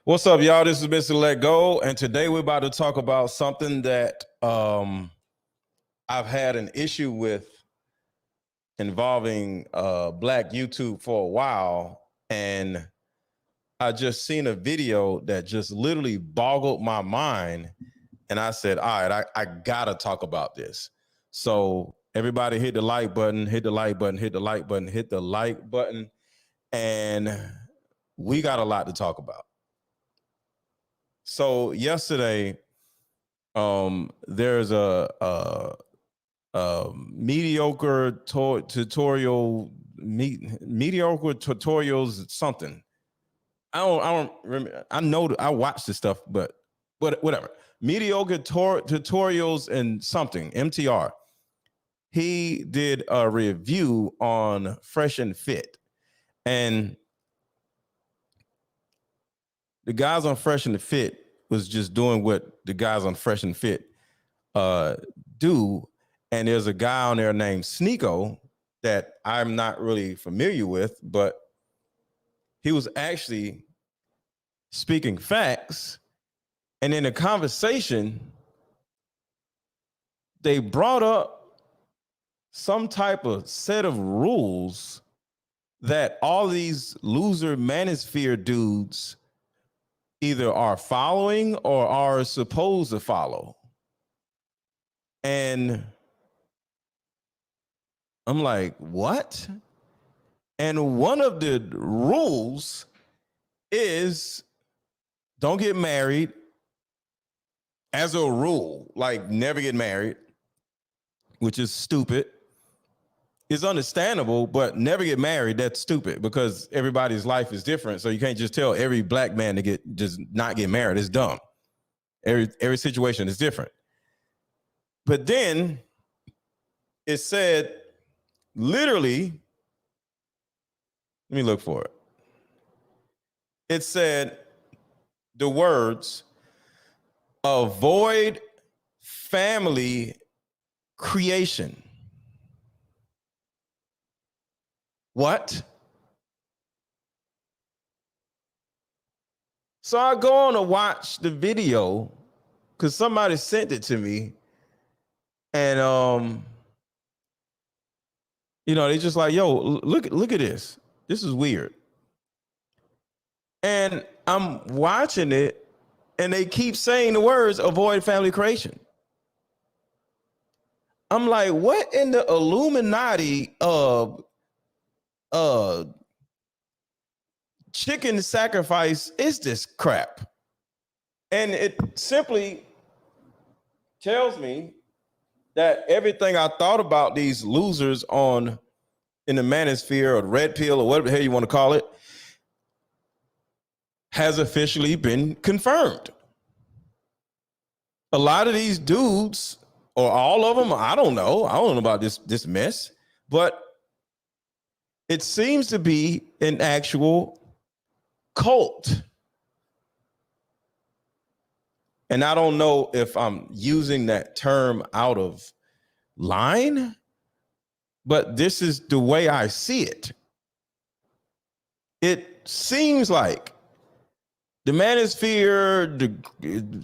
What's up, y'all? This is MrLetGo, and today we're about to talk about something that I've had an issue with involving Black YouTube for a while, and I just seen a video that just literally boggled my mind, and I said, all right, I gotta talk about this. So everybody hit the like button, hit the like button, hit the like button, hit the like button, and we got a lot to talk about. So yesterday, there's a mediocre mediocre tutorials something. I don't remember. I know I watched this stuff, but whatever. Mediocre tutorials and something MTR. He did a review on Fresh and Fit, and the guys on Fresh and Fit was just doing what the guys on Fresh and Fit do. And there's a guy on there named Sneeko that I'm not really familiar with, but he was actually speaking facts. And in the conversation, they brought up some type of set of rules that all these loser manosphere dudes either are following or are supposed to follow. And I'm like, what? And one of the rules is don't get married as a rule, like never get married, which is stupid. It's understandable, but never get married, that's stupid because everybody's life is different. So you can't just tell every Black man to just not get married. It's dumb. Every situation is different. But then it said, literally, let me look for it. It said the words, avoid family creation. What? So I go on to watch the video because somebody sent it to me. And they just like, yo, look at this. This is weird. And I'm watching it, and they keep saying the words avoid family creation. I'm like, what in the Illuminati chicken sacrifice is this crap? And it simply tells me that everything I thought about these losers in the manosphere or the red pill or whatever the hell you want to call it has officially been confirmed. A lot of these dudes, or all of them, I don't know about this mess, but it seems to be an actual cult. And I don't know if I'm using that term out of line, but this is the way I see it. It seems like the manosphere, the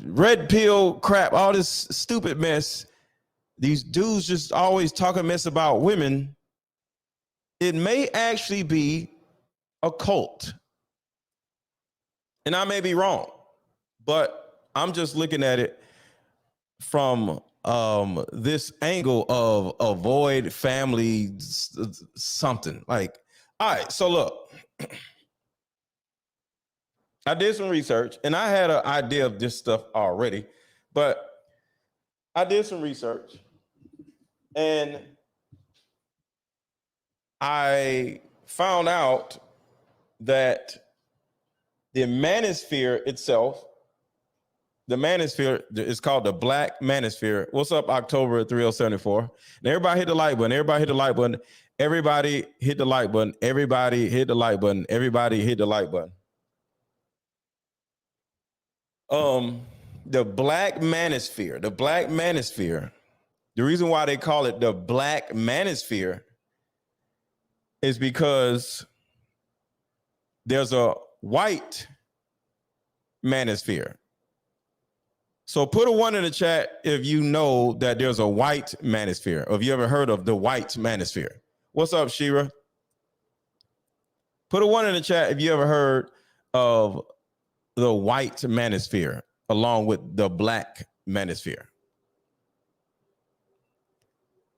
red pill crap, all this stupid mess, these dudes just always talking mess about women. It may actually be a cult. And I may be wrong, but I'm just looking at it from this angle of avoid family something. Like, all right, so look, I did some research, and I had an idea of this stuff already, but I did some research, and I found out that the manosphere itself, the manosphere is called the Black Manosphere. What's up, October 3074? And everybody hit the like button. Everybody hit the like button. Everybody hit the like button. Everybody hit the like button. Everybody hit the like button. The Black Manosphere. The Black Manosphere. The reason why they call it the Black Manosphere is because there's a white manosphere. So put a 1 in the chat if you know that there's a white manosphere, or if you ever heard of the white manosphere. What's up, Shira? Put a 1 in the chat if you ever heard of the white manosphere along with the black manosphere.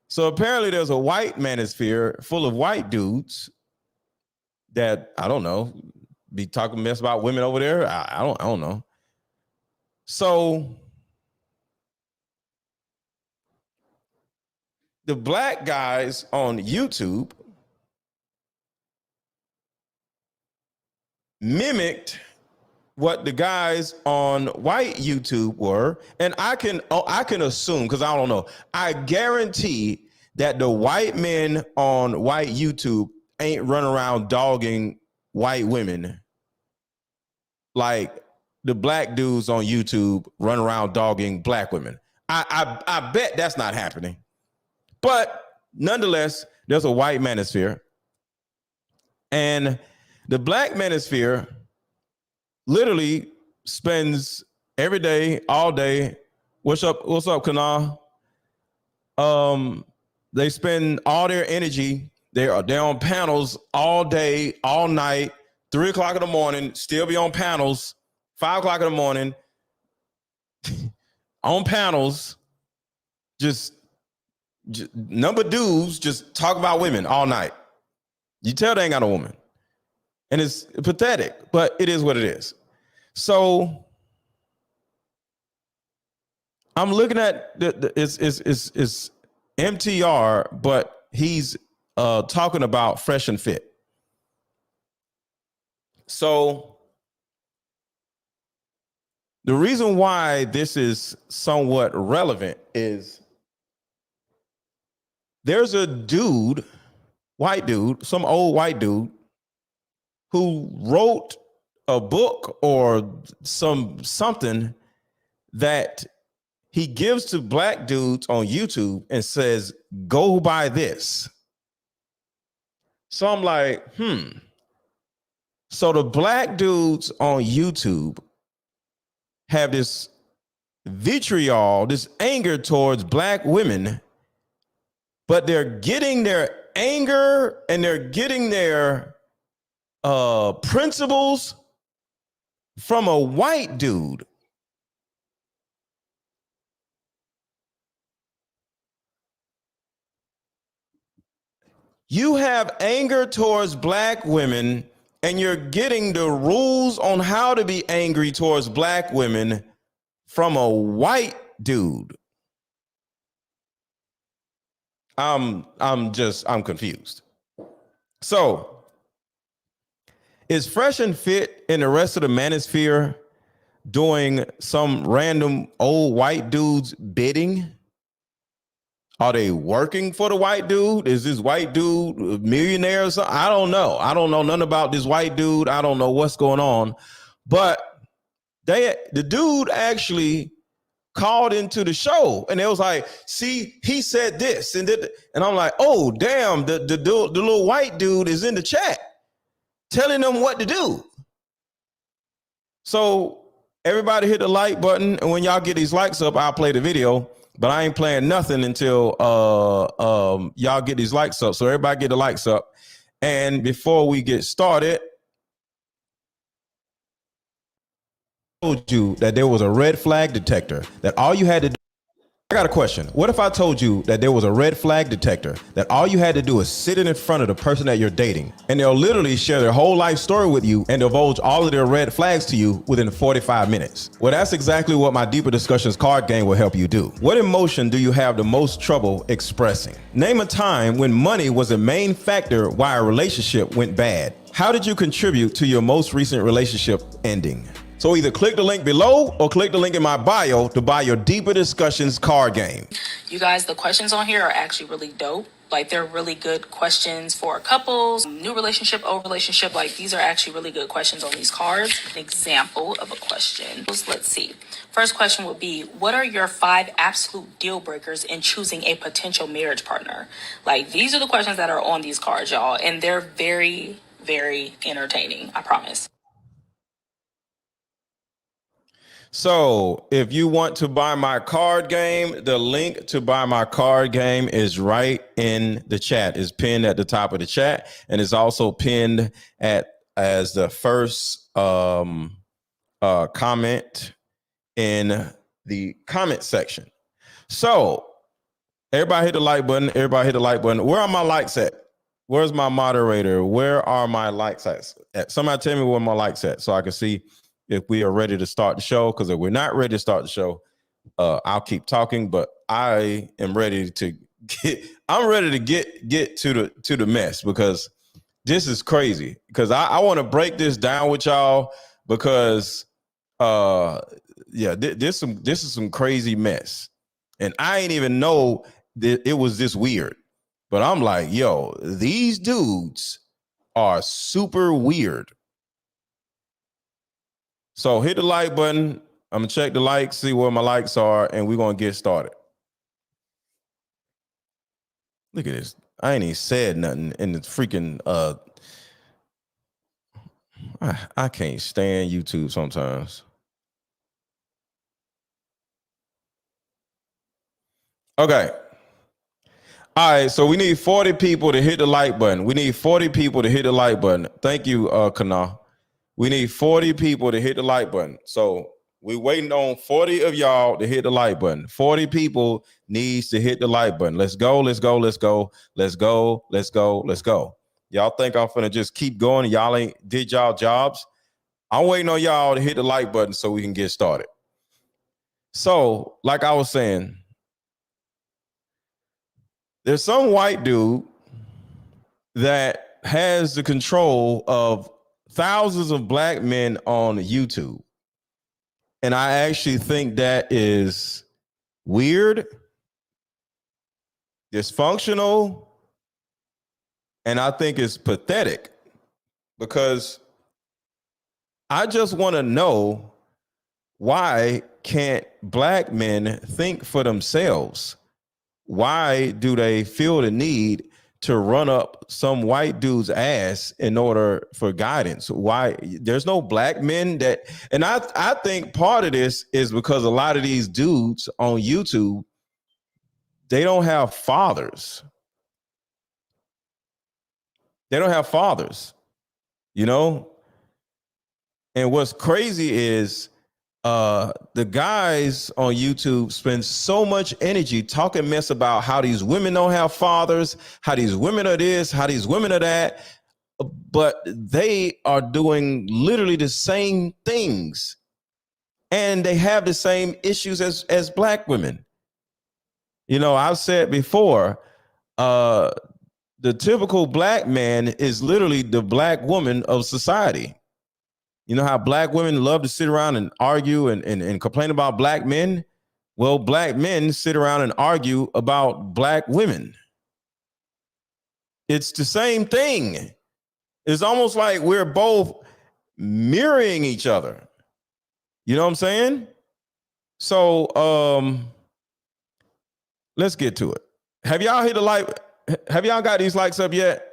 So apparently there's a white manosphere full of white dudes that, I don't know, be talking mess about women over there. I don't know. So the black guys on YouTube mimicked what the guys on white YouTube were, and I can assume, because I don't know, I guarantee that the white men on white YouTube ain't run around dogging white women like the black dudes on YouTube run around dogging black women. I bet that's not happening. But nonetheless, there's a white manosphere. And the black manosphere literally spends every day, all day. What's up, Kanal? They spend all their energy. They're on panels all day, all night, 3 o'clock in the morning, still be on panels, 5 o'clock in the morning, on panels, just number dudes just talk about women all night. You tell they ain't got a woman. And it's pathetic, but it is what it is. So I'm looking at it's MTR, but he's talking about Fresh and Fit. So the reason why this is somewhat relevant is there's a dude, white dude, some old white dude, who wrote a book or something that he gives to black dudes on YouTube and says, go buy this. So I'm like, So the black dudes on YouTube have this vitriol, this anger towards black women, but they're getting their anger and they're getting their principles from a white dude. You have anger towards black women, and you're getting the rules on how to be angry towards black women from a white dude. I'm confused. So is Fresh and Fit and the rest of the manosphere doing some random old white dude's bidding? Are they working for the white dude? Is this white dude a millionaire or something? I don't know. I don't know nothing about this white dude. I don't know what's going on. But the dude actually called into the show and it was like, see, he said this and I'm like, oh damn, the little white dude is in the chat telling them what to do. So everybody hit the like button, and when y'all get these likes up, I'll play the video. But I ain't playing nothing until y'all get these likes up. So everybody get the likes up. And before we get started, I told you that there was a red flag detector, that all you had to do. I got a question. What if I told you that there was a red flag detector, that all you had to do is sit in front of the person that you're dating, and they'll literally share their whole life story with you and divulge all of their red flags to you within 45 minutes? Well, that's exactly what my Deeper Discussions card game will help you do. What emotion do you have the most trouble expressing? Name a time when money was a main factor why a relationship went bad. How did you contribute to your most recent relationship ending? So either click the link below or click the link in my bio to buy your Deeper Discussions card game. You guys, the questions on here are actually really dope. Like, they're really good questions for couples, new relationship, old relationship. Like, these are actually really good questions on these cards. An example of a question. Let's see. First question would be, what are your 5 absolute deal breakers in choosing a potential marriage partner? Like, these are the questions that are on these cards, y'all. And they're very, very entertaining, I promise. So if you want to buy my card game, the link to buy my card game is right in the chat. It's pinned at the top of the chat, and it's also pinned as the first comment in the comment section. So everybody hit the like button. Everybody hit the like button. Where are my likes at? Where's my moderator? Where are my likes at? Somebody tell me where my likes at so I can see if we are ready to start the show. Because if we're not ready to start the show, I'll keep talking. But I am ready to get. I'm ready to get to the mess, because this is crazy. Because I want to break this down with y'all, because yeah, this is some crazy mess, and I ain't even know that it was this weird. But I'm like, yo, these dudes are super weird. So hit the like button. I'm gonna check the likes, see where my likes are, and we're gonna get started. Look at this. I ain't even said nothing in the freaking I can't stand YouTube sometimes. Okay. All right, so we need 40 people to hit the like button. We need 40 people to hit the like button. Thank you, Kana. We need 40 people to hit the like button. So we're waiting on 40 of y'all to hit the like button. 40 people needs to hit the like button. Let's go, let's go, let's go, let's go, let's go, let's go. Y'all think I'm finna just keep going? Y'all ain't did y'all jobs? I'm waiting on y'all to hit the like button so we can get started. So, like I was saying, there's some white dude that has the control of thousands of black men on YouTube. And I actually think that is weird, dysfunctional, and I think it's pathetic, because I just want to know, why can't black men think for themselves? Why do they feel the need to run up some white dude's ass in order for guidance? Why there's no black men that, and I think part of this is because a lot of these dudes on YouTube, they don't have fathers. They don't have fathers, you know? And what's crazy is the guys on YouTube spend so much energy talking mess about how these women don't have fathers, how these women are this, how these women are that, but they are doing literally the same things, and they have the same issues as black women. You know, I've said before, the typical black man is literally the black woman of society. You know how black women love to sit around and argue and complain about black men? Well, black men sit around and argue about black women. It's the same thing. It's almost like we're both mirroring each other. You know what I'm saying? So let's get to it. Have y'all hit a like? Have y'all got these likes up yet?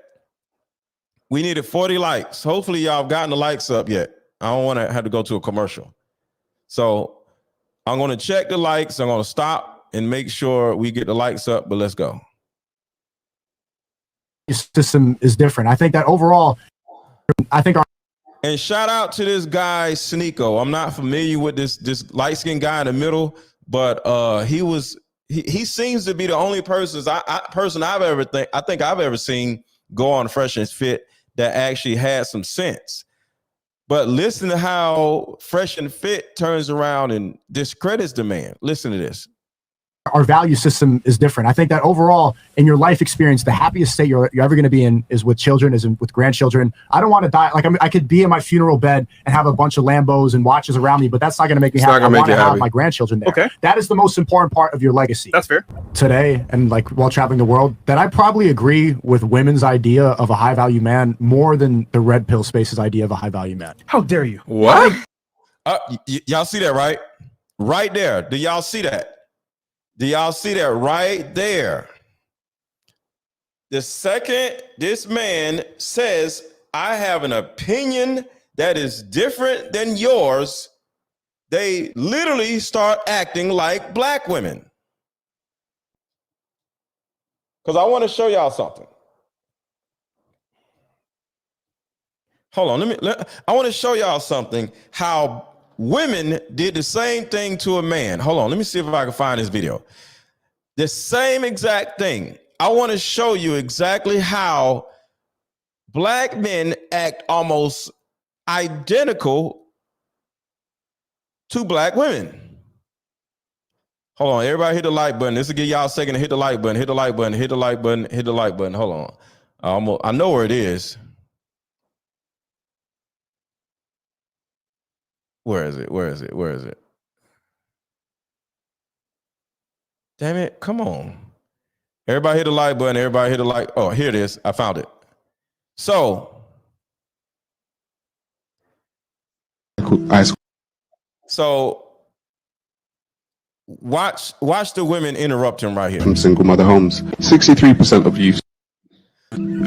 We needed 40 likes. Hopefully y'all have gotten the likes up yet. I don't want to have to go to a commercial. So I'm going to check the likes. I'm going to stop and make sure we get the likes up, but let's go. System is different. I think that overall, and shout out to this guy, Sneeko. I'm not familiar with this light-skinned guy in the middle, but he seems to be the only person I've ever seen go on Fresh and Fit that actually had some sense. But listen to how Fresh and Fit turns around and discredits the man. Listen to this. Our value system is different. I think that overall, in your life experience, the happiest state you're ever going to be in is with children, with grandchildren. I don't want to die. Like, I could be in my funeral bed and have a bunch of Lambos and watches around me, but that's not going to make me happy. I want to have my grandchildren there. Okay. That is the most important part of your legacy. That's fair. Today, and like while traveling the world, that I probably agree with women's idea of a high value man more than the red pill space's idea of a high value man. How dare you? What? Y'all see that, right? Right there. Do y'all see that? Do y'all see that right there? The second this man says, I have an opinion that is different than yours, they literally start acting like black women. Because I want to show y'all something. Hold on, I want to show y'all something, how women did the same thing to a man. Hold on, let me see if I can find this video. The same exact thing. I want to show you exactly how black men act almost identical to black women. Hold on, everybody hit the like button. This will give y'all a second to hit the like button, hit the like button, hit the like button, hit the like button. Hold on. I know where it is. Where is it? Where is it? Where is it? Damn it, come on. Everybody hit the like button, everybody hit the like. Oh, here it is. I found it. So watch the women interrupt him right here. From single mother homes. 63% of youth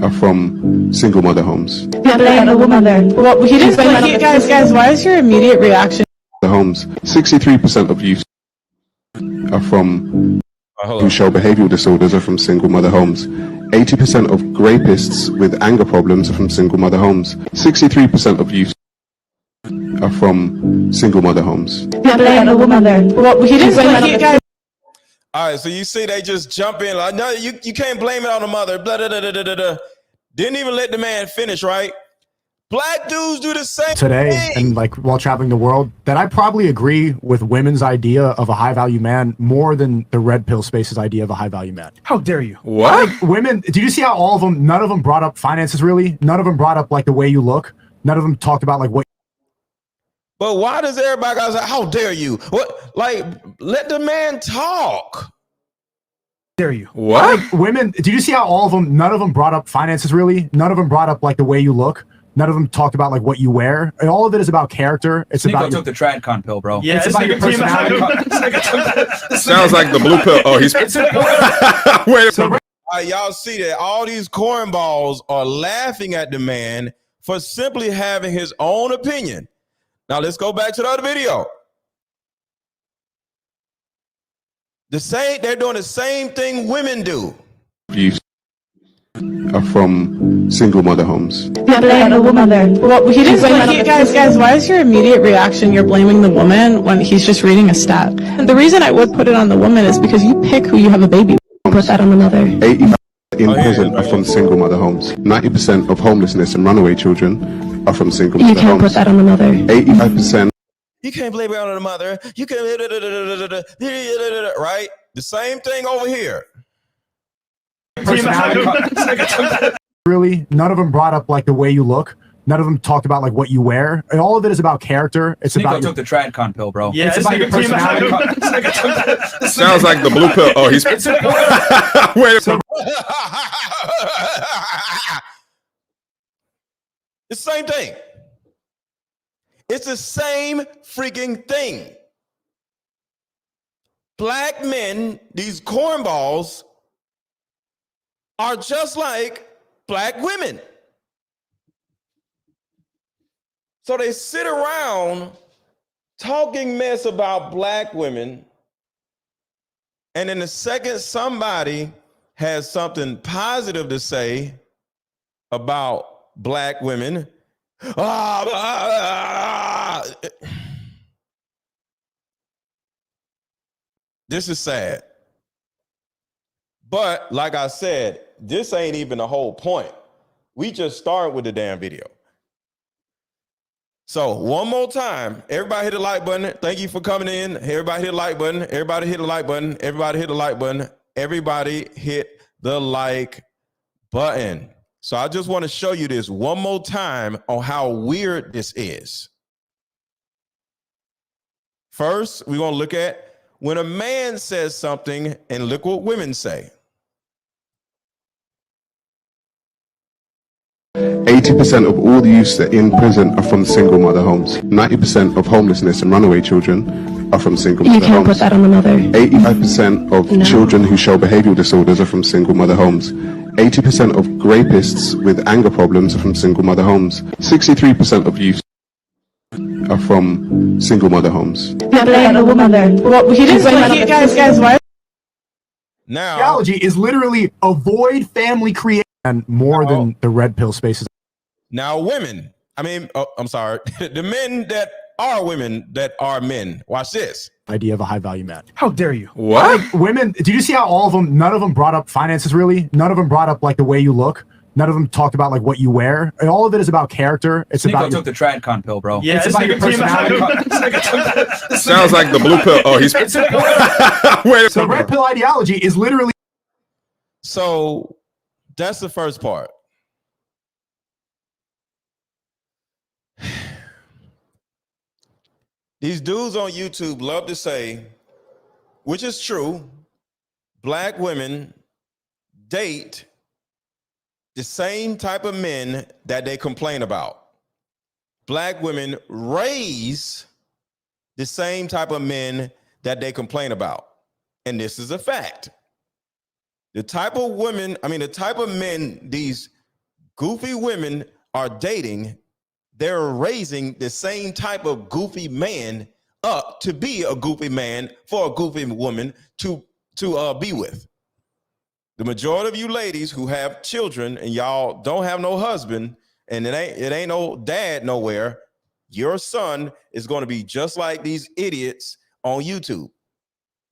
are from single mother homes. Not a woman there. Well, he didn't say guys, why is your immediate reaction? The homes. 63% of youth are from who show behavioral disorders are from single mother homes. 80% of rapists with anger problems are from single mother homes. 63% of youth are from single mother homes. Not a woman there. Well, he didn't say guys. All right, so you see they just jump in like, no, you can't blame it on the mother. Blah, blah, blah, blah, blah, blah. Didn't even let the man finish, right? Black dudes do the same today thing. And like while traveling the world, that I probably agree with women's idea of a high value man more than the red pill space's idea of a high value man. How dare you? What? Like, women, did you see how all of them, none of them brought up finances really? None of them brought up like the way you look. None of them talked about like what. But why does everybody go, how dare you? What? Like, let the man talk. Dare you? What? Like, women, did you see how all of them, none of them brought up finances really? None of them brought up like the way you look. None of them talked about like what you wear. And all of it is about character. It's Nico about took the TradCon pill, bro. Yeah, it's about your personality. Sounds like the blue pill. Oh, he's wait a minute. Y'all see that all these cornballs are laughing at the man for simply having his own opinion. Now let's go back to the other video. They're doing the same thing women do. Youth are from single mother homes. Not a woman there. Well, he didn't say guys, why is your immediate reaction you're blaming the woman when he's just reading a stat? And the reason I would put it on the woman is because you pick who you have a baby with. Put that on the mother. 80% in prison are from single mother homes. 90% of homelessness and runaway children are from single mother homes. You can't put that on the mother. 85%. You can't blame it on the mother. You can, right? The same thing over here. Really, none of them brought up like the way you look. None of them talked about like what you wear. And all of it is about character. It's Nico about took the TradCon pill, bro. Yeah, it's about your personality. Sounds like the blue pill. Oh, he's wait a minute. It's the same thing. It's the same freaking thing. Black men, these cornballs, are just like black women. So they sit around talking mess about black women, and in the second somebody has something positive to say about black women, this is sad. But like I said, this ain't even the whole point. We just started with the damn video. So one more time, everybody hit the like button. Thank you for coming in. Everybody hit the like button. Everybody hit the like button. Everybody hit the like button. Everybody hit the like button. So I just want to show you this one more time on how weird this is. First, we're going to look at when a man says something and look what women say. 80% of all the youths that are in prison are from single mother homes. 90% of homelessness and runaway children are from single mother homes. You can't put that on the mother. 85% of children who show behavioral disorders are from single mother homes. 80% of rapists with anger problems are from single mother homes. 63% of youth are from single mother homes. Not blame the woman. Well, he didn't blame you guys. Why? Now, Ideology is literally avoid family creation and more than the red pill spaces. now women, I mean, I'm sorry, the men that are women that are men, watch this. Idea of a high value man. How dare you? What? Like, women, did you see how all of them, none of them brought up finances really? None of them brought up like the way you look. None of them talked about like what you wear. And all of it is about character. It's Nico about took the TradCon pill, bro. Yeah, it's about your personality. Sounds like the blue pill. Oh, he's. Wait a So red pill ideology is literally. So that's the first part. These dudes on YouTube love to say, which is true, black women date the same type of men that they complain about. Black women raise the same type of men that they complain about. And this is a fact. The type of women, the type of men these goofy women are dating, they're raising the same type of goofy man up to be a goofy man for a goofy woman to be with. The majority of you ladies who have children and y'all don't have no husband and it ain't no dad nowhere, your son is going to be just like these idiots on YouTube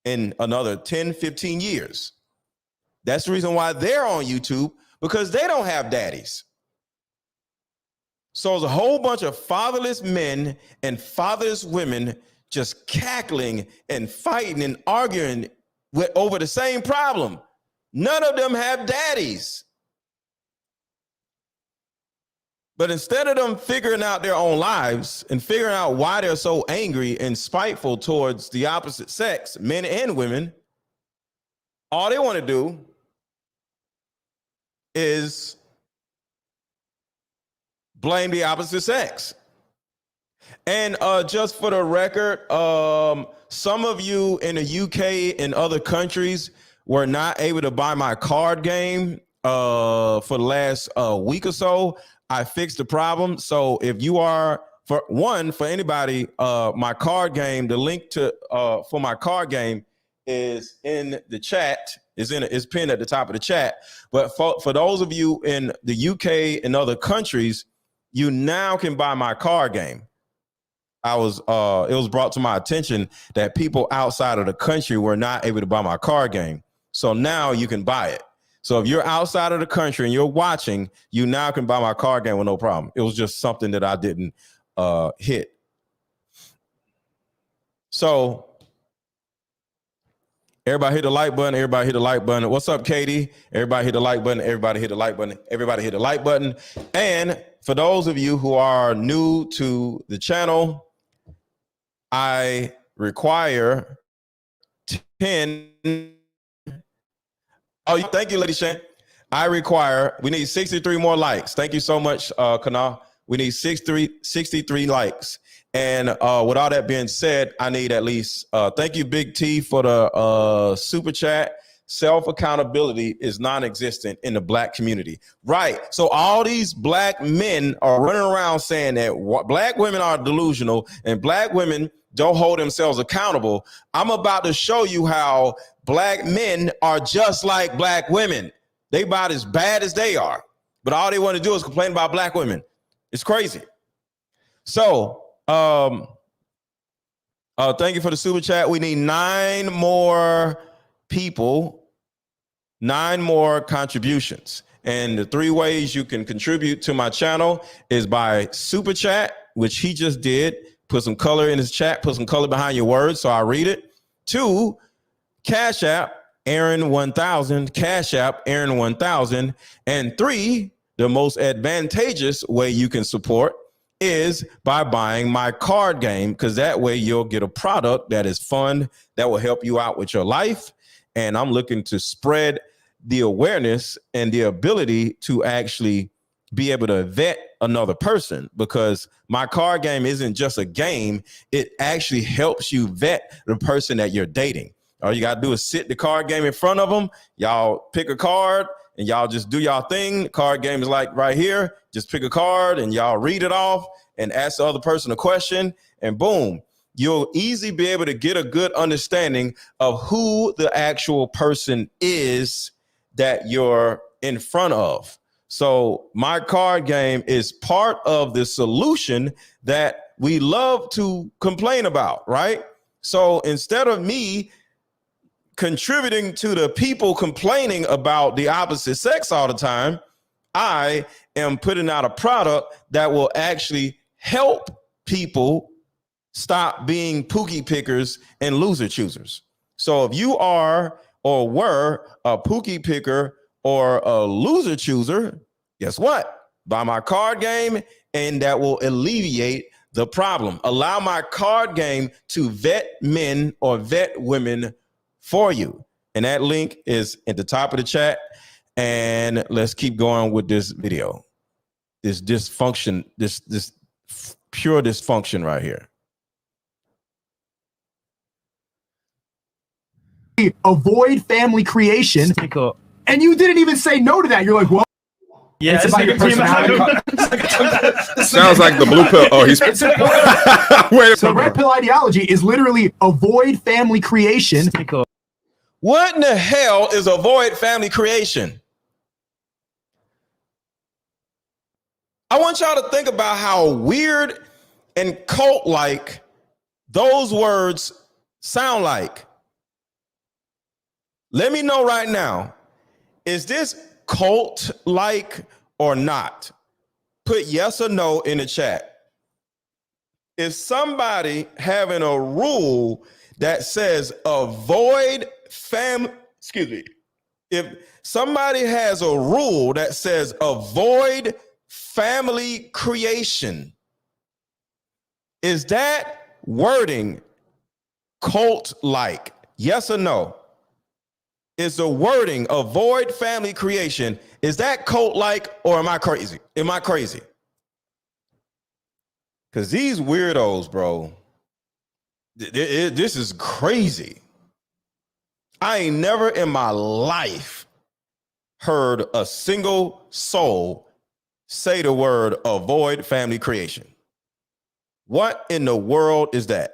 in another 10, 15 years. That's the reason why they're on YouTube, because they don't have daddies. So there's a whole bunch of fatherless men and fatherless women just cackling and fighting and arguing over the same problem. None of them have daddies. But instead of them figuring out their own lives and figuring out why they're so angry and spiteful towards the opposite sex, men and women, all they want to do is blame the opposite sex. And just for the record, some of you in the UK and other countries were not able to buy my card game for the last week or so. I fixed the problem. So if you are, for anybody, my card game, the link to for my card game is in the chat, is pinned at the top of the chat. But for those of you in the UK and other countries, you now can buy my card game. It was brought to my attention that people outside of the country were not able to buy my card game. So now you can buy it. So if you're outside of the country and you're watching, you now can buy my card game with no problem. It was just something that I didn't hit. So everybody hit the like button. Everybody hit the like button. What's up, Katie? Everybody hit the like button. Everybody hit the like button. Everybody hit the like button. And for those of you who are new to the channel, I require 10. Oh, thank you, Lady Shan. We need 63 more likes. Thank you so much, Kana. We need 63 likes. And with all that being said, I need at least, thank you, Big T, for the super chat. Self-accountability is non-existent in the black community. Right. So all these black men are running around saying that black women are delusional and black women don't hold themselves accountable. I'm about to show you how black men are just like black women. They about as bad as they are. But all they want to do is complain about black women. It's crazy. So thank you for the super chat. We need 9 more people, 9 more contributions. And the 3 ways you can contribute to my channel is by super chat, which he just did. Put some color in his chat, put some color behind your words so I read it. 2, Cash App, Aaron 1000, Cash App, Aaron 1000. And 3, the most advantageous way you can support is by buying my card game, because that way you'll get a product that is fun, that will help you out with your life. And I'm looking to spread the awareness and the ability to actually be able to vet another person, because my card game isn't just a game. It actually helps you vet the person that you're dating. All you got to do is sit the card game in front of them. Y'all pick a card and y'all just do y'all thing. The card game is like right here. Just pick a card and y'all read it off and ask the other person a question, and boom, you'll easily be able to get a good understanding of who the actual person is that you're in front of. So my card game is part of the solution that we love to complain about, right? So instead of me contributing to the people complaining about the opposite sex all the time, I am putting out a product that will actually help people stop being pookie pickers and loser choosers. So if you are or were a pookie picker or a loser chooser, guess what? Buy my card game, and that will alleviate the problem. Allow my card game to vet men or vet women for you. And that link is at the top of the chat. And let's keep going with this video. This dysfunction, this pure dysfunction right here. Avoid family creation. And you didn't even say no to that. You're like, well, yeah, it's about your personality. Sounds like the blue pill. Oh, he's. Wait, the red pill ideology is literally avoid family creation. What in the hell is avoid family creation? I want y'all to think about how weird and cult-like those words sound like. Let me know right now, is this cult-like or not? Put yes or no in the chat. Is somebody having a rule that says avoid family, excuse me, if somebody has a rule that says avoid family creation, is that wording cult-like? Yes or no? Is the wording avoid family creation, is that cult-like, or am I crazy? Am I crazy? Because these weirdos, bro, this is crazy. I ain't never in my life heard a single soul say the word avoid family creation. What in the world is that?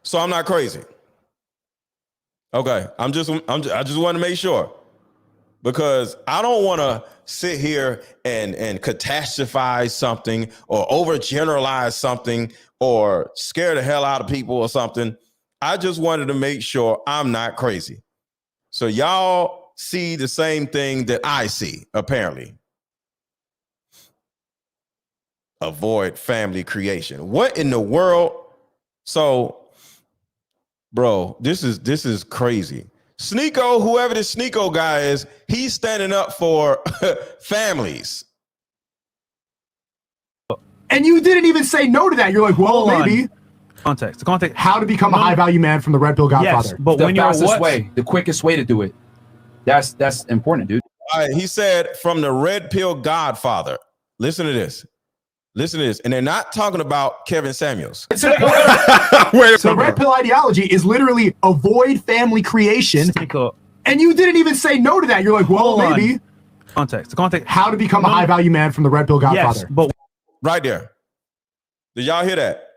So I'm not crazy. Okay, I just want to make sure, because I don't want to sit here and catastrophize something or overgeneralize something or scare the hell out of people or something. I just wanted to make sure I'm not crazy. So y'all see the same thing that I see, apparently. Avoid family creation. What in the world? So, bro, this is crazy. Sneeko, whoever this Sneeko guy is, he's standing up for families. And you didn't even say no to that. You're like, well, maybe. Context. How to become a high value man from the Red Pill Godfather. Yes, but The when you're fastest way, the quickest way to do it. That's important, dude. All right, he said from the Red Pill Godfather. Listen to this. Listen to this. And they're not talking about Kevin Samuels. The red pill ideology is literally avoid family creation. And you didn't even say no to that. You're like, well, maybe. Context. How to become a high value man from the Red Pill Godfather. Yes, but right there. Did y'all hear that?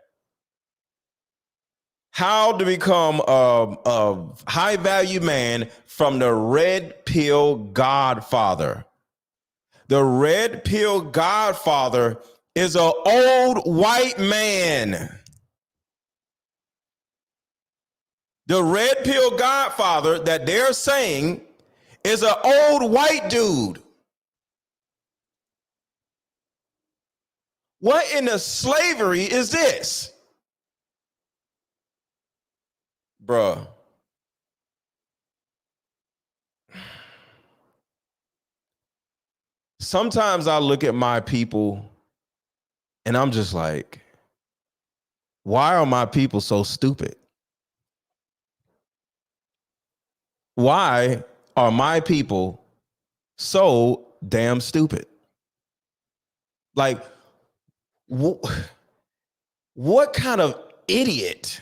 How to become a high value man from the Red Pill Godfather. The Red Pill Godfather is an old white man. The Red Pill Godfather that they're saying is an old white dude. What in the slavery is this? Bruh. Sometimes I look at my people and I'm just like, why are my people so stupid? Why are my people so damn stupid? Like, what kind of idiot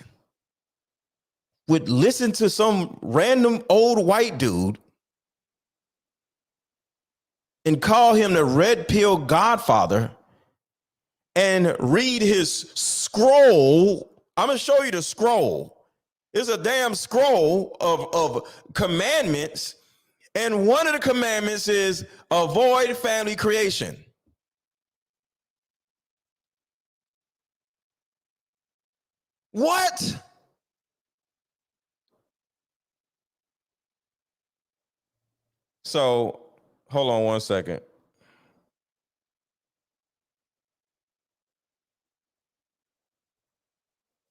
would listen to some random old white dude and call him the red pill godfather and read his scroll. I'm going to show you the scroll. It's a damn scroll of commandments. And one of the commandments is avoid family creation. What? So, hold on one second.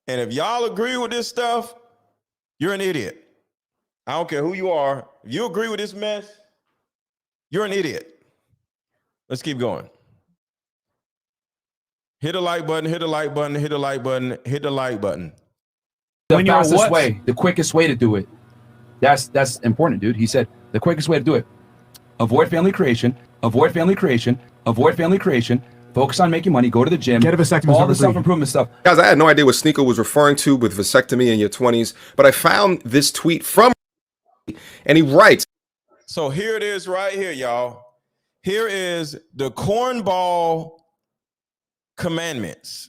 And if y'all agree with this stuff, you're an idiot. I don't care who you are. If you agree with this mess, you're an idiot. Let's keep going. Hit the like button, hit the like button, hit the like button, hit the like button. The fastest way, the quickest way to do it. That's important, dude. He said the quickest way to do it. Avoid family creation, avoid family creation, avoid family creation, focus on making money, go to the gym, Get a vasectomy. all the self-improvement stuff. Guys, I had no idea what Sneeko was referring to with vasectomy in your 20s, but I found this tweet from, and he writes. So here it is right here, y'all. Here is the cornball commandments.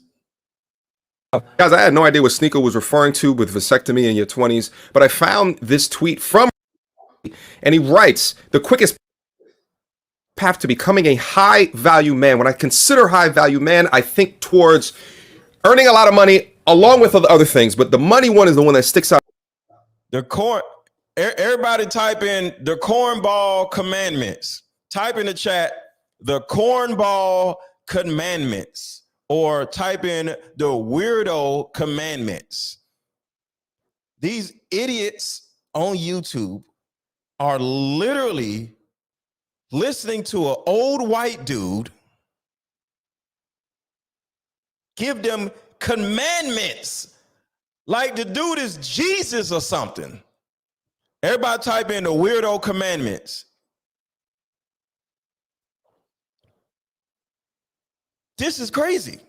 Guys, I had no idea what Sneeko was referring to with vasectomy in your 20s, but I found this tweet from, and he writes, the quickest path to becoming a high value man. When I consider high value man, I think towards earning a lot of money along with other things, but the money one is the one that sticks out. Everybody type in the cornball commandments. Type in the chat the cornball commandments, or type in the weirdo commandments. These idiots on YouTube are literally listening to an old white dude give them commandments like the dude is Jesus or something. Everybody type in the weirdo commandments. This is crazy.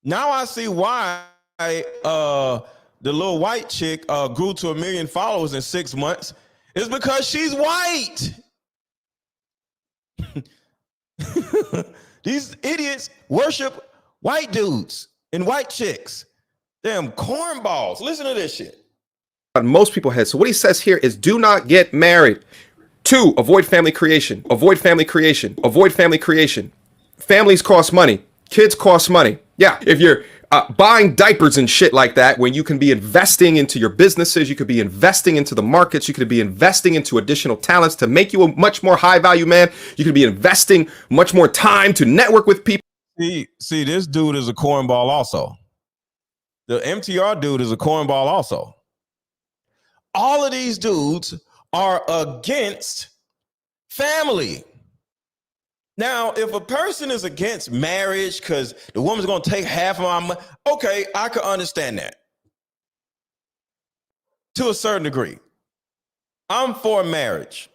Now I see why the little white chick grew to 1 million followers in 6 months. It's because she's white. These idiots worship white dudes and white chicks. Damn cornballs. Listen to this shit. Most people had. So what he says here is do not get married. 2, avoid family creation. Avoid family creation. Avoid family creation. Families cost money. Kids cost money. Yeah, if you're buying diapers and shit like that, when you can be investing into your businesses, you could be investing into the markets, you could be investing into additional talents to make you a much more high value man. You could be investing much more time to network with people. See, this dude is a cornball also. The MTR dude is a cornball also. All of these dudes are against family. Now, if a person is against marriage because the woman's going to take half of my money, okay, I could understand that to a certain degree. I'm for marriage.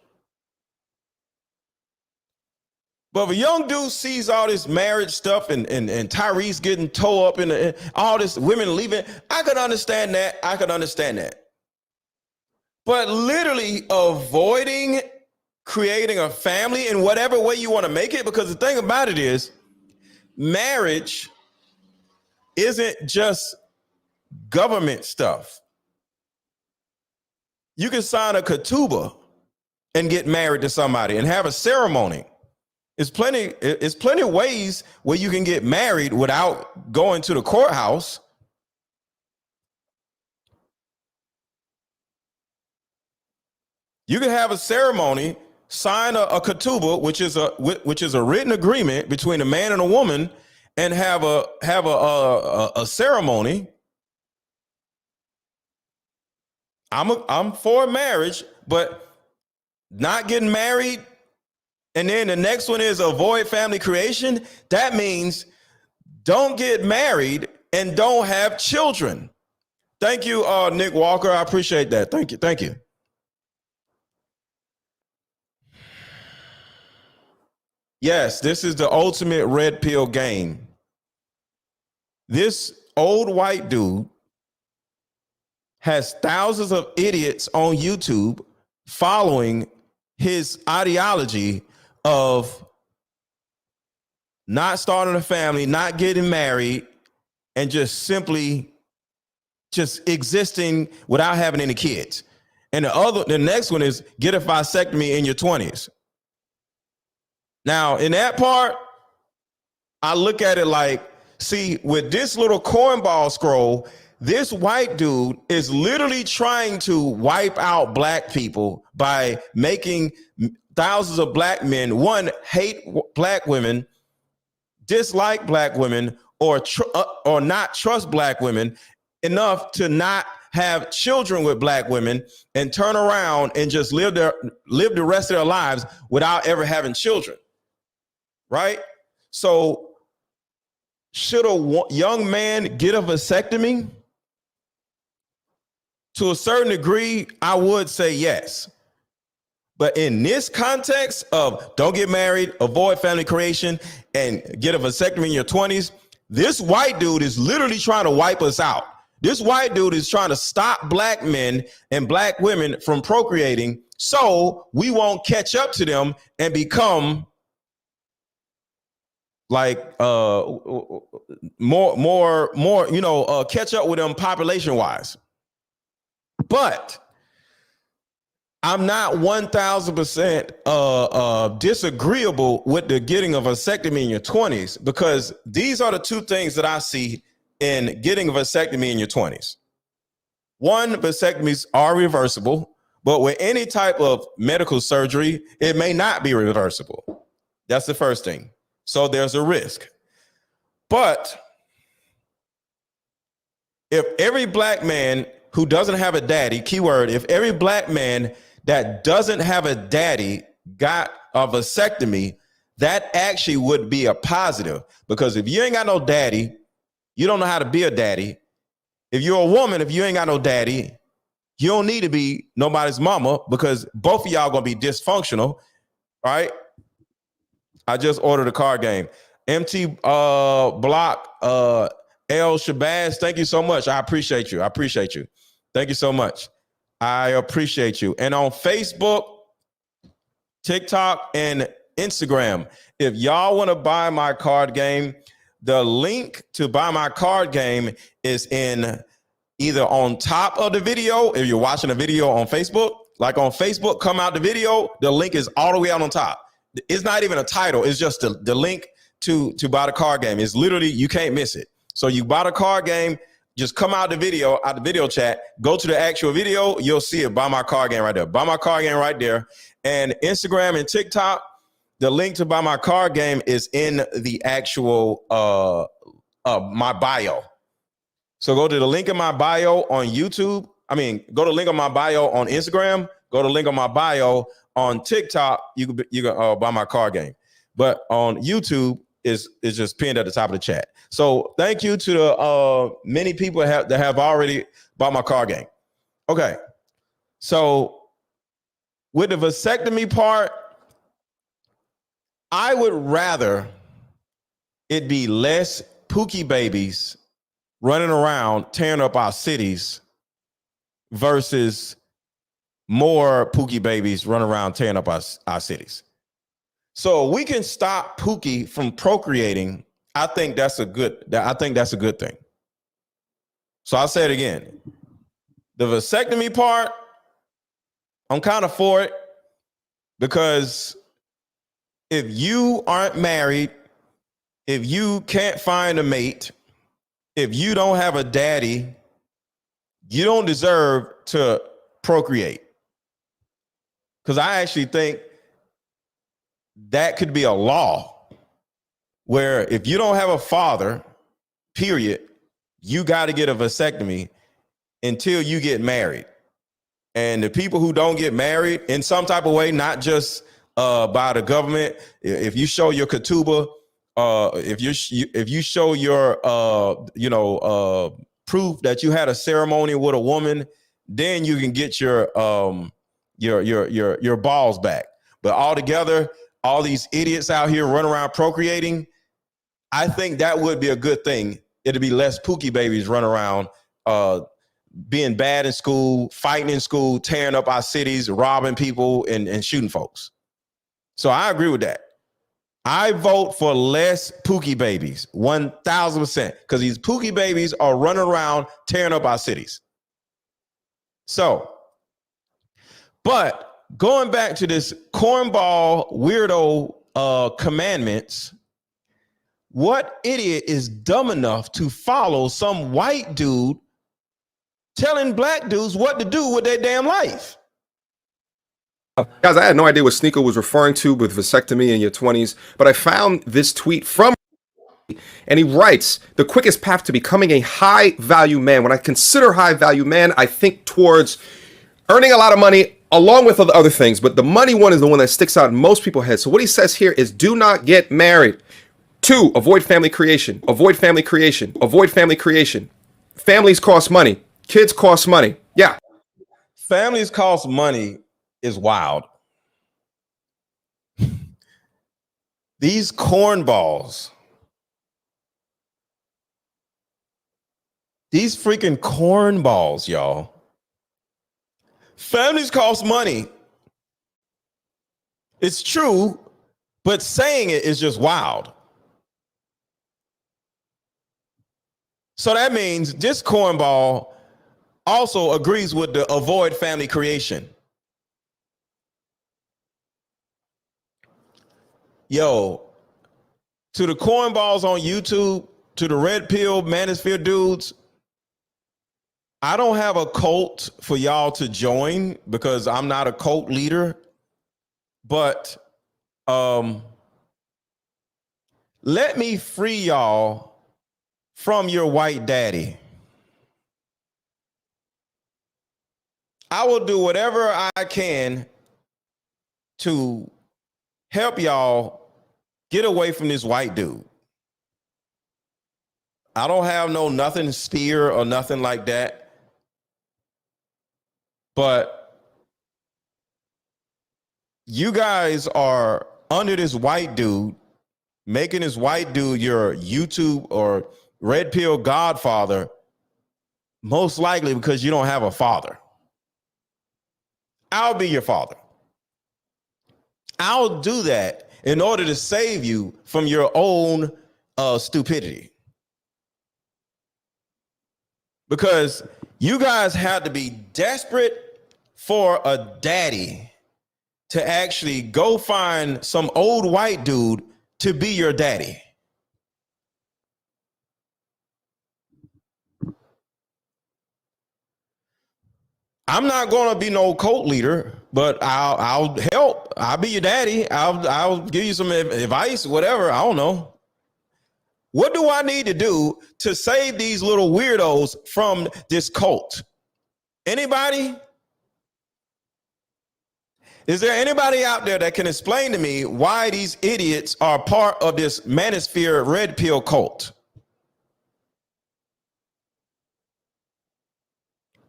But if a young dude sees all this marriage stuff and Tyrese getting towed up in all this women leaving, I could understand that. I could understand that. But literally avoiding creating a family in whatever way you want to make it, because the thing about it is marriage isn't just government stuff. You can sign a ketubah and get married to somebody and have a ceremony. It's plenty of ways where you can get married without going to the courthouse. You can have a ceremony, sign a ketubah, which is a written agreement between a man and a woman, and have a ceremony. I'm for marriage, but not getting married. And then the next one is avoid family creation. That means don't get married and don't have children. Thank you, Nick Walker. I appreciate that. Thank you. Thank you. Yes, this is the ultimate red pill game. This old white dude has thousands of idiots on YouTube following his ideology of not starting a family, not getting married, and just simply just existing without having any kids. And the next one is get a vasectomy in your 20s. Now, in that part, I look at it like, see, with this little cornball scroll, this white dude is literally trying to wipe out black people by making thousands of black men, one, hate black women, dislike black women, or not trust black women enough to not have children with black women and turn around and just live the rest of their lives without ever having children, right? So should a young man get a vasectomy? To a certain degree, I would say yes. But in this context of don't get married, avoid family creation, and get a vasectomy in your 20s, this white dude is literally trying to wipe us out. This white dude is trying to stop black men and black women from procreating so we won't catch up to them and become like more catch up with them population wise. But I'm not 1,000% disagreeable with the getting a vasectomy in your 20s, because these are the two things that I see in getting a vasectomy in your 20s. One, vasectomies are reversible, but with any type of medical surgery, it may not be reversible. That's the first thing. So there's a risk. But if every black man who doesn't have a daddy, keyword, if every black man that doesn't have a daddy got a vasectomy, that actually would be a positive. Because if you ain't got no daddy, you don't know how to be a daddy. If you're a woman, if you ain't got no daddy, you don't need to be nobody's mama, because both of y'all gonna be dysfunctional, right? I just ordered a card game. MT Block, L Shabazz, thank you so much. I appreciate you. Thank you so much. I appreciate you. And on Facebook, TikTok, and Instagram, if y'all want to buy my card game, the link to buy my card game is in either on top of the video, if you're watching a video on Facebook, like on Facebook, come out the video, the link is all the way out on top. It's not even a title. It's just the link to buy the card game. It's literally, you can't miss it. So you buy the card game, just come out the video chat, go to the actual video, you'll see it. Buy my card game right there. Buy my card game right there. And Instagram and TikTok, the link to buy my card game is in the actual my bio. So go to the link in my bio on YouTube. Go to the link on my bio on Instagram. Go to the link on my bio on TikTok. You can buy my card game. But on YouTube, is just pinned at the top of the chat. So thank you to the many people that have already bought my card game. Okay, so with the vasectomy part, I would rather it be less Pookie babies running around tearing up our cities versus more Pookie babies running around tearing up our cities. So we can stop Pookie from procreating. I think that's a good thing. So I'll say it again. The vasectomy part, I'm kind of for it, because if you aren't married, if you can't find a mate, if you don't have a daddy, you don't deserve to procreate. Because I actually think that could be a law where if you don't have a father, period, you got to get a vasectomy until you get married. And the people who don't get married in some type of way, not just by the government, if you show your ketubah, if you show your proof that you had a ceremony with a woman, then you can get your balls back. But altogether, all these idiots out here running around procreating, I think that would be a good thing. It'd be less Pookie babies running around being bad in school, fighting in school, tearing up our cities, robbing people, and shooting folks. So I agree with that. I vote for less Pookie babies, 1,000%, because these Pookie babies are running around tearing up our cities. So, but going back to this cornball weirdo commandments, what idiot is dumb enough to follow some white dude telling black dudes what to do with their damn life? Guys, I had no idea what Sneeko was referring to with vasectomy in your 20s, but I found this tweet from, and he writes, the quickest path to becoming a high value man. When I consider high value man, I think towards earning a lot of money along with other things, but the money one is the one that sticks out in most people's heads. So what he says here is do not get married. 2, avoid family creation. Avoid family creation. Avoid family creation. Families cost money. Kids cost money. Yeah. Families cost money is wild. These cornballs, these freaking cornballs, y'all. Families cost money. It's true, but saying it is just wild. So that means this cornball also agrees with the avoid family creation. Yo, to the cornballs on YouTube, to the red pill manosphere dudes, I don't have a cult for y'all to join because I'm not a cult leader, but let me free y'all from your white daddy. I will do whatever I can to help y'all get away from this white dude. I don't have nothing steer or nothing like that. But you guys are under this white dude, making this white dude your YouTube or red pill godfather, most likely because you don't have a father. I'll be your father. I'll do that in order to save you from your own stupidity. Because you guys had to be desperate for a daddy to actually go find some old white dude to be your daddy. I'm not going to be no cult leader, but I'll help. I'll be your daddy. I'll give you some advice, whatever. I don't know. What do I need to do to save these little weirdos from this cult? Anybody? Is there anybody out there that can explain to me why these idiots are part of this Manosphere red pill cult?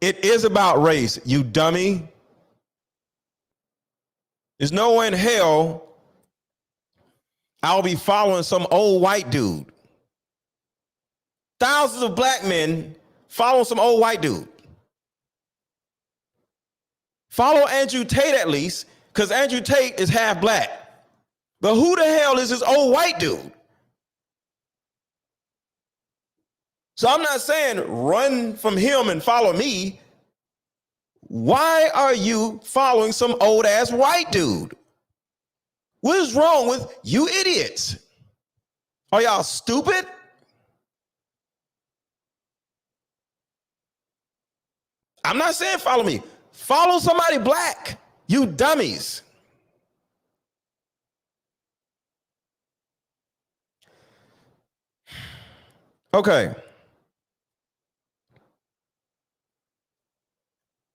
It is about race, you dummy. There's no way in hell I'll be following some old white dude. Thousands of black men follow some old white dude. Follow Andrew Tate at least, because Andrew Tate is half black. But who the hell is this old white dude? So I'm not saying run from him and follow me. Why are you following some old ass white dude? What is wrong with you idiots? Are y'all stupid? I'm not saying follow me. Follow somebody black, you dummies. Okay.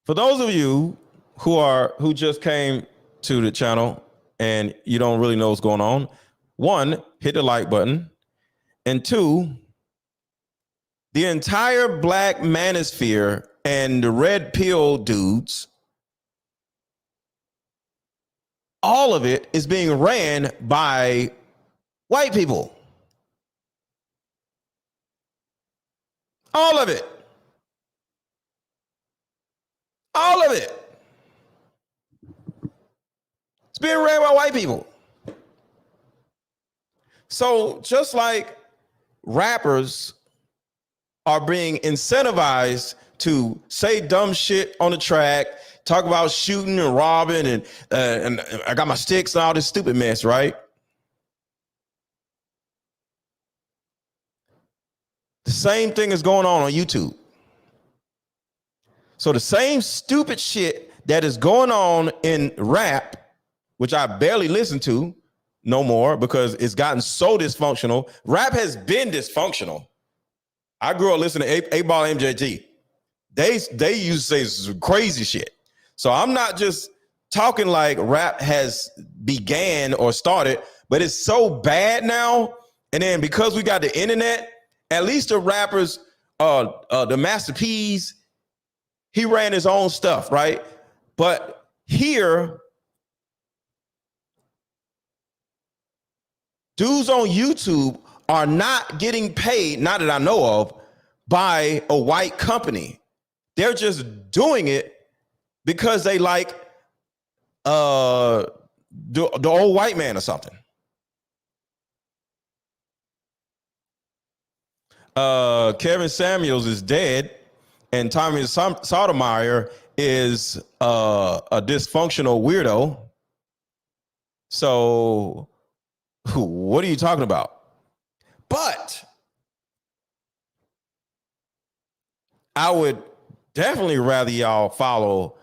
For those of you who just came to the channel and you don't really know what's going on, 1, hit the like button, and 2, the entire black manosphere and the red pill dudes, all of it is being ran by white people. All of it. All of it. It's being ran by white people. So just like rappers are being incentivized to say dumb shit on the track, talk about shooting and robbing and I got my sticks and all this stupid mess, right? The same thing is going on YouTube. So the same stupid shit that is going on in rap, which I barely listen to no more because it's gotten so dysfunctional. Rap has been dysfunctional. I grew up listening to 8-Ball MJT. They used to say some crazy shit. So I'm not just talking like rap has began or started, but it's so bad now. And then because we got the internet, at least the rappers, the Master P's, he ran his own stuff, right? But here, dudes on YouTube are not getting paid, not that I know of, by a white company. They're just doing it because they like the old white man or something. Kevin Samuels is dead, and Tommy Sotomayor is a dysfunctional weirdo. So, what are you talking about? But I would definitely rather y'all follow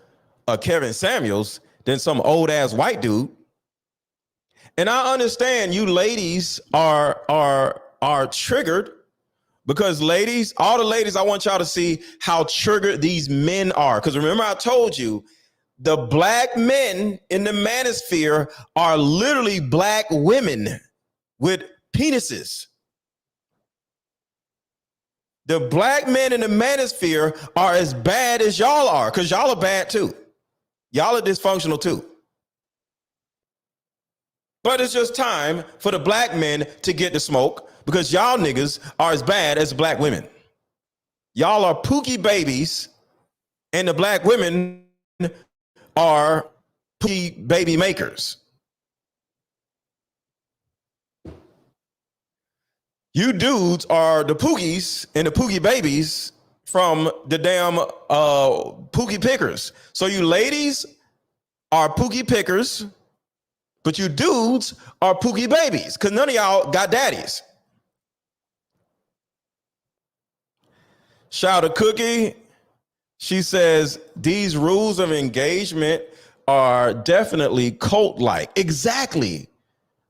Kevin Samuels than some old ass white dude. And I understand you ladies are triggered because ladies, all the ladies, I want y'all to see how triggered these men are. Because remember, I told you the black men in the manosphere are literally black women with penises. The black men in the manosphere are as bad as y'all are because y'all are bad too. Y'all are dysfunctional too. But it's just time for the black men to get the smoke because y'all niggas are as bad as black women. Y'all are pookie babies and the black women are pookie baby makers. You dudes are the pookies and the pookie babies from the damn pookie pickers. So you ladies are pookie pickers, but you dudes are pookie babies because none of y'all got daddies. Shout out to Cookie. She says, these rules of engagement are definitely cult-like. Exactly.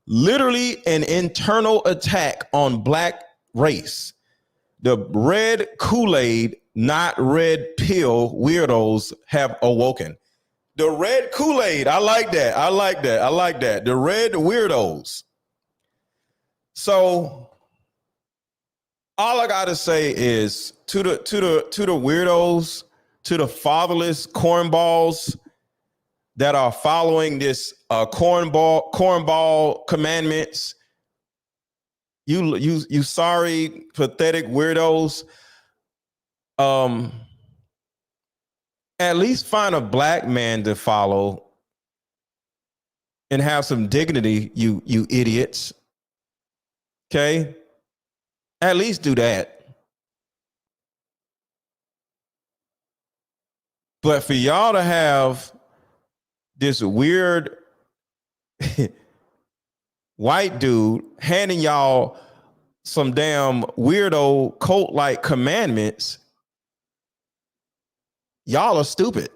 Literally an internal attack on black race. The red Kool-Aid, not red pill weirdos have awoken. The red Kool-Aid, I like that. I like that. I like that. The red weirdos. So all I gotta say is to the weirdos, to the fatherless cornballs that are following this cornball commandments. You sorry, pathetic weirdos. At least find a black man to follow and have some dignity, you idiots. Okay? At least do that. But for y'all to have this weird white dude handing y'all some damn weirdo cult-like commandments, y'all are stupid.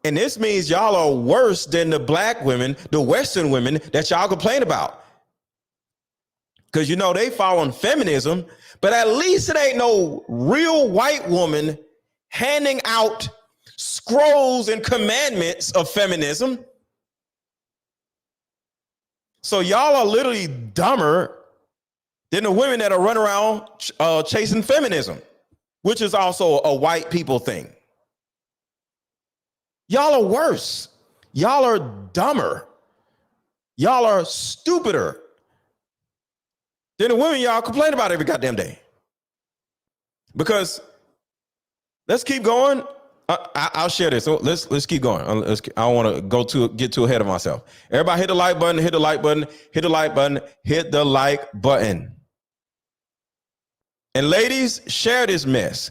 And this means y'all are worse than the black women, the Western women that y'all complain about. Because you know they following feminism, but at least it ain't no real white woman handing out scrolls and commandments of feminism. So y'all are literally dumber than the women that are running around chasing feminism, which is also a white people thing. Y'all are worse. Y'all are dumber. Y'all are stupider than the women y'all complain about every goddamn day. Because let's keep going. I'll share this. So let's keep going. I don't want to get too ahead of myself. Everybody hit the like button, hit the like button, hit the like button, hit the like button. And ladies, share this mess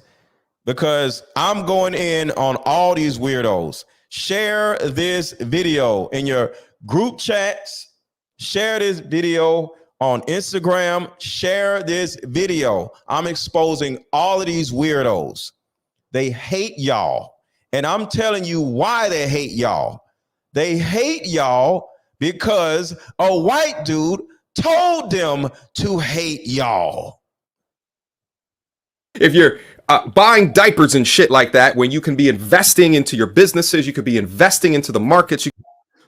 because I'm going in on all these weirdos. Share this video in your group chats. Share this video on Instagram. Share this video. I'm exposing all of these weirdos. They hate y'all. And I'm telling you why they hate y'all. They hate y'all because a white dude told them to hate y'all. If you're buying diapers and shit like that, when you can be investing into your businesses, you could be investing into the markets.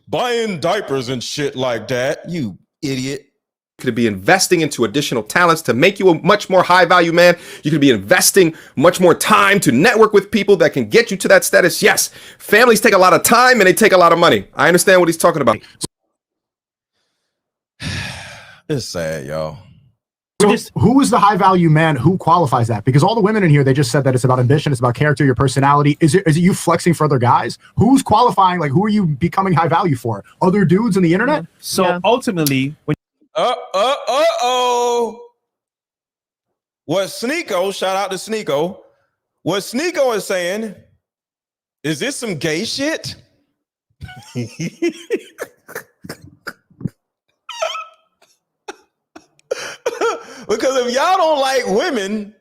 Buying diapers and shit like that, you idiot. You could be investing into additional talents to make you a much more high value man. You could be investing much more time to network with people that can get you to that status. Yes, families take a lot of time and they take a lot of money. I understand what he's talking about. It's sad, y'all. So who is the high value man? Who qualifies that? Because all the women in here, they just said that it's about ambition, it's about character, your personality. Is it you flexing for other guys? Who's qualifying? Like, who are you becoming high value for? Other dudes on the internet? So ultimately, when what Sneeko, shout out to Sneeko. What Sneeko is saying, is this some gay shit? Because if y'all don't like women,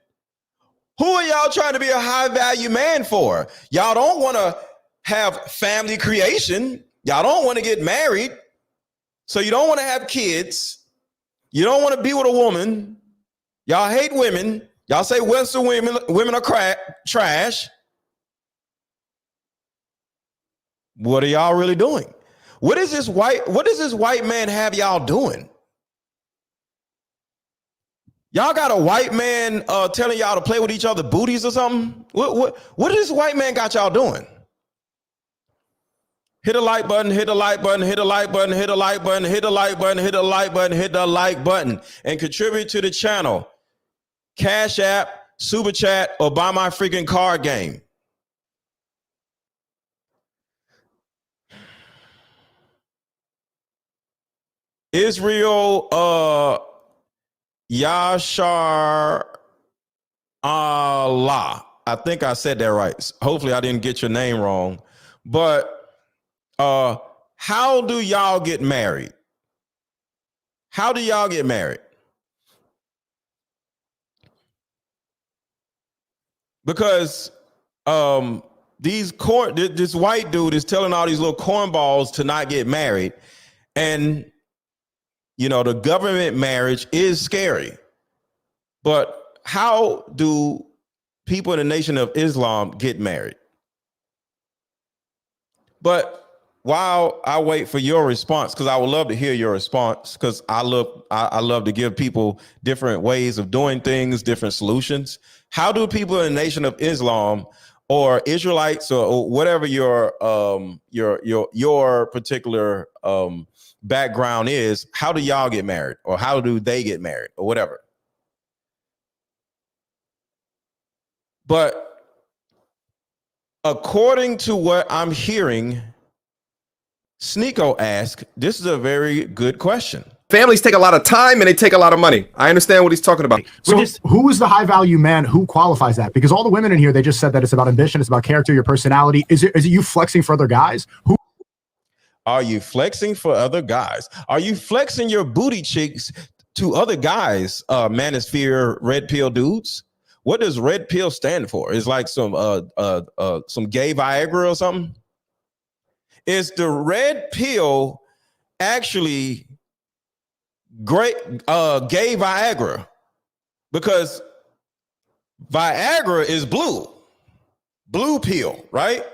who are y'all trying to be a high value man for? Y'all don't want to have family creation. Y'all don't want to get married. So you don't want to have kids. You don't want to be with a woman. Y'all hate women. Y'all say Western women are trash. What are y'all really doing? What does this white man have y'all doing? Y'all got a white man telling y'all to play with each other booties or something? What does this white man got y'all doing? Hit a like button, hit a like button, hit a like button, hit a like button, hit a like button, hit a like button, hit the like button, and contribute to the channel. Cash App, Super Chat, or buy my freaking card game. Israel Yashar Allah. I think I said that right. Hopefully I didn't get your name wrong. But how do y'all get married? How do y'all get married? Because this white dude is telling all these little cornballs to not get married. And you know, the government marriage is scary. But how do people in the Nation of Islam get married? But while I wait for your response, because I would love to hear your response, because I love to give people different ways of doing things, different solutions. How do people in the Nation of Islam or Israelites or whatever your particular background is, how do y'all get married, or how do they get married, or whatever? But according to what I'm hearing, Sneeko asked, this is a very good question. Families take a lot of time and they take a lot of money. I understand what he's talking about. So who is the high value man? Who qualifies that? Because all the women in here, they just said that it's about ambition, it's about character, your personality. Is it you flexing for other guys? Who are you flexing for other guys? Are you flexing your booty cheeks to other guys? Manosphere red pill dudes. What does red pill stand for? Is like some gay Viagra or something? Is the red pill actually gay Viagra? Because Viagra is blue pill, right?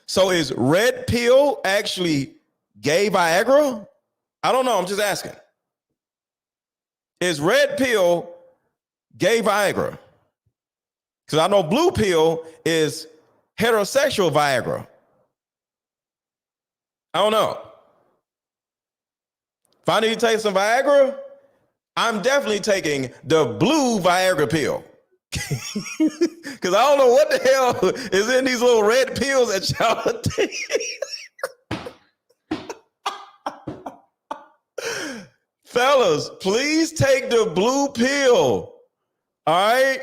So is red pill actually gay Viagra? I don't know. I'm just asking. Is red pill gay Viagra? Because I know blue pill is heterosexual Viagra. I don't know. If I need to take some Viagra, I'm definitely taking the blue Viagra pill. Because I don't know what the hell is in these little red pills that y'all are taking. Fellas, please take the blue pill. All right?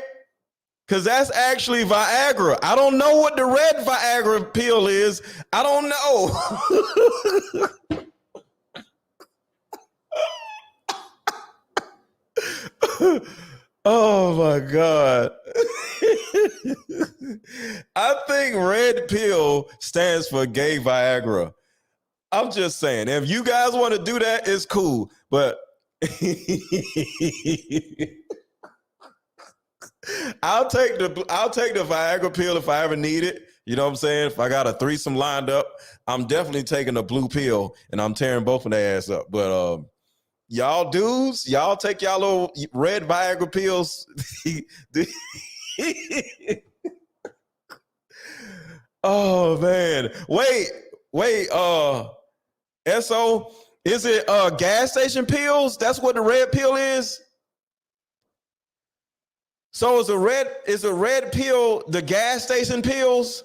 Because that's actually Viagra. I don't know what the red Viagra pill is. I don't know. Oh my God. I think red pill stands for gay Viagra. I'm just saying, if you guys want to do that, it's cool. But I'll take the Viagra pill if I ever need it. You know what I'm saying? If I got a threesome lined up, I'm definitely taking the blue pill and I'm tearing both of their ass up. But y'all dudes, y'all take y'all little red Viagra pills. Oh man. Wait, SO, is it gas station pills? That's what the red pill is? So is a red pill the gas station pills?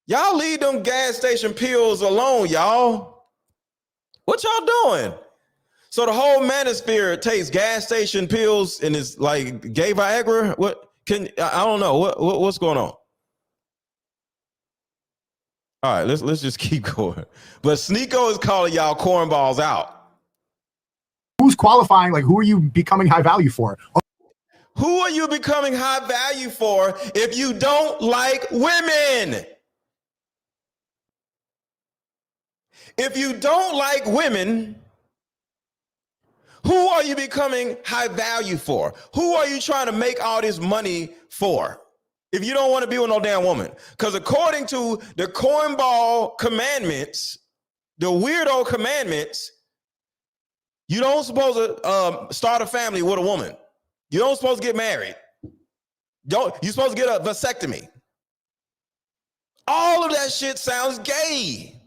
Y'all leave them gas station pills alone, y'all. What y'all doing? So the whole manosphere takes gas station pills and is like gay Viagra? I don't know. What's going on? All right, let's just keep going. But Sneeko is calling y'all cornballs out. Who's qualifying? Like, who are you becoming high value for? Who are you becoming high value for if you don't like women? If you don't like women, who are you becoming high value for? Who are you trying to make all this money for? If you don't want to be with no damn woman. Because according to the cornball commandments, the weirdo commandments, you don't supposed to start a family with a woman. You don't supposed to get married. You're supposed to get a vasectomy. All of that shit sounds gay.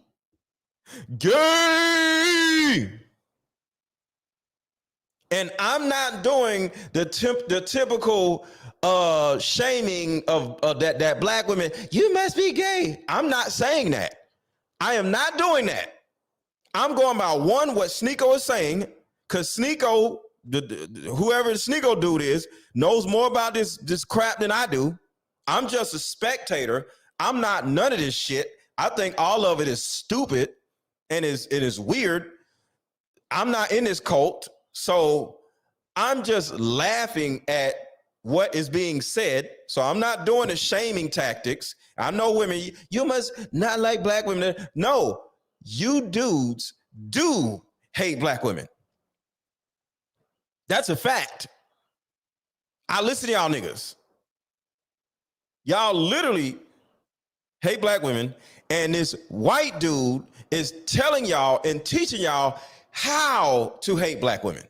Gay. And I'm not doing the typical shaming of that black women. You must be gay. I'm not saying that. I am not doing that. I'm going by what Sneeko is saying, because Sneeko, whoever the Sneeko dude is, knows more about this crap than I do. I'm just a spectator. I'm not none of this shit. I think all of it is stupid and it is weird. I'm not in this cult, so I'm just laughing at what is being said. So I'm not doing the shaming tactics. I know women, you must not like black women. No, you dudes do hate black women. That's a fact. I listen to y'all niggas. Y'all literally hate black women, and this white dude is telling y'all and teaching y'all how to hate black women,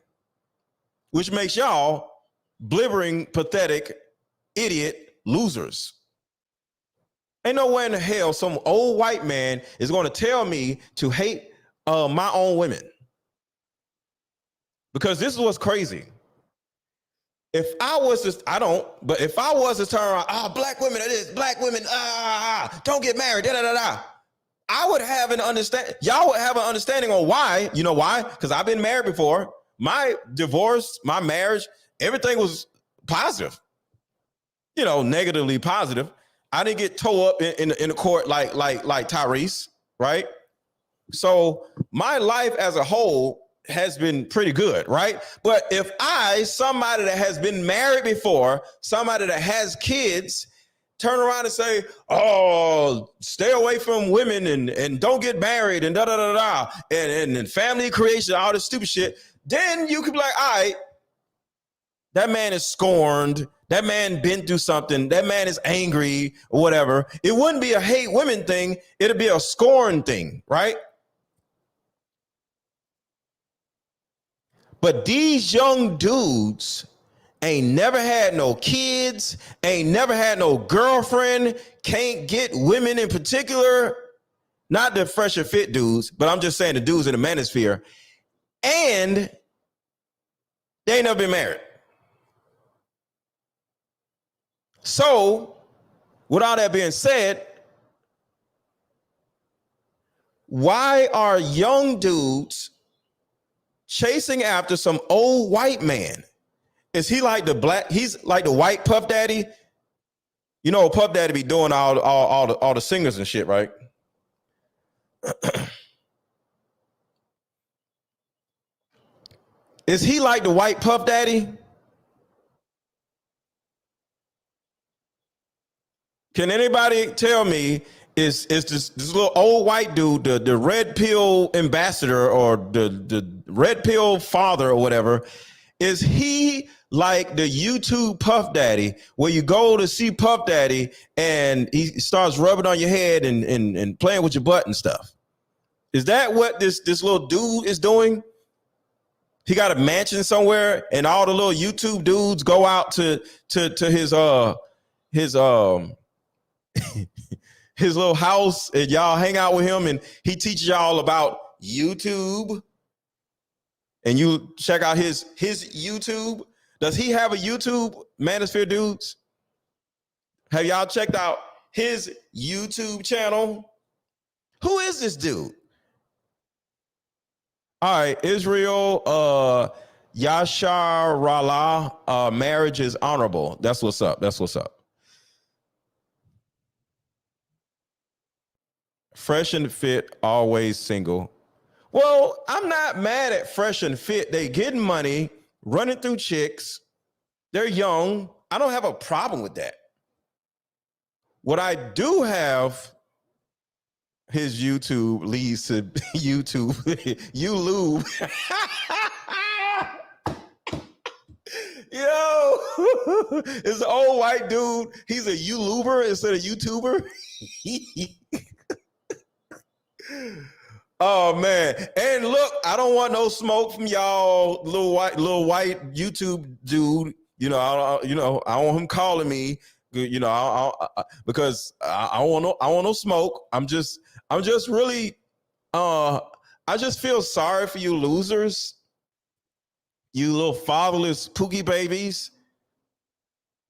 which makes y'all blibbering, pathetic, idiot losers. Ain't no way in the hell some old white man is going to tell me to hate my own women. Because this is what's crazy. If I was to, I don't, but if I was to turn around, black women are this, black women, don't get married, I would have an understanding. Y'all would have an understanding on why. You know why? Because I've been married before. My divorce, my marriage, everything was positive. You know, negatively positive. I didn't get towed up in the court like Tyrese, right? So my life as a whole has been pretty good, right? But if somebody that has been married before, somebody that has kids, turn around and say, oh, stay away from women and don't get married and and family creation, all this stupid shit, then you could be like, all right, that man is scorned. That man been through something. That man is angry or whatever. It wouldn't be a hate women thing. It'd be a scorn thing, right? But these young dudes ain't never had no kids, ain't never had no girlfriend, can't get women in particular, not the fresh and fit dudes, but I'm just saying the dudes in the manosphere, and they ain't never been married. So, with all that being said, why are young dudes chasing after some old white man? Is he like the black? He's like the white Puff Daddy. You know, Puff Daddy be doing all the singers and shit, right? Is he like the white Puff Daddy? Can anybody tell me, is this little old white dude, the red pill ambassador or the red pill father or whatever, is he like the YouTube Puff Daddy, where you go to see Puff Daddy and he starts rubbing on your head and playing with your butt and stuff? Is that what this little dude is doing? He got a mansion somewhere, and all the little YouTube dudes go out to his his little house, and y'all hang out with him, and he teaches y'all about YouTube, and you check out his YouTube. Does he have a YouTube, Manosphere dudes? Have y'all checked out his YouTube channel? Who is this dude? All right, Israel, Yashar Rallah, marriage is honorable. That's what's up. That's what's up. Fresh and fit, always single. Well, I'm not mad at Fresh and Fit. They getting money, running through chicks. They're young. I don't have a problem with that. What I do have, his YouTube leads to YouTube. You lube. Yo, it's an old white dude. He's a YouTuber instead of YouTuber. Oh man. And look, I don't want no smoke from y'all, little white YouTube dude. You know, I don't want him calling me. You know, because I don't want no smoke. I'm just really, I just feel sorry for you losers, you little fatherless pookie babies.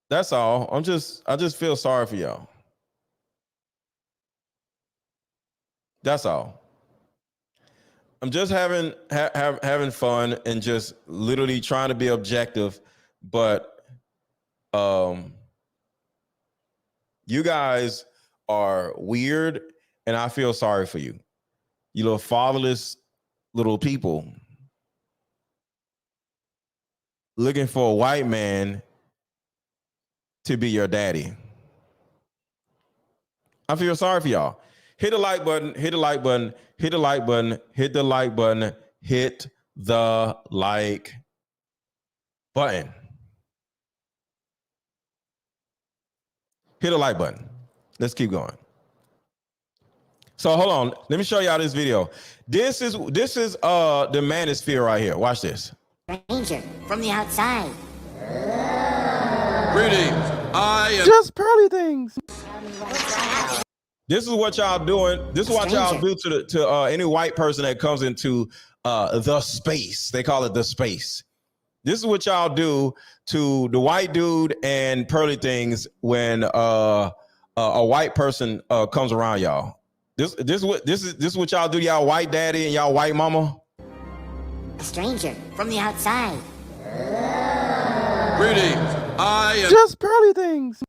That's all. I just feel sorry for y'all. That's all. I'm just having fun and just literally trying to be objective, but you guys are weird, and I feel sorry for you. You little fatherless little people looking for a white man to be your daddy. I feel sorry for y'all. Hit the like button, hit the like button, hit the like button, hit the like button, hit the like button. Hit the like button. Let's keep going. So hold on, let me show y'all this video. This is the Manosphere right here. Watch this. Stranger from the outside. Greetings. I am Just pearly things. This is what y'all doing. This is what y'all do to any white person that comes into the space. They call it the space. This is what y'all do to the white dude and pearly things when a white person comes around y'all. This is what y'all do to y'all white daddy and y'all white mama. A stranger from the outside. greetings. I am Just pearly things.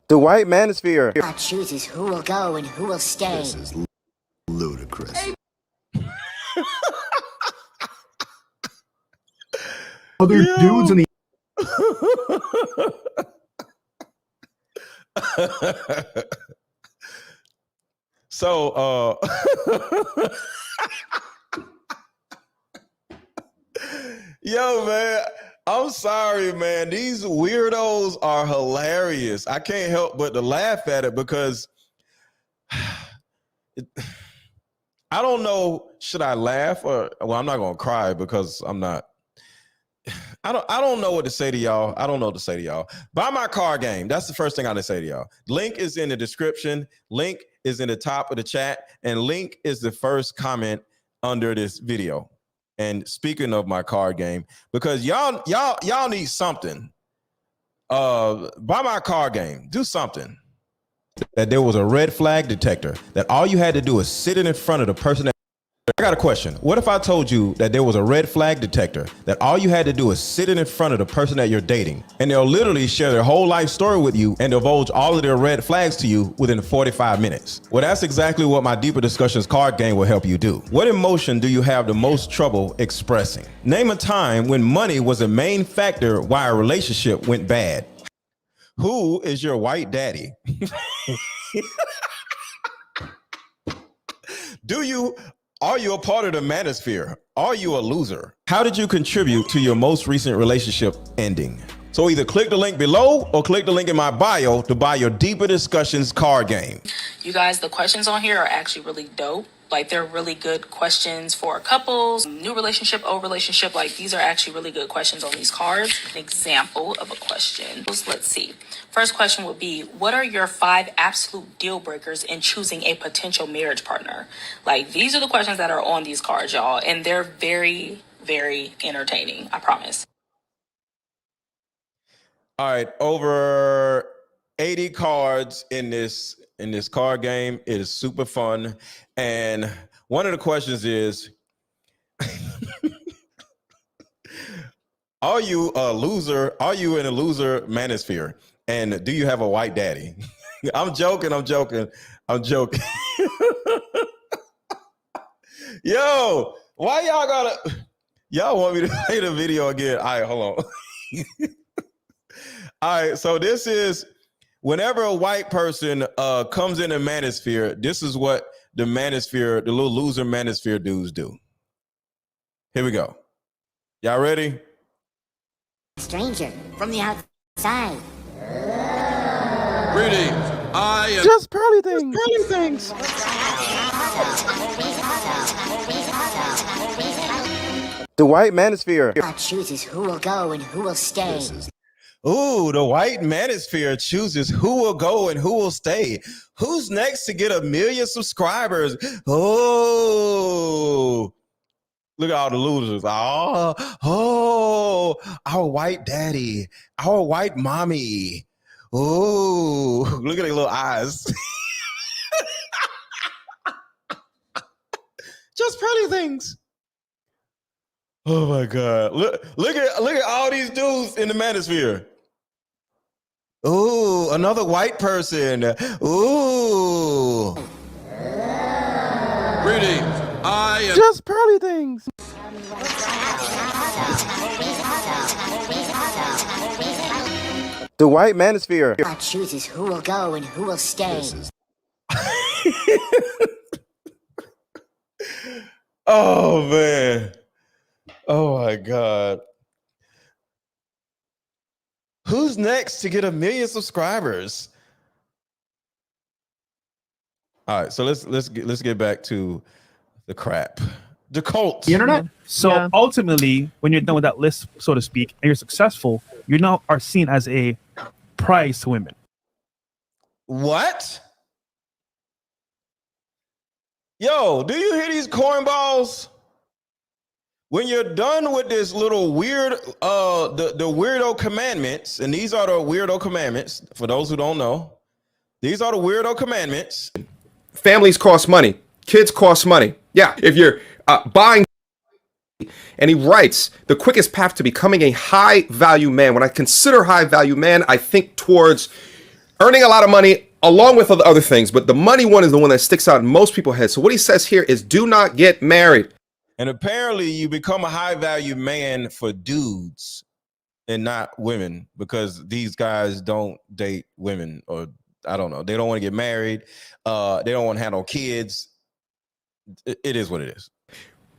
The white manosphere. God chooses who will go and who will stay. This is ludicrous. Other dudes in the So yo man, I'm sorry man, these weirdos are hilarious. I can't help but to laugh at it because I don't know, should I laugh or, well, I'm not gonna cry because I'm not, I don't know what to say to y'all. I don't know what to say to y'all. Buy my card game. That's the first thing I'm gonna say to y'all. Link is in the description. Link is in the top of the chat, and link is the first comment under this video. And speaking of my card game, because y'all need something. Buy my card game. Do something. That there was a red flag detector. That all you had to do is sit in front of the person. I got a question. What if I told you that there was a red flag detector, that all you had to do is sit in front of the person that you're dating, and they'll literally share their whole life story with you and divulge all of their red flags to you within 45 minutes? Well, that's exactly what my Deeper Discussions card game will help you do. What emotion do you have the most trouble expressing? Name a time when money was a main factor why a relationship went bad. Who is your white daddy? Are you a part of the Manosphere? Are you a loser? How did you contribute to your most recent relationship ending? So either click the link below or click the link in my bio to buy your Deeper Discussions card game. You guys, the questions on here are actually really dope. Like, they're really good questions for couples, new relationship, old relationship. Like, these are actually really good questions on these cards. An example of a question. Let's see. First question would be, what are your 5 absolute deal breakers in choosing a potential marriage partner? Like, these are the questions that are on these cards, y'all. And they're very, very entertaining, I promise. All right, over 80 cards in this card game. It is super fun. And one of the questions is, are you a loser? Are you in a loser manosphere? And do you have a white daddy? I'm joking. Yo, why y'all want me to play the video again? All right, hold on. All right, so this is whenever a white person comes in a manosphere, this is what the manosphere, the little loser manosphere dudes do. Here we go. Y'all ready? Stranger from the outside. Greetings. I am Just pearly things. Pearly things. The white manosphere Chooses who will go and who will stay. Ooh, the white manosphere chooses who will go and who will stay. Who's next to get 1 million subscribers? Oh, look at all the losers. Oh, our white daddy, our white mommy. Oh, look at their little eyes. Just pearly things. Oh my God. Look at all these dudes in the manosphere. Ooh, another white person. Ooh. Greetings. I am Just pearly things. The white manosphere Chooses who will go and who will stay. Oh man. Oh my God. Who's next to get 1 million subscribers? All right, so let's get back to the crap. The cult. The internet? So ultimately, when you're done with that list, so to speak, and you're successful, you now are seen as a prize to women. What? Yo, do you hear these cornballs? When you're done with this little weird, the weirdo commandments, and these are the weirdo commandments, for those who don't know, these are the weirdo commandments. Families cost money. Kids cost money. Yeah, if you're buying, and he writes, the quickest path to becoming a high value man. When I consider high value man, I think towards earning a lot of money along with other things, but the money one is the one that sticks out in most people's heads. So what he says here is do not get married. And apparently you become a high value man for dudes and not women, because these guys don't date women, or I don't know. They don't want to get married. They don't want to have no kids. It is what it is.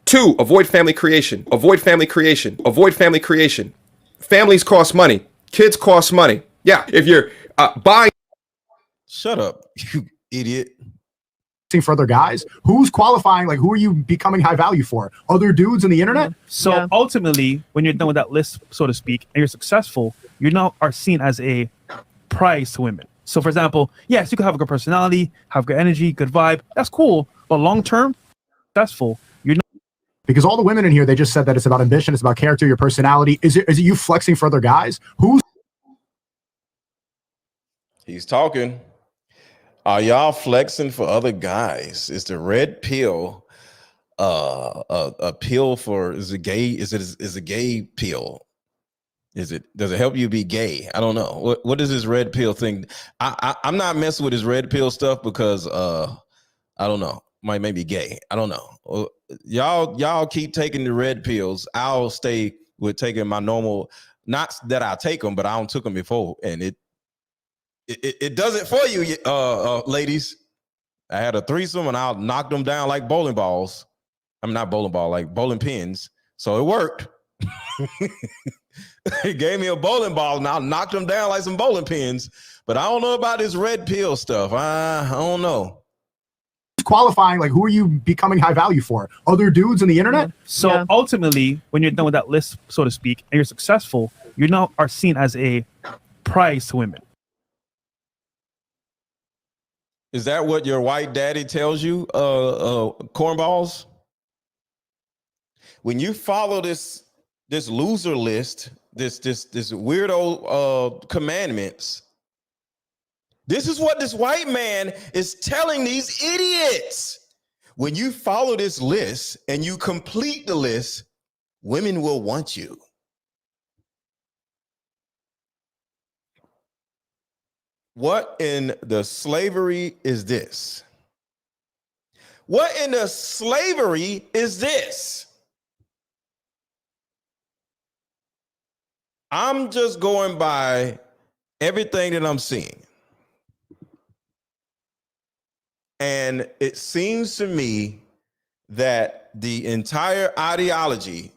2, avoid family creation. Avoid family creation. Avoid family creation. Families cost money. Kids cost money. Yeah, if you're buying. Shut up, you idiot. For other guys, who's qualifying? Like, who are you becoming high value for? Other dudes on the internet? So ultimately, when you're done with that list, so to speak, and you're successful, you now are seen as a prize to women. So for example, yes, you can have a good personality, have good energy, good vibe. That's cool. But long term, successful, you're not Because all the women in here, they just said that it's about ambition, it's about character, your personality. Is it you flexing for other guys? Who's He's talking. Are y'all flexing for other guys? Is the red pill a pill for, is it gay? Is a gay pill? Does it help you be gay? I don't know. What is this red pill thing? I'm not messing with this red pill stuff because I don't know. Might maybe gay. I don't know. Y'all keep taking the red pills. I'll stay with taking my normal. Not that I take them, but I don't took them before, and it does it for you, ladies. I had a threesome and I knocked them down like bowling balls. I'm not bowling ball, like bowling pins. So it worked. He gave me a bowling ball and I knocked them down like some bowling pins. But I don't know about this red pill stuff. I don't know. qualifying? Like, who are you becoming high value for? Other dudes on the internet? So ultimately, when you're done with that list, so to speak, and you're successful, you now are seen as a prize to women. Is that what your white daddy tells you, cornballs? When you follow this loser list, this weirdo commandments, this is what this white man is telling these idiots. When you follow this list and you complete the list, women will want you. What in the slavery is this? What in the slavery is this? I'm just going by everything that I'm seeing. And it seems to me that the entire ideology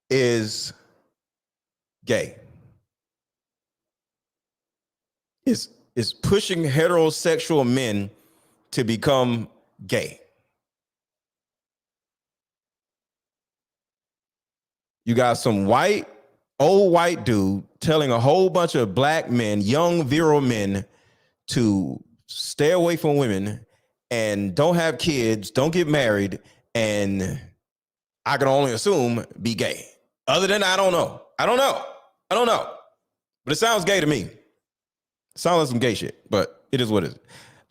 is gay. Is pushing heterosexual men to become gay. You got some old white dude telling a whole bunch of black men, young virile men, to stay away from women and don't have kids, don't get married, and I can only assume be gay. Other than I don't know. I don't know. But it sounds gay to me. Sounds like some gay shit, but it is what it is.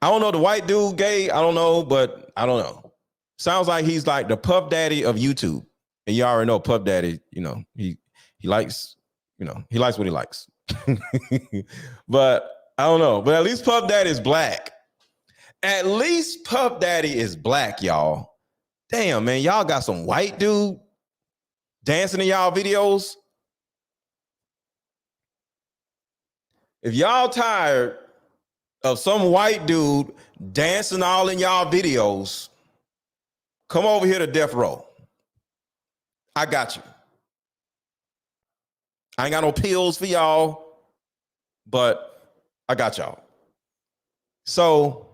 I don't know the white dude gay. I don't know, but I don't know. Sounds like he's like the Puff Daddy of YouTube. And you already know Puff Daddy, he likes, he likes what he likes. But I don't know. But at least Puff Daddy is black. At least Puff Daddy is black, y'all. Damn, man, y'all got some white dude dancing in y'all videos. If y'all tired of some white dude dancing all in y'all videos, come over here to Death Row. I got you. I ain't got no pills for y'all, but I got y'all. So,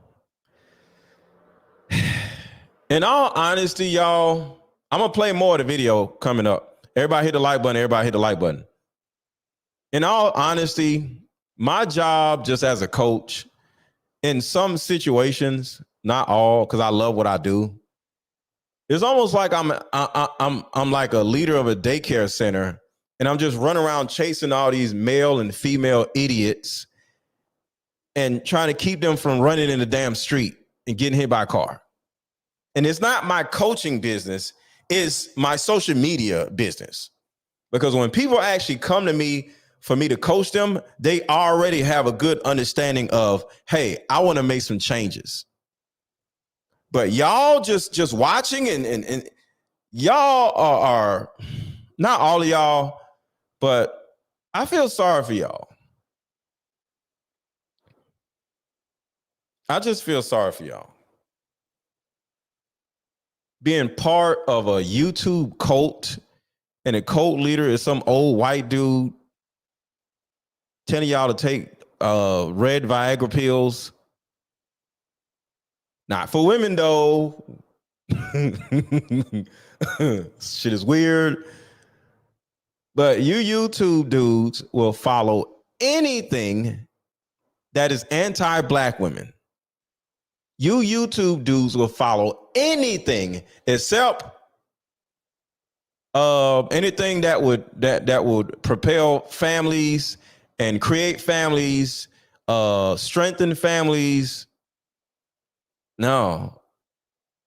in all honesty, y'all, I'm going to play more of the video coming up. Everybody hit the like button. Everybody hit the like button. In all honesty, my job just as a coach, in some situations, not all, because I love what I do, it's almost like I'm like a leader of a daycare center, and I'm just running around chasing all these male and female idiots and trying to keep them from running in the damn street and getting hit by a car. And it's not my coaching business, it's my social media business. Because when people actually come to me for me to coach them, they already have a good understanding of, hey, I want to make some changes. But y'all just watching and y'all are not all of y'all, but I feel sorry for y'all. I just feel sorry for y'all. Being part of a YouTube cult, and a cult leader is some old white dude telling y'all to take red Viagra pills. Not for women, though. Shit is weird. But you YouTube dudes will follow anything that is anti-black women. You YouTube dudes will follow except anything that would propel families and create families, strengthen families. No,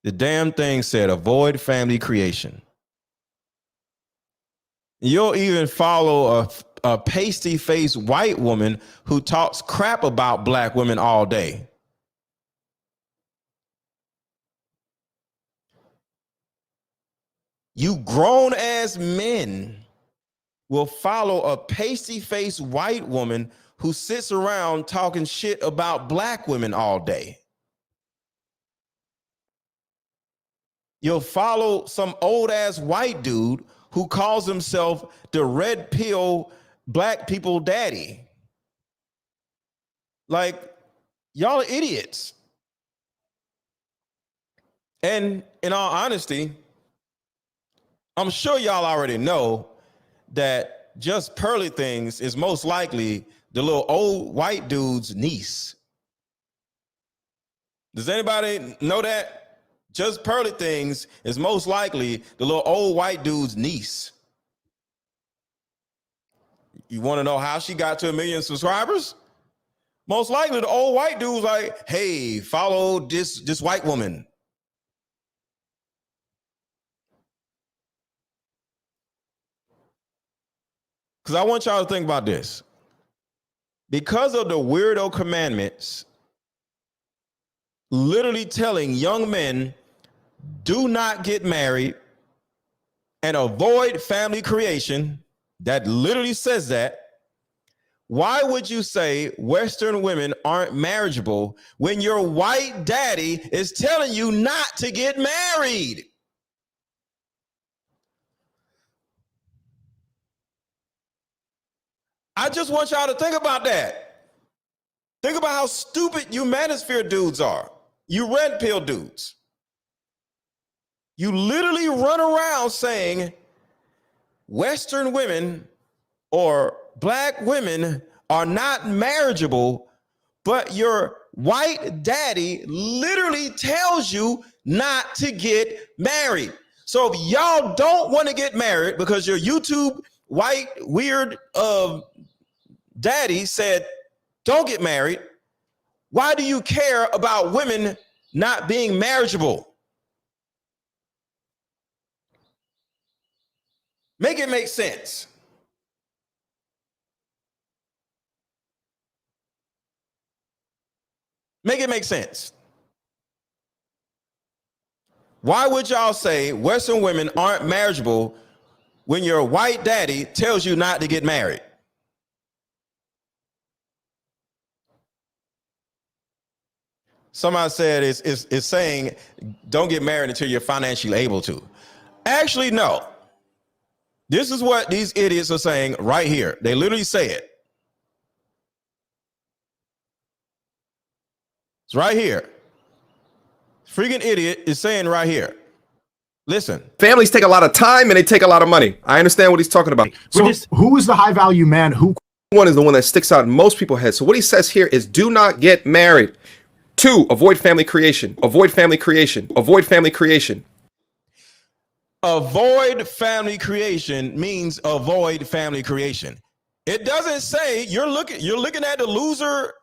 the damn thing said avoid family creation. You'll even follow a pasty-faced white woman who talks crap about black women all day. You grown-ass men will follow a pasty-faced white woman who sits around talking shit about black women all day. You'll follow some old-ass white dude who calls himself the red pill black people daddy. Like, y'all are idiots. And in all honesty, I'm sure y'all already know that Just Pearly Things is most likely the little old white dude's niece. Does anybody know that? Just Pearly Things is most likely the little old white dude's niece. You want to know how she got to 1 million subscribers? Most likely the old white dude was like, hey, follow this white woman. Because I want y'all to think about this. Because of the weirdo commandments, literally telling young men, do not get married and avoid family creation, that literally says that. Why would you say Western women aren't marriageable when your white daddy is telling you not to get married? I just want y'all to think about that. Think about how stupid you Manosphere dudes are. You red pill dudes. You literally run around saying Western women or black women are not marriageable, but your white daddy literally tells you not to get married. So if y'all don't want to get married because your YouTube white weird daddy said don't get married, why do you care about women not being marriageable? Make it make sense. Make it make sense. Why would y'all say Western women aren't marriageable when your white daddy tells you not to get married? Somebody said it's saying don't get married until you're financially able to. Actually, no. This is what these idiots are saying right here. They literally say it. It's right here. Freaking idiot is saying right here. Listen. Families take a lot of time and they take a lot of money. I understand what he's talking about. So who is the high value man? Who one is the one that sticks out in most people's heads. So what he says here is do not get married. 2, avoid family creation. Avoid family creation. Avoid family creation. Avoid family creation means avoid family creation. It doesn't say you're looking at the loser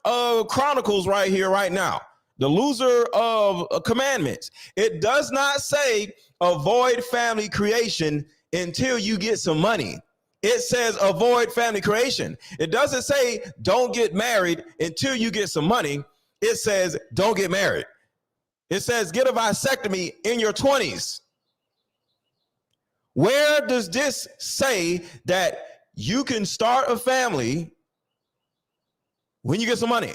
chronicles right here, right now. The loser of commandments. It does not say avoid family creation until you get some money. It says avoid family creation. It doesn't say don't get married until you get some money. It says don't get married. It says get a vasectomy in your 20s. Where does this say that you can start a family when you get some money?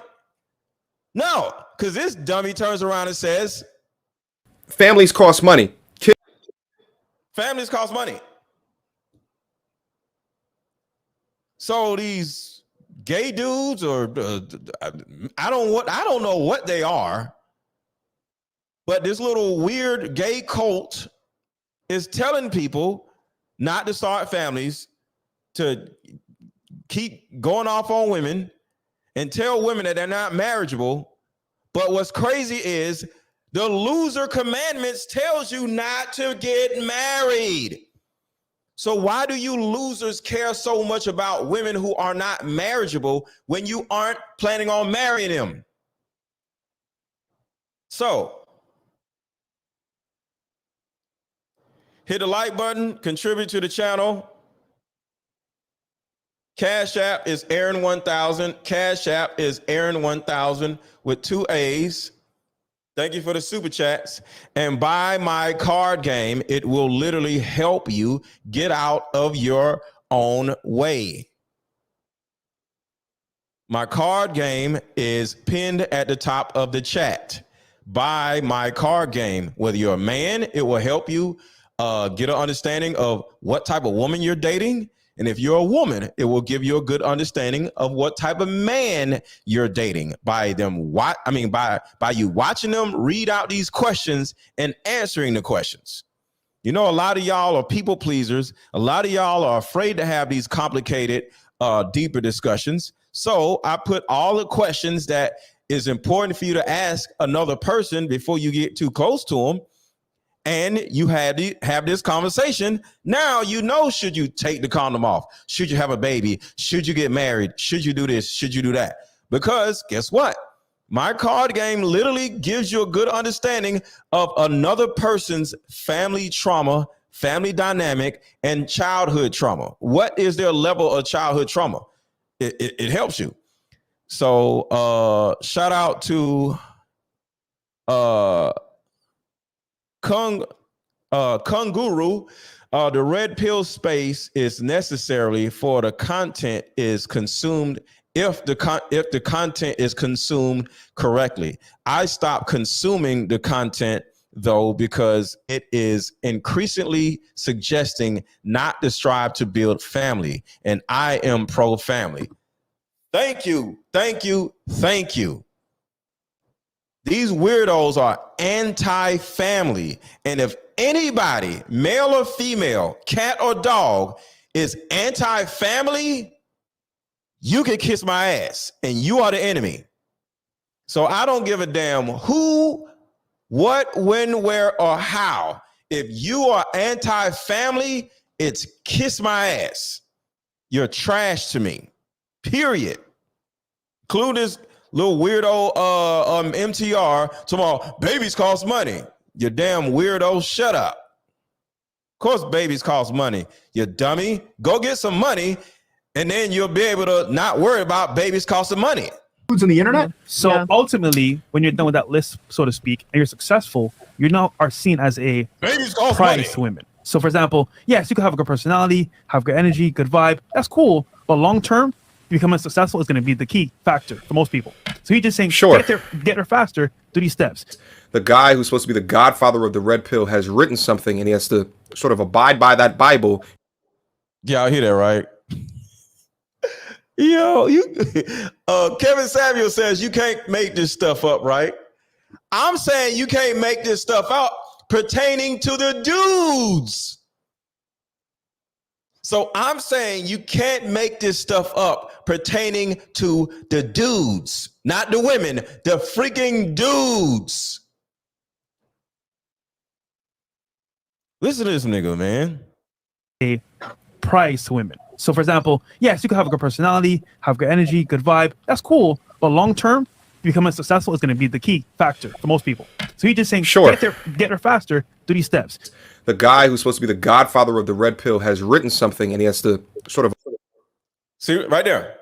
No, because this dummy turns around and says families cost money. Families cost money. So these gay dudes, or I don't know what they are, but this little weird gay cult is telling people not to start families, to keep going off on women and tell women that they're not marriageable. But what's crazy is The loser commandments tells you not to get married. So why do you losers care so much about women who are not marriageable when you aren't planning on marrying them? So hit the like button, contribute to the channel. Cash App is Aaron1000. Cash App is Aaron1000 with 2 A's. Thank you for the super chats. And buy my card game. It will literally help you get out of your own way. My card game is pinned at the top of the chat. Buy my card game. Whether you're a man, it will help you get an understanding of what type of woman you're dating. And if you're a woman, it will give you a good understanding of what type of man you're dating by you watching them read out these questions and answering the questions. You know, a lot of y'all are people pleasers. A lot of y'all are afraid to have these complicated, deeper discussions. So I put all the questions that is important for you to ask another person before you get too close to them. And you have this conversation. Now you know, should you take the condom off? Should you have a baby? Should you get married? Should you do this? Should you do that? Because guess what? My card game literally gives you a good understanding of another person's family trauma, family dynamic, and childhood trauma. What is their level of childhood trauma? It helps you. So shout out to Kunguru. The red pill space is necessarily for the content is consumed if the content is consumed correctly. I stopped consuming the content though because it is increasingly suggesting not to strive to build family, and I am pro-family. Thank you, thank you, thank you. These weirdos are anti-family. And if anybody, male or female, cat or dog, is anti-family, you can kiss my ass and you are the enemy. So I don't give a damn who, what, when, where, or how. If you are anti-family, it's kiss my ass. You're trash to me, period. Include this little weirdo MTR tomorrow. Babies cost money. You damn weirdo, shut up. Of course babies cost money, you dummy. Go get some money and then you'll be able to not worry about babies costing money. Who's on the internet? So ultimately, when you're done with that list, so to speak, and you're successful, you now are seen as a prize to women. So for example, yes, you can have a good personality, have good energy, good vibe. That's cool. But long term, becoming successful is going to be the key factor for most people. So he's just saying, sure, get there faster, do these steps. The guy who's supposed to be the godfather of the red pill has written something and he has to sort of abide by that Bible. Yeah, I hear that, right? Yo, Kevin Samuel says you can't make this stuff up, right? I'm saying you can't make this stuff up pertaining to the dudes. So I'm saying you can't make this stuff up pertaining to the dudes, not the women, the freaking dudes. Listen to this nigga, man. A prize to women. So for example, yes, you can have a good personality, have good energy, good vibe. That's cool. But long term, becoming successful is going to be the key factor for most people. So he's just saying, sure, get there faster, do these steps. The guy who's supposed to be the godfather of the red pill has written something and he has to sort of see right there.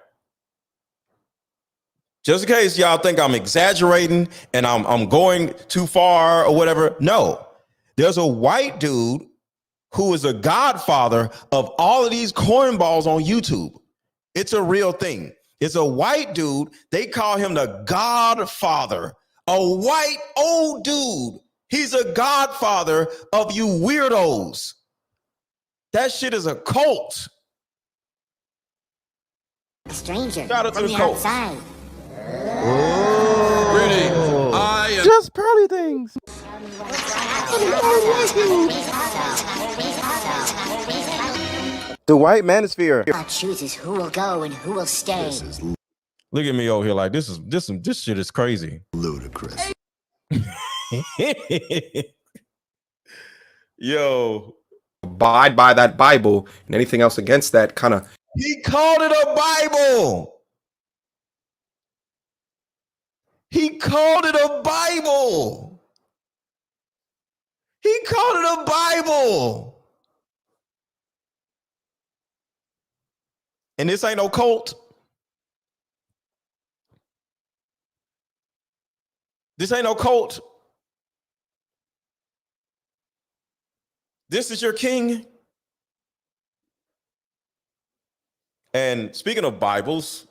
Just in case y'all think I'm exaggerating and I'm going too far or whatever. No, there's a white dude who is a godfather of all of these cornballs on YouTube. It's a real thing. It's a white dude. They call him the Godfather. A white old dude. He's a godfather of you weirdos. That shit is a cult. A stranger Shout out to from the the cult. outside. Greetings. I am Just pearly things. The white manosphere God chooses who will go and who will stay. Look at me over here like this shit is crazy. Ludicrous. Yo, abide by that Bible, and anything else against that kind of. He called it a Bible. He called it a Bible. He called it a Bible. And this ain't no cult. This ain't no cult. This is your king. And speaking of Bibles,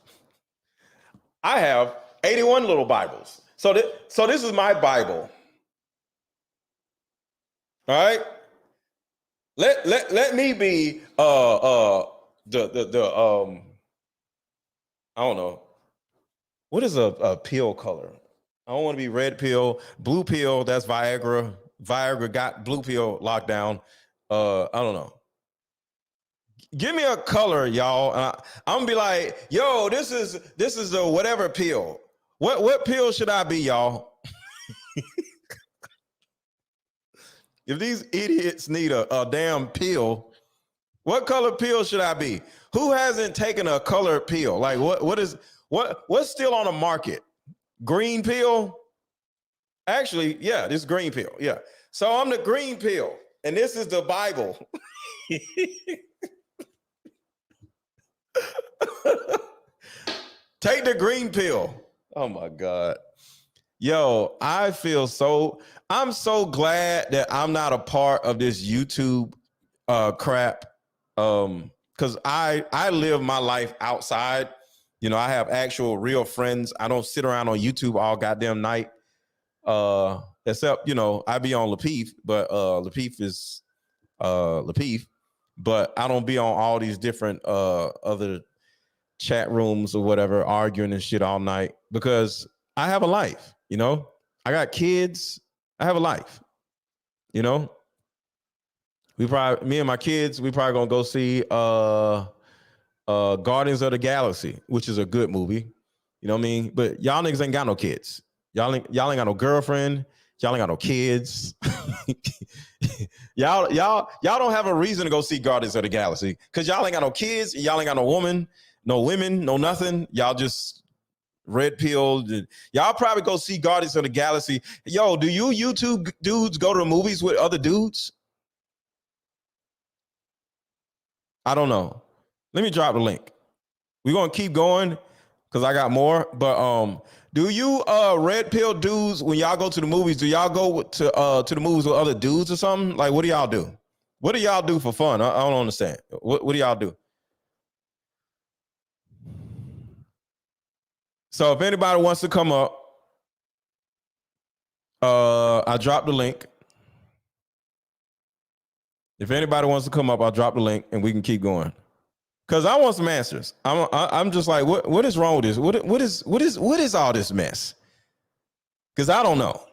I have 81 little Bibles. So this is my Bible. All right. Let me be I don't know. What is a pill color? I don't want to be red pill, blue pill. That's Viagra. Viagra got blue pill locked down. I don't know. Give me a color, y'all. I'm gonna be like, yo, this is the whatever pill. What pill should I be, y'all? If these idiots need a damn pill, what color pill should I be? Who hasn't taken a color pill? Like what's still on the market? Green pill? Actually, yeah, this green pill. Yeah. So I'm the green pill, and this is the Bible. Take the green pill. Oh my God. Yo, I'm so glad that I'm not a part of this YouTube crap. Because I live my life outside. You know, I have actual real friends. I don't sit around on YouTube all goddamn night. Except, you know, I be on Lapeef, but Lapeef is Lapeef, but I don't be on all these different other chat rooms or whatever, arguing and shit all night, because I have a life, you know. I got kids. I have a life, you know. Me and my kids, we probably gonna go see Guardians of the Galaxy, which is a good movie. You know what I mean? But y'all niggas ain't got no kids. Y'all ain't got no girlfriend. Y'all ain't got no kids. y'all don't have a reason to go see Guardians of the Galaxy because y'all ain't got no kids. Y'all ain't got no woman, no women, no nothing. Y'all just red pilled. Y'all probably go see Guardians of the Galaxy. Yo, do you YouTube dudes go to the movies with other dudes? I don't know. Let me drop the link. We're gonna keep going because I got more. But do you red pill dudes, when y'all go to the movies, do y'all go to the movies with other dudes or something? Like, what do y'all do? What do y'all do for fun? I don't understand. What do y'all do? So if anybody wants to come up, I dropped the link. If anybody wants to come up, I'll drop the link and we can keep going. Cause I want some answers. I'm just like, what is wrong with this? What is all this mess? Cause I don't know.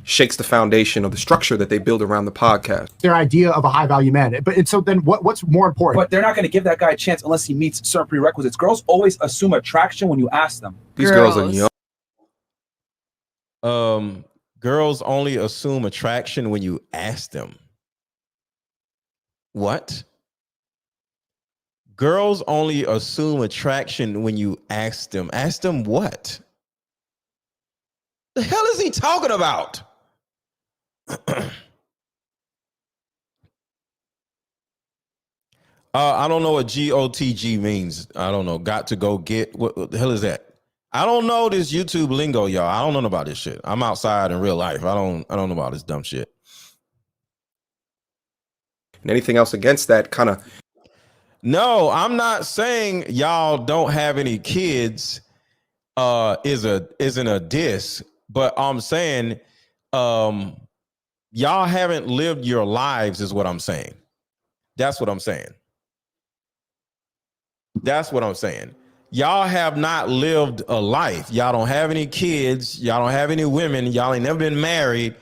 Shakes the foundation of the structure that they build around the podcast. Their idea of a high value man. But so then what's more important? But they're not going to give that guy a chance unless he meets certain prerequisites. Girls always assume attraction when you ask them. These girls are young. Girls only assume attraction when you ask them. What? Girls only assume attraction when you ask them. Ask them what? The hell is he talking about? I don't know what GOTG means. I don't know. Got to go get. What the hell is that? I don't know this YouTube lingo, y'all. I don't know about this shit. I'm outside in real life. I don't know about this dumb shit. And anything else against that kind of. No, I'm not saying y'all don't have any kids. Isn't a diss, but I'm saying y'all haven't lived your lives is what I'm saying. That's what I'm saying. That's what I'm saying. Y'all have not lived a life. Y'all don't have any kids. Y'all don't have any women. Y'all ain't never been married.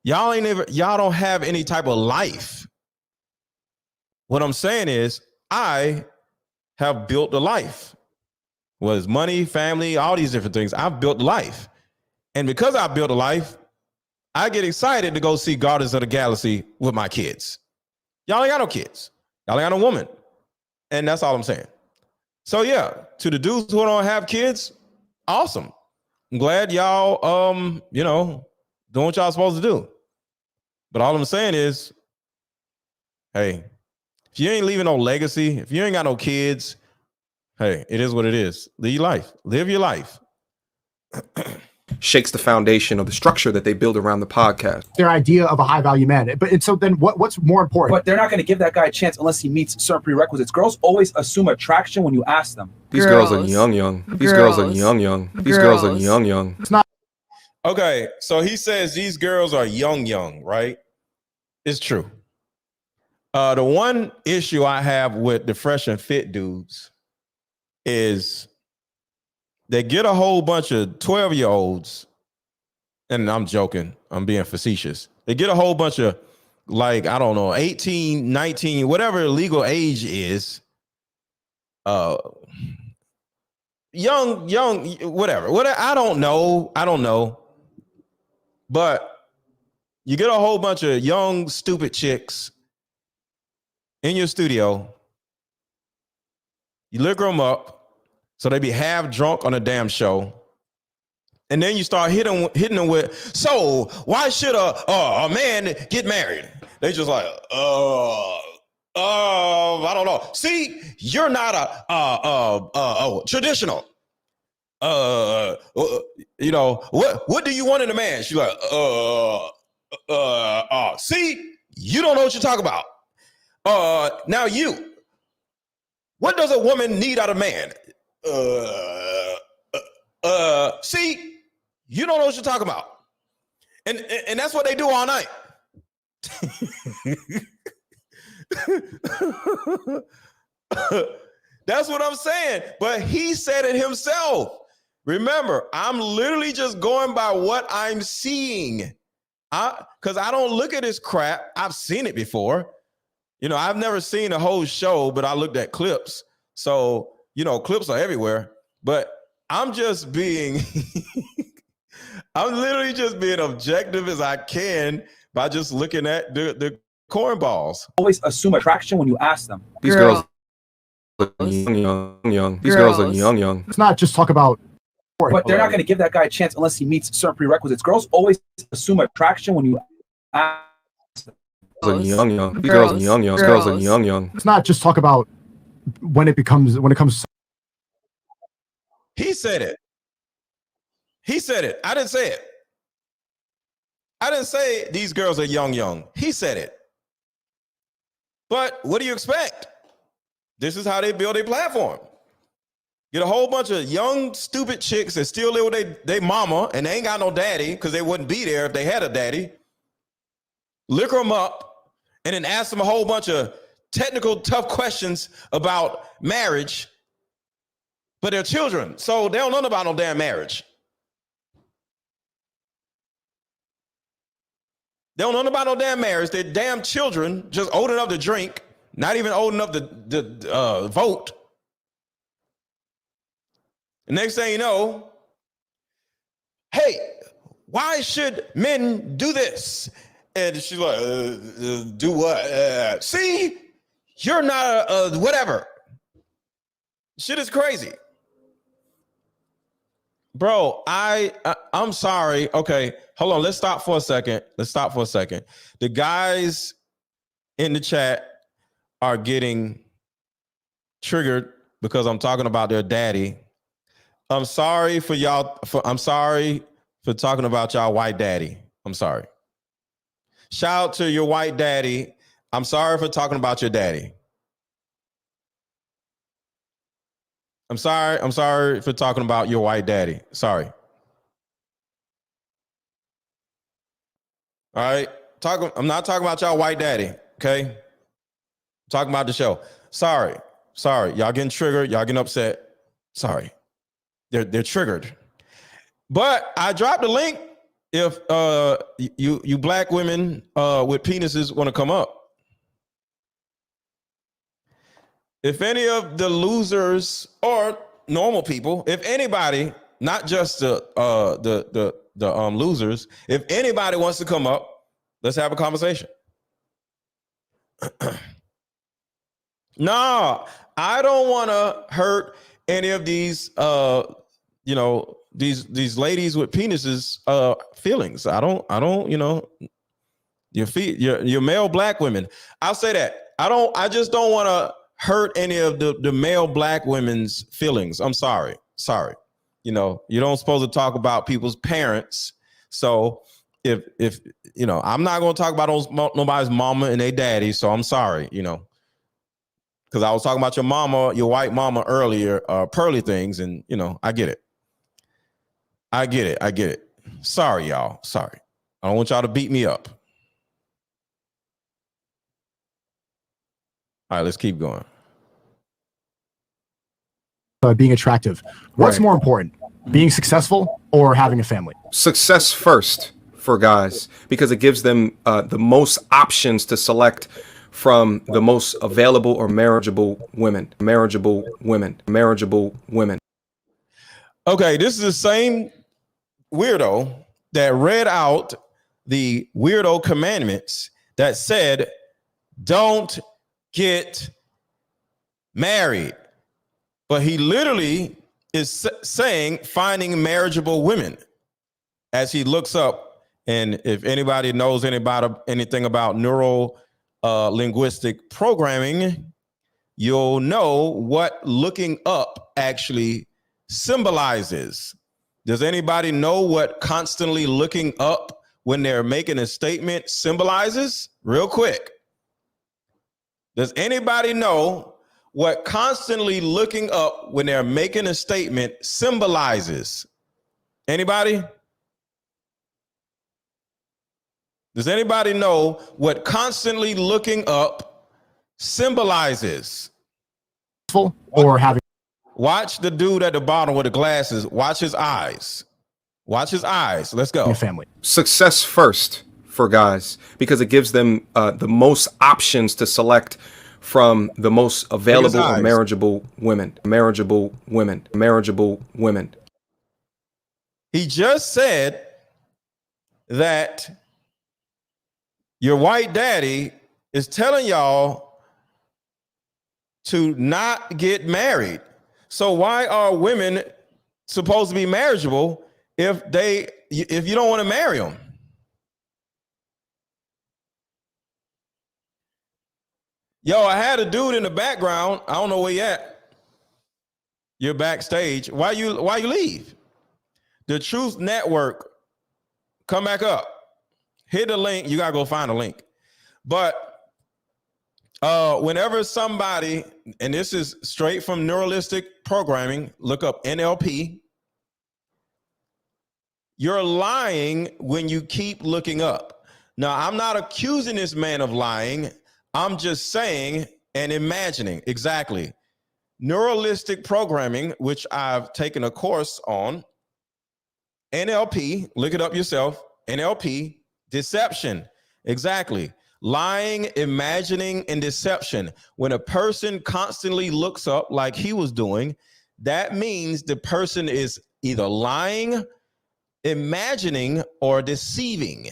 Y'all don't have any type of life. What I'm saying is I have built a life. was money, family, all these different things. I've built life. And because I built a life, I get excited to go see Guardians of the Galaxy with my kids. Y'all ain't got no kids. Y'all ain't got no woman. And that's all I'm saying. So yeah, to the dudes who don't have kids, awesome. I'm glad y'all, doing what y'all supposed to do. But all I'm saying is, hey, if you ain't leaving no legacy, if you ain't got no kids, hey, it is what it is. Live your life. Live your life. Shakes the foundation of the structure that they build around the podcast. Their idea of a high value man. But so then what's more important? But they're not going to give that guy a chance unless he meets certain prerequisites. Girls always assume attraction when you ask them. These girls are young. These girls are young. These girls are young. It's not. Okay, so he says these girls are young, right? It's true. The one issue I have with the fresh and fit dudes is they get a whole bunch of 12-year-olds, and I'm joking, I'm being facetious. They get a whole bunch of, like, I don't know, 18, 19, whatever legal age is, young, whatever. I don't know. But you get a whole bunch of young, stupid chicks in your studio. You liquor them up so they be half drunk on a damn show. And then you start hitting them with, so why should a man get married? They just like, I don't know. See, you're not a traditional. What do you want in a man? She's like, see, you don't know what you're talking about. Now what does a woman need out of a man? See, you don't know what you're talking about. And that's what they do all night. That's what I'm saying. But he said it himself. Remember, I'm literally just going by what I'm seeing. Because I don't look at this crap. I've seen it before. I've never seen a whole show, but I looked at clips. So, clips are everywhere. But I'm just being, I'm literally just being objective as I can by just looking at the cornballs. Always assume attraction when you ask them. These girls are young. These girls are young. Let's not just talk about. But they're not going to give that guy a chance unless he meets certain prerequisites. Girls always assume attraction when you ask them. Young. These girls are young. These girls are young. Let's not just talk about when it comes. He said it. I didn't say it. I didn't say these girls are young. He said it. But what do you expect? This is how they build a platform. Get a whole bunch of young, stupid chicks that still live with their mama and they ain't got no daddy because they wouldn't be there if they had a daddy. Liquor them up and then ask them a whole bunch of technical, tough questions about marriage, but they're children, so they don't know about no damn marriage. They don't know about no damn marriage. They're damn children, just old enough to drink, not even old enough to vote. The next thing you know, hey, why should men do this? And she's like, do what? See, you're not a whatever. Shit is crazy. Bro, I'm sorry. Okay, hold on. Let's stop for a second. The guys in the chat are getting triggered because I'm talking about their daddy. I'm sorry for y'all. I'm sorry for talking about y'all white daddy. I'm sorry. Shout out to your white daddy. I'm sorry for talking about your daddy. I'm sorry for talking about your white daddy. Sorry. All right. I'm not talking about y'all white daddy. Okay. I'm talking about the show. Sorry. Y'all getting triggered. Y'all getting upset. Sorry. They're triggered. But I dropped a link if you black women with penises want to come up. If any of the losers or normal people, if anybody, not just the losers, if anybody wants to come up, let's have a conversation. No, I don't want to hurt any of these these ladies with penises feelings. I don't, your male black women. I'll say that. I just don't want to hurt any of the male black women's feelings. I'm sorry. You don't supposed to talk about people's parents. So if I'm not going to talk about nobody's mama and their daddy. So I'm sorry, because I was talking about your mama, your white mama earlier, pearly things. And, I get it. Sorry, y'all. Sorry. I don't want y'all to beat me up. All right, let's keep going. Being attractive. What's more important, being successful or having a family? Success first for guys, because it gives them the most options to select from the most available or marriageable women. Okay, this is the same weirdo that read out the weirdo commandments that said, don't get married. But he literally is saying finding marriageable women as he looks up. And if anybody knows anything about neuro linguistic programming, you'll know what looking up actually symbolizes. Does anybody know what constantly looking up when they're making a statement symbolizes? Real quick. Does anybody know what constantly looking up when they're making a statement symbolizes? Anybody? Does anybody know what constantly looking up symbolizes? Or having. Watch the dude at the bottom with the glasses. Watch his eyes. Let's go. Your family. Success first for guys, because it gives them the most options to select from the most available or marriageable women. He just said that your white daddy is telling y'all to not get married. So why are women supposed to be marriageable if you don't want to marry them? Yo, I had a dude in the background. I don't know where you at. You're backstage. Why you leave? The Truth Network, come back up. Hit the link. You gotta go find a link. But whenever somebody, and this is straight from neuralistic programming, look up NLP. You're lying when you keep looking up. Now, I'm not accusing this man of lying. I'm just saying and imagining. Exactly. Neuralistic programming, which I've taken a course on. NLP, look it up yourself. NLP, deception. Exactly. Lying, imagining, and deception. When a person constantly looks up like he was doing, that means the person is either lying, imagining, or deceiving.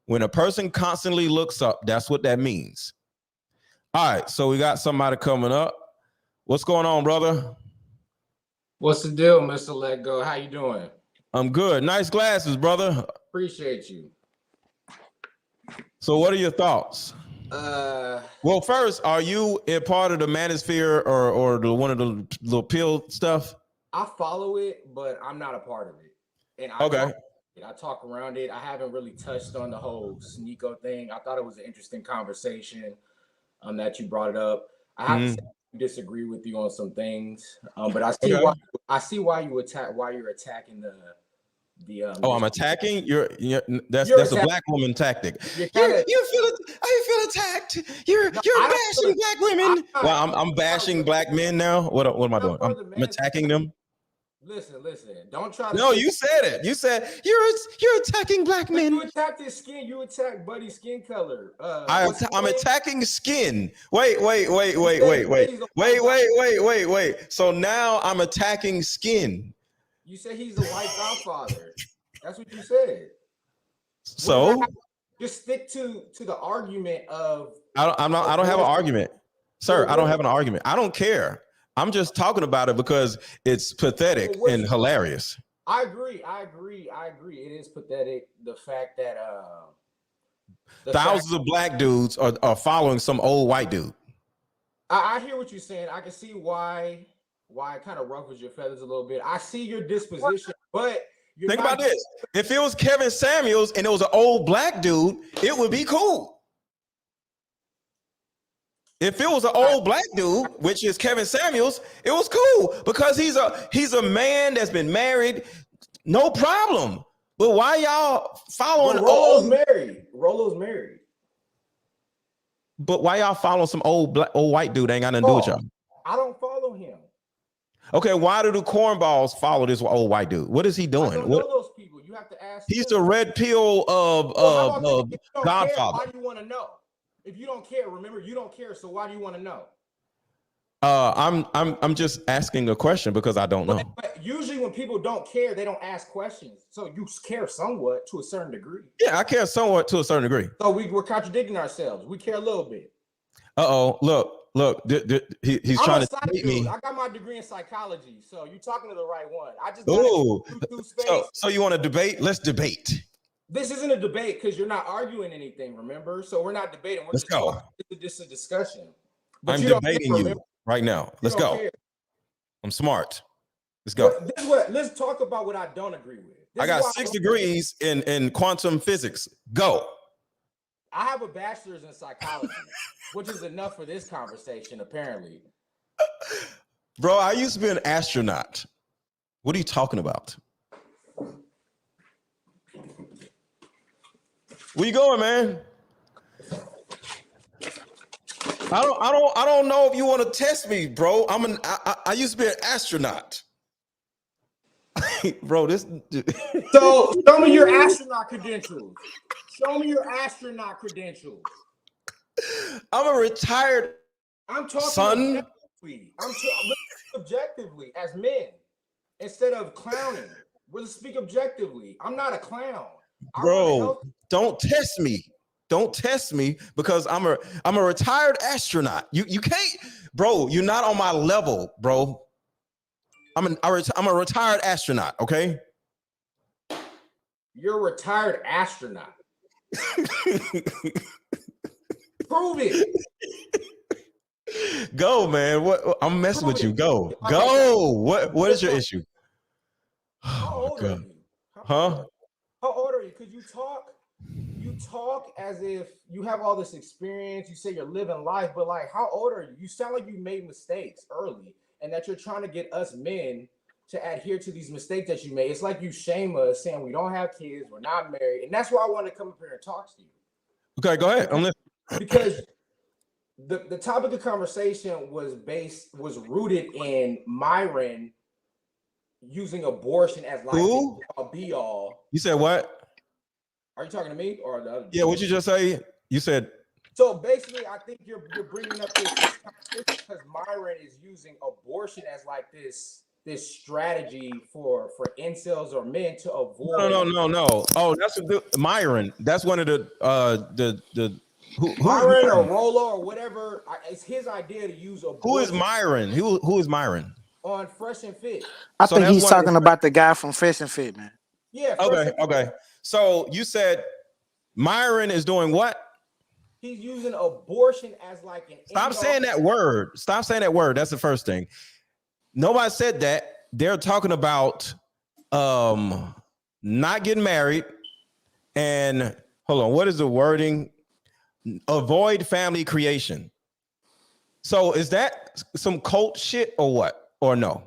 When a person constantly looks up, that's what that means. All right, so we got somebody coming up. What's going on, brother? What's the deal, MrLetGo? How you doing? I'm good. Nice glasses, brother. Appreciate you. So what are your thoughts? Well, first, are you a part of the Manosphere or the one of the little pill stuff? I follow it, but I'm not a part of it. And I talk around it. I haven't really touched on the whole Sneeko thing. I thought it was an interesting conversation that you brought it up. I have to say, I disagree with you on some things, but I see why you're attacking the I'm attacking? That's a black woman tactic. I feel attacked. You're bashing black women. Well, I'm bashing black men now. What am I doing? I'm attacking them. Listen. Don't try to. No, you said it. You said you're attacking black men. You attacked his skin. You attacked Buddy's skin color. I'm attacking skin. Wait. So now I'm attacking skin. You said he's a white godfather. That's what you said. So just stick to the argument of. I don't have an argument, sir. I don't have an argument. I don't care. I'm just talking about it because it's pathetic and hilarious. I agree. It is pathetic. The fact that thousands of black dudes are following some old white dude. I hear what you're saying. I can see why it kind of ruffles your feathers a little bit. I see your disposition, but think about this. If it was Kevin Samuels and it was an old black dude, it would be cool. If it was an old black dude, which is Kevin Samuels, it was cool because he's a man that's been married, no problem. But why y'all following Rolo's married. But why y'all following some old white dude that ain't got nothing to do with y'all? I don't follow him. Okay, why do the cornballs follow this old white dude? What is he doing? I don't know those people. You have to ask. He's the red pill of Godfather. Why do you want to know? If you don't care, remember you don't care. So why do you want to know? I'm just asking a question because I don't know. But usually when people don't care, they don't ask questions. So you care somewhat to a certain degree. Yeah, I care somewhat to a certain degree. So we're contradicting ourselves. We care a little bit. Look, he's trying to debate me. I got my degree in psychology, so you're talking to the right one. I just so you want to debate? Let's debate. This isn't a debate because you're not arguing anything, remember? So we're not debating. Let's go. It's just a discussion. But I'm debating you right now. Let's go. Care. I'm smart. Let's go. Let's talk about what I don't agree with. I got 6 degrees in quantum physics. Go. I have a bachelor's in psychology, which is enough for this conversation, apparently. Bro, I used to be an astronaut. What are you talking about? Where you going, man? I don't know if you want to test me, bro. I used to be an astronaut. Bro, this. So show me your astronaut credentials. Show me your astronaut credentials. I'm a retired. I'm talking son. I'm objectively as men instead of clowning. We'll speak objectively. I'm not a clown. Bro, don't test me. Don't test me because I'm a retired astronaut. You can't, bro. You're not on my level, bro. I'm a retired astronaut. Okay. You're a retired astronaut. Prove it. Go, man. What? I'm messing with you. Go. What is your issue? How old are you? Huh? How old are you? Because you talk as if you have all this experience. You say you're living life, but like, how old are you? You sound like you made mistakes early and that you're trying to get us men to adhere to these mistakes that you made. It's like you shame us saying we don't have kids, we're not married. And that's why I want to come up here and talk to you. Okay, go ahead. I'm listening. Because the topic of conversation was rooted in Myron using abortion as like a be all. You said what? Are you talking to me or the other? Yeah, what'd you just say? You said. So basically, I think you're bringing up this because Myron is using abortion as like this strategy for incels or men to avoid. No. Oh, that's Myron. That's one of the Myron or Rolo or whatever. It's his idea to use abortion. Who is Myron? Who is Myron? On Fresh and Fit. I think he's talking about the guy from Fresh and Fit, man. Yeah. Okay. So you said Myron is doing what? He's using abortion as like an. Stop saying that word. Stop saying that word. That's the first thing. Nobody said that. They're talking about not getting married and hold on. What is the wording? Avoid family creation. So is that some cult shit or what? Or no?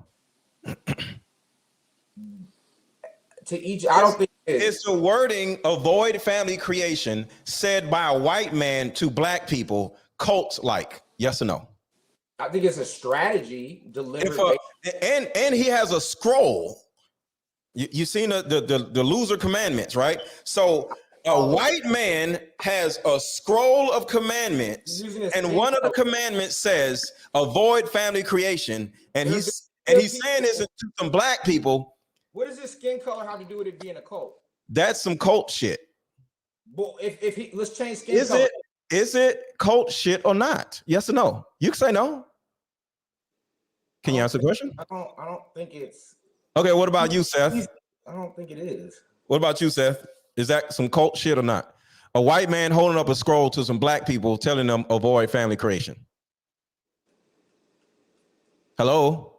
To each, I don't think it's the wording avoid family creation said by a white man to black people, cult like. Yes or no? I think it's a strategy delivered. And he has a scroll. You seen the loser commandments, right? So a white man has a scroll of commandments, and one of the commandments says avoid family creation, and he's saying this to some black people. What does his skin color have to do with it being a cult? That's some cult shit. Well, if he let's change skin color. Is it cult shit or not? Yes or no? You can say no. Can you answer the question? I don't think it's okay. What about you, Seth? I don't think it is. What about you, Seth? Is that some cult shit or not? A white man holding up a scroll to some black people telling them avoid family creation. Hello?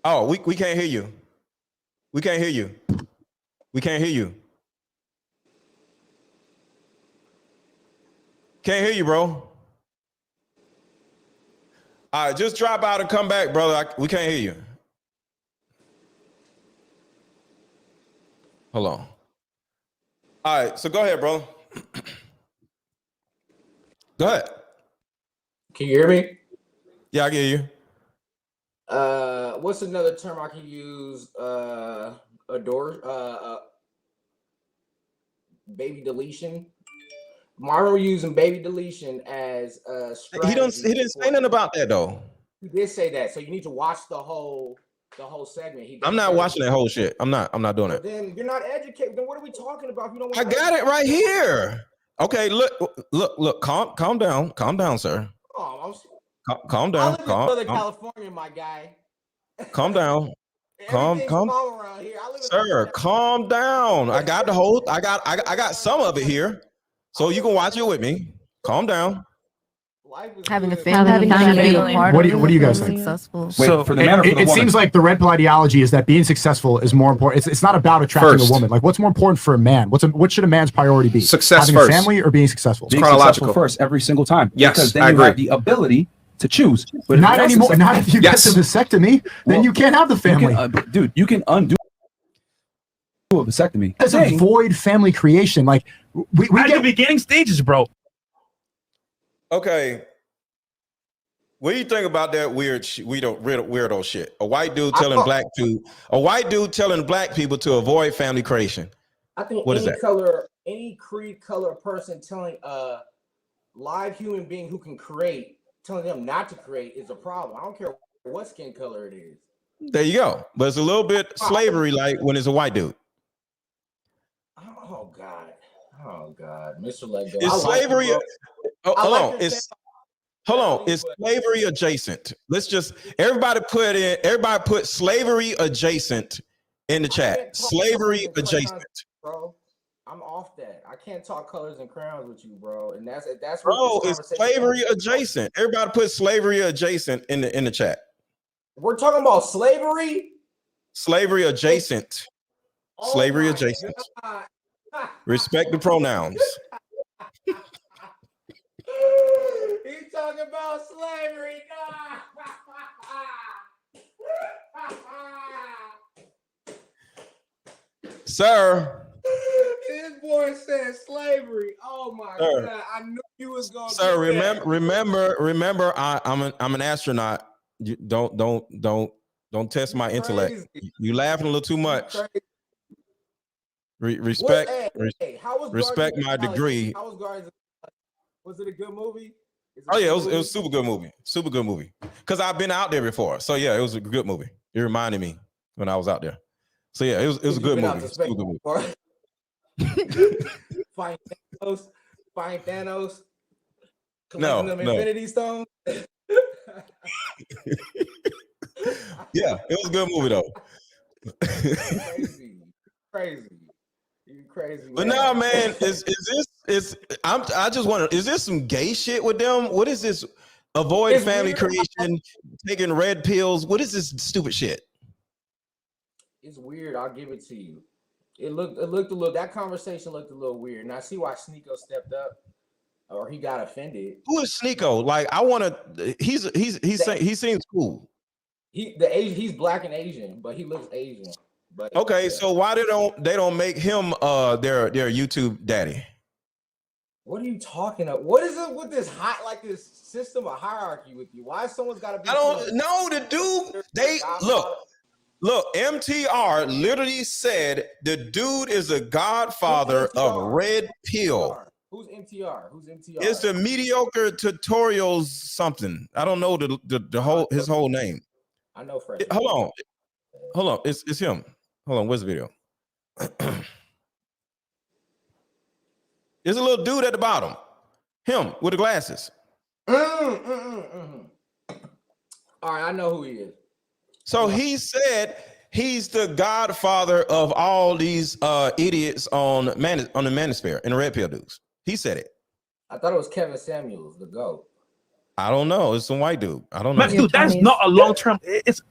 Oh, we can't hear you. We can't hear you. We can't hear you. Can't hear you, bro. All right, just drop out and come back, brother. We can't hear you. Hold on. All right, so go ahead, bro. Go ahead. Can you hear me? Yeah, I can hear you. What's another term I can use? Baby deletion. Mario using baby deletion as a strategy. He didn't say nothing about that though. He did say that, so you need to watch the whole segment. I'm not watching that whole shit. I'm not doing it. Then you're not educated. Then what are we talking about? If you don't. I got it right here. Okay, look. Calm down, sir. Oh, calm down. I live in Southern California, my guy. Calm down. calm around here. Sir, calm down. I got I got some of it here, so you can watch it with me. Calm down. Having a family, what do you guys think? Successful. So for the man or for the woman? It seems like the red pill ideology is that being successful is more important. It's not about attracting a woman. Like, what's more important for a man? What should a man's priority be? Success Having first. a family or being successful? Being successful first every single time. Yes, because then I you agree. have the ability to choose. But not anymore. Not if you get the vasectomy, then you can't have the family. Dude, you can undo a vasectomy. That's avoid family creation. Like we at the beginning stages, bro. Okay. What do you think about that weirdo shit? A white dude telling black people to avoid family creation. I think any creed color person telling a live human being who can create, telling them not to create is a problem. I don't care what skin color it is. There you go. But it's a little bit slavery like when it's a white dude. Oh God, MrLetGo. It's slavery. Hold on. It's slavery adjacent. Let's just everybody put slavery adjacent in the chat. Slavery adjacent. Bro, I'm off that. I can't talk colors and crowns with you, bro. And that's bro, it's slavery adjacent. Everybody put slavery adjacent in the chat. We're talking about slavery? Slavery adjacent. Slavery adjacent. Respect the pronouns. He's talking about slavery. Sir. This boy said slavery. Oh my God. I knew you was going to Sir, remember I'm an astronaut. You don't test my intellect. You laughing a little too much. Respect my degree. How was Guardians? Was it a good movie? Oh yeah, it was super good movie. Super good movie. Because I've been out there before. So yeah, it was a good movie. It reminded me when I was out there. So yeah, it was a good movie. Super good movie. Find Thanos. No. Infinity Stones. Yeah, it was a good movie though. Crazy. You crazy. But no, man, I just wonder, is this some gay shit with them? What is this? Avoid family creation, taking red pills. What is this stupid shit? It's weird. I'll give it to you. It looked a little. That conversation looked a little weird, and I see why Sneeko stepped up, or he got offended. Who is Sneeko? Like, I want to. He seems cool. He's black and Asian, but he looks Asian. But okay, so why they don't make him their YouTube daddy? What are you talking about? What is it with this this system of hierarchy with you? Why someone's got to be? I don't know. The dude, look. MTR literally said the dude is the godfather of Red Pill. Who's MTR? Who's MTR? It's the mediocre tutorials something. I don't know his whole name. I know Fresh. Hold on. It's him. Hold on. Where's the video? There's a little dude at the bottom. Him with the glasses. All right, I know who he is. So he said he's the godfather of all these idiots on the Manosphere and the Red Pill dudes. He said it. I thought it was Kevin Samuels, the GOAT. I don't know. It's some white dude. I don't know. Dude, that's not a long term.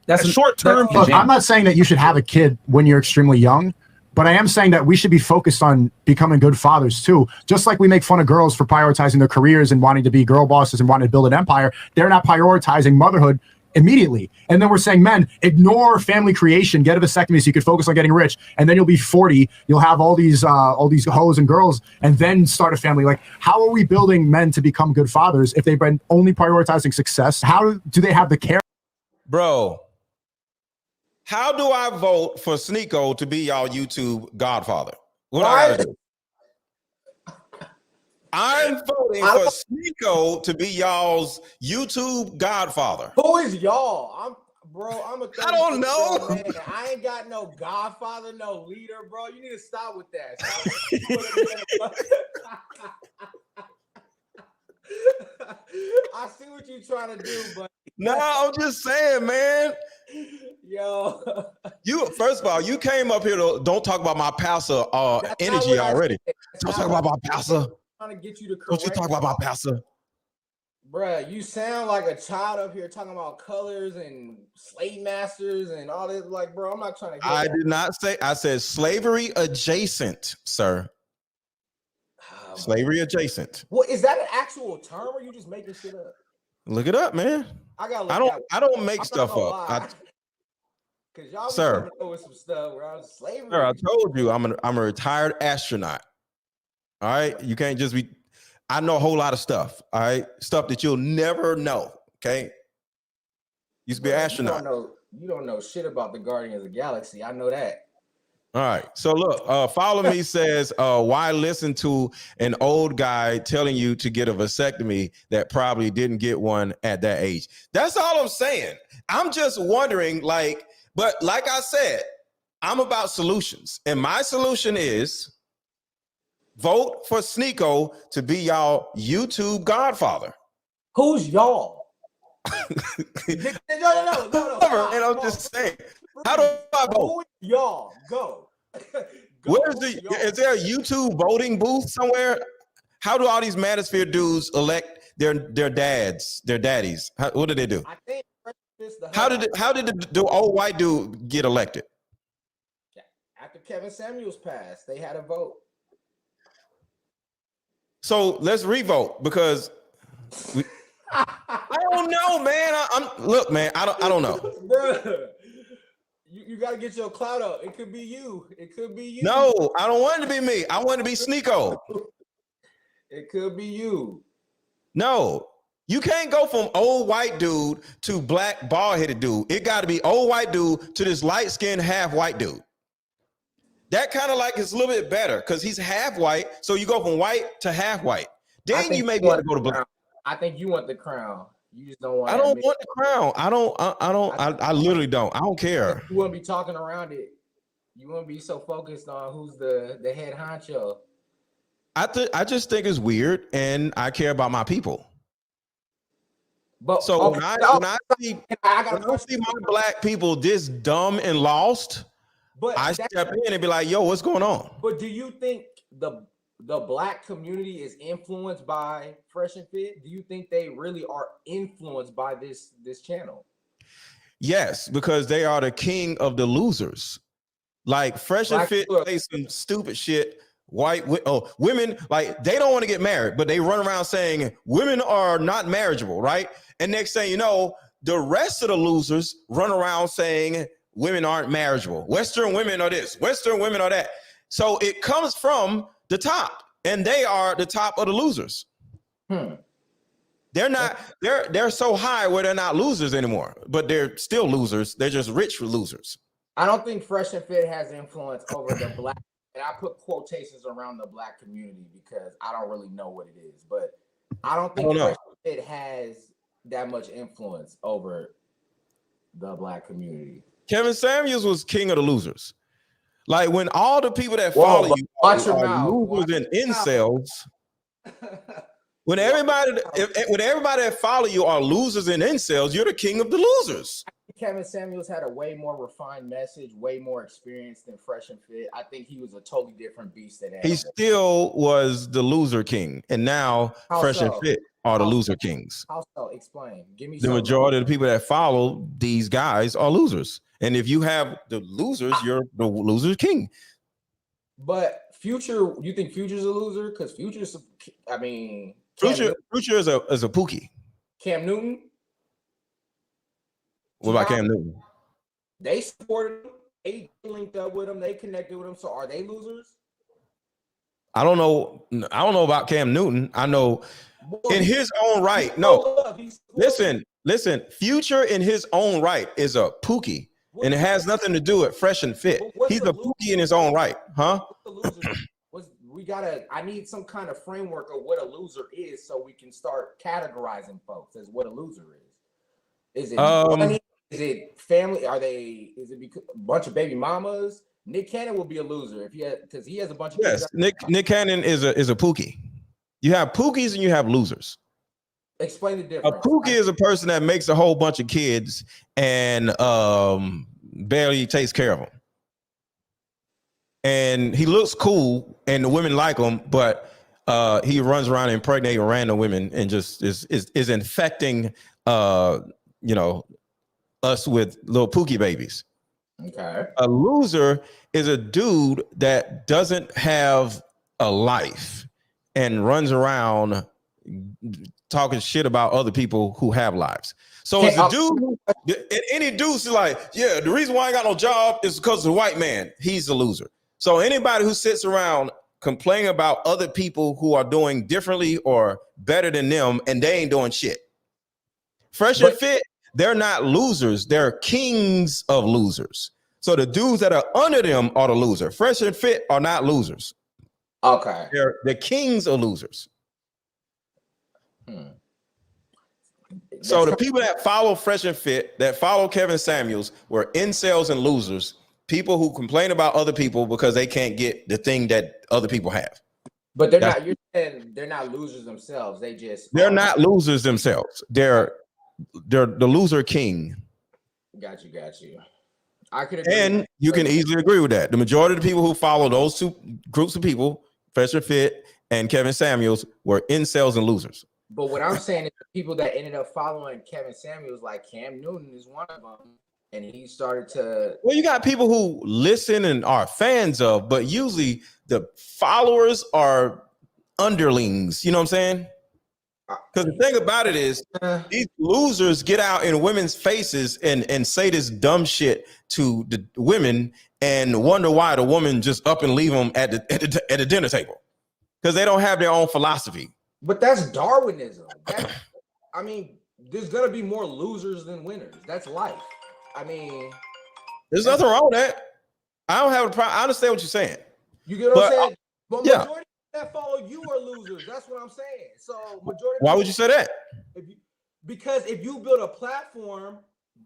That's a short term. Look, I'm not saying that you should have a kid when you're extremely young, but I am saying that we should be focused on becoming good fathers too. Just like we make fun of girls for prioritizing their careers and wanting to be girl bosses and wanting to build an empire, they're not prioritizing motherhood immediately. And then we're saying, men, ignore family creation, get a vasectomy so you can focus on getting rich, and then you'll be 40, you'll have all these hoes and girls, and then start a family. Like, how are we building men to become good fathers if they've been only prioritizing success? How do they have the care? Bro, how do I vote for Sneeko to be y'all YouTube godfather? What I gotta do? I'm voting for Sneeko to be y'all's YouTube godfather. Who is y'all? I'm a I don't know. Man. I ain't got no godfather, no leader, bro. You need to stop with that. I see what you're trying to do, but no, I'm just saying, man. Yo, first of all, you came up here to don't talk about my pastor energy already. Don't talk about my pastor. Trying to get you to correct. Don't you talk about my pastor, bruh? You sound like a child up here talking about colors and slave masters and all this. Like, bro, I'm not trying to. I did not say. I said slavery adjacent, sir. Slavery adjacent. What is that an actual term, or are you just making shit up? Look it up, man. I don't make stuff up. Because y'all sir, with some stuff where I was slavery. Sir, I told you I'm a retired astronaut. All right, you can't just be. I know a whole lot of stuff. All right, stuff that you'll never know. Okay, used to be an astronaut. You don't know shit about the Guardians of the Galaxy. I know that. All right, so look, follow me says, why listen to an old guy telling you to get a vasectomy that probably didn't get one at that age? That's all I'm saying. I'm just wondering, but like I said, I'm about solutions, and my solution is vote for Sneeko to be y'all YouTube godfather. Who's y'all? No. And I'm just saying, how do I vote? Y'all go. Is there a YouTube voting booth somewhere? How do all these Manosphere dudes elect their daddies? What do they do? I think how did the old white dude get elected? After Kevin Samuels passed, they had a vote. So let's revote because I don't know, man. Look, man. I don't know, bruh. You got to get your clout up. It could be you. It could be you. No, I don't want it to be me. I want it to be Sneeko. It could be you. No, you can't go from old white dude to black bald-headed dude. It got to be old white dude to this light-skinned half white dude. That kind of is a little bit better because he's half white. So you go from white to half white. Then you may be able to go to black. I think you want the crown. You just don't want. I don't want the crown. I literally don't. I don't care. You wouldn't be talking around it. You wouldn't be so focused on who's the head honcho. I just think it's weird, and I care about my people. But so when I see my black people this dumb and lost, but I step in and be like, "Yo, what's going on?" But do you think the black community is influenced by Fresh and Fit? Do you think they really are influenced by this channel? Yes, because they are the king of the losers. Like Fresh and Fit say some stupid shit. Women, they don't want to get married, but they run around saying women are not marriageable, right? And next thing you know, the rest of the losers run around saying women aren't marriageable. Western women are this, Western women are that. So it comes from the top. and they are the top of the losers. They're not. They're so high where they're not losers anymore, but they're still losers. They're just rich losers. I don't think Fresh and Fit has influence over the black, and I put quotations around the black community because I don't really know what it is, but I don't think Fresh and Fit has that much influence over the black community. Kevin Samuels was king of the losers. Like when all the people that follow you are losers and incels. When everybody that follow you are losers and incels, you're the king of the losers. Kevin Samuels had a way more refined message, way more experience than Fresh and Fit. I think he was a totally different beast than He still was the loser king, and now Fresh and Fit are the loser kings. How so? Explain. Give me the majority of the people that follow these guys are losers, and if you have the losers, you're the loser king. But Future, you think Future's a loser? Because Future's, I mean, Future is a Pookie. Cam Newton. What about Cam Newton? They supported him. They linked up with him. They connected with him. So are they losers? I don't know. I don't know about Cam Newton. I know in his own right. No, listen. Future in his own right is a Pookie, and it has nothing to do with Fresh and Fit. He's a Pookie in his own right, huh? I need some kind of framework of what a loser is so we can start categorizing folks as what a loser is. Is it money? Is it family? Is it a bunch of baby mamas? Nick Cannon will be a loser if because he has a bunch of kids. Nick Cannon is a Pookie. You have Pookies and you have losers. Explain the difference. A Pookie is a person that makes a whole bunch of kids and barely takes care of them. And he looks cool and the women like him, but he runs around impregnating random women and just is infecting us with little Pookie babies. Okay. A loser is a dude that doesn't have a life and runs around talking shit about other people who have lives. So it's a dude, and any dude's like, yeah, the reason why I ain't got no job is because of the white man. He's a loser. So anybody who sits around complaining about other people who are doing differently or better than them and they ain't doing shit. Fresh and Fit, they're not losers. They're kings of losers. So the dudes that are under them are the loser. Fresh and Fit are not losers. Okay. They're the kings of losers. So the people that follow Fresh and Fit, that follow Kevin Samuels, were incels and losers. People who complain about other people because they can't get the thing that other people have. But they're not. You're saying they're not losers themselves. They're not losers themselves. They're the loser king. Got you. I could agree. And you can easily agree with that. The majority of the people who follow those two groups of people, Fresh and Fit and Kevin Samuels, were incels and losers. But what I'm saying is the people that ended up following Kevin Samuels, like Cam Newton, is one of them. And he started to. Well, you got people who listen and are fans of, but usually the followers are underlings. You know what I'm saying? Because the thing about it is, these losers get out in women's faces and say this dumb shit to the women and wonder why the woman just up and leave them at the dinner table because they don't have their own philosophy. But that's Darwinism. I mean, there's gonna be more losers than winners. That's life. I mean, there's nothing wrong with that. I don't have a problem. I understand what you're saying. You get what I'm saying? But majority that follow you are losers. That's what I'm saying. So majority. Why would you say that? Because if you build a platform,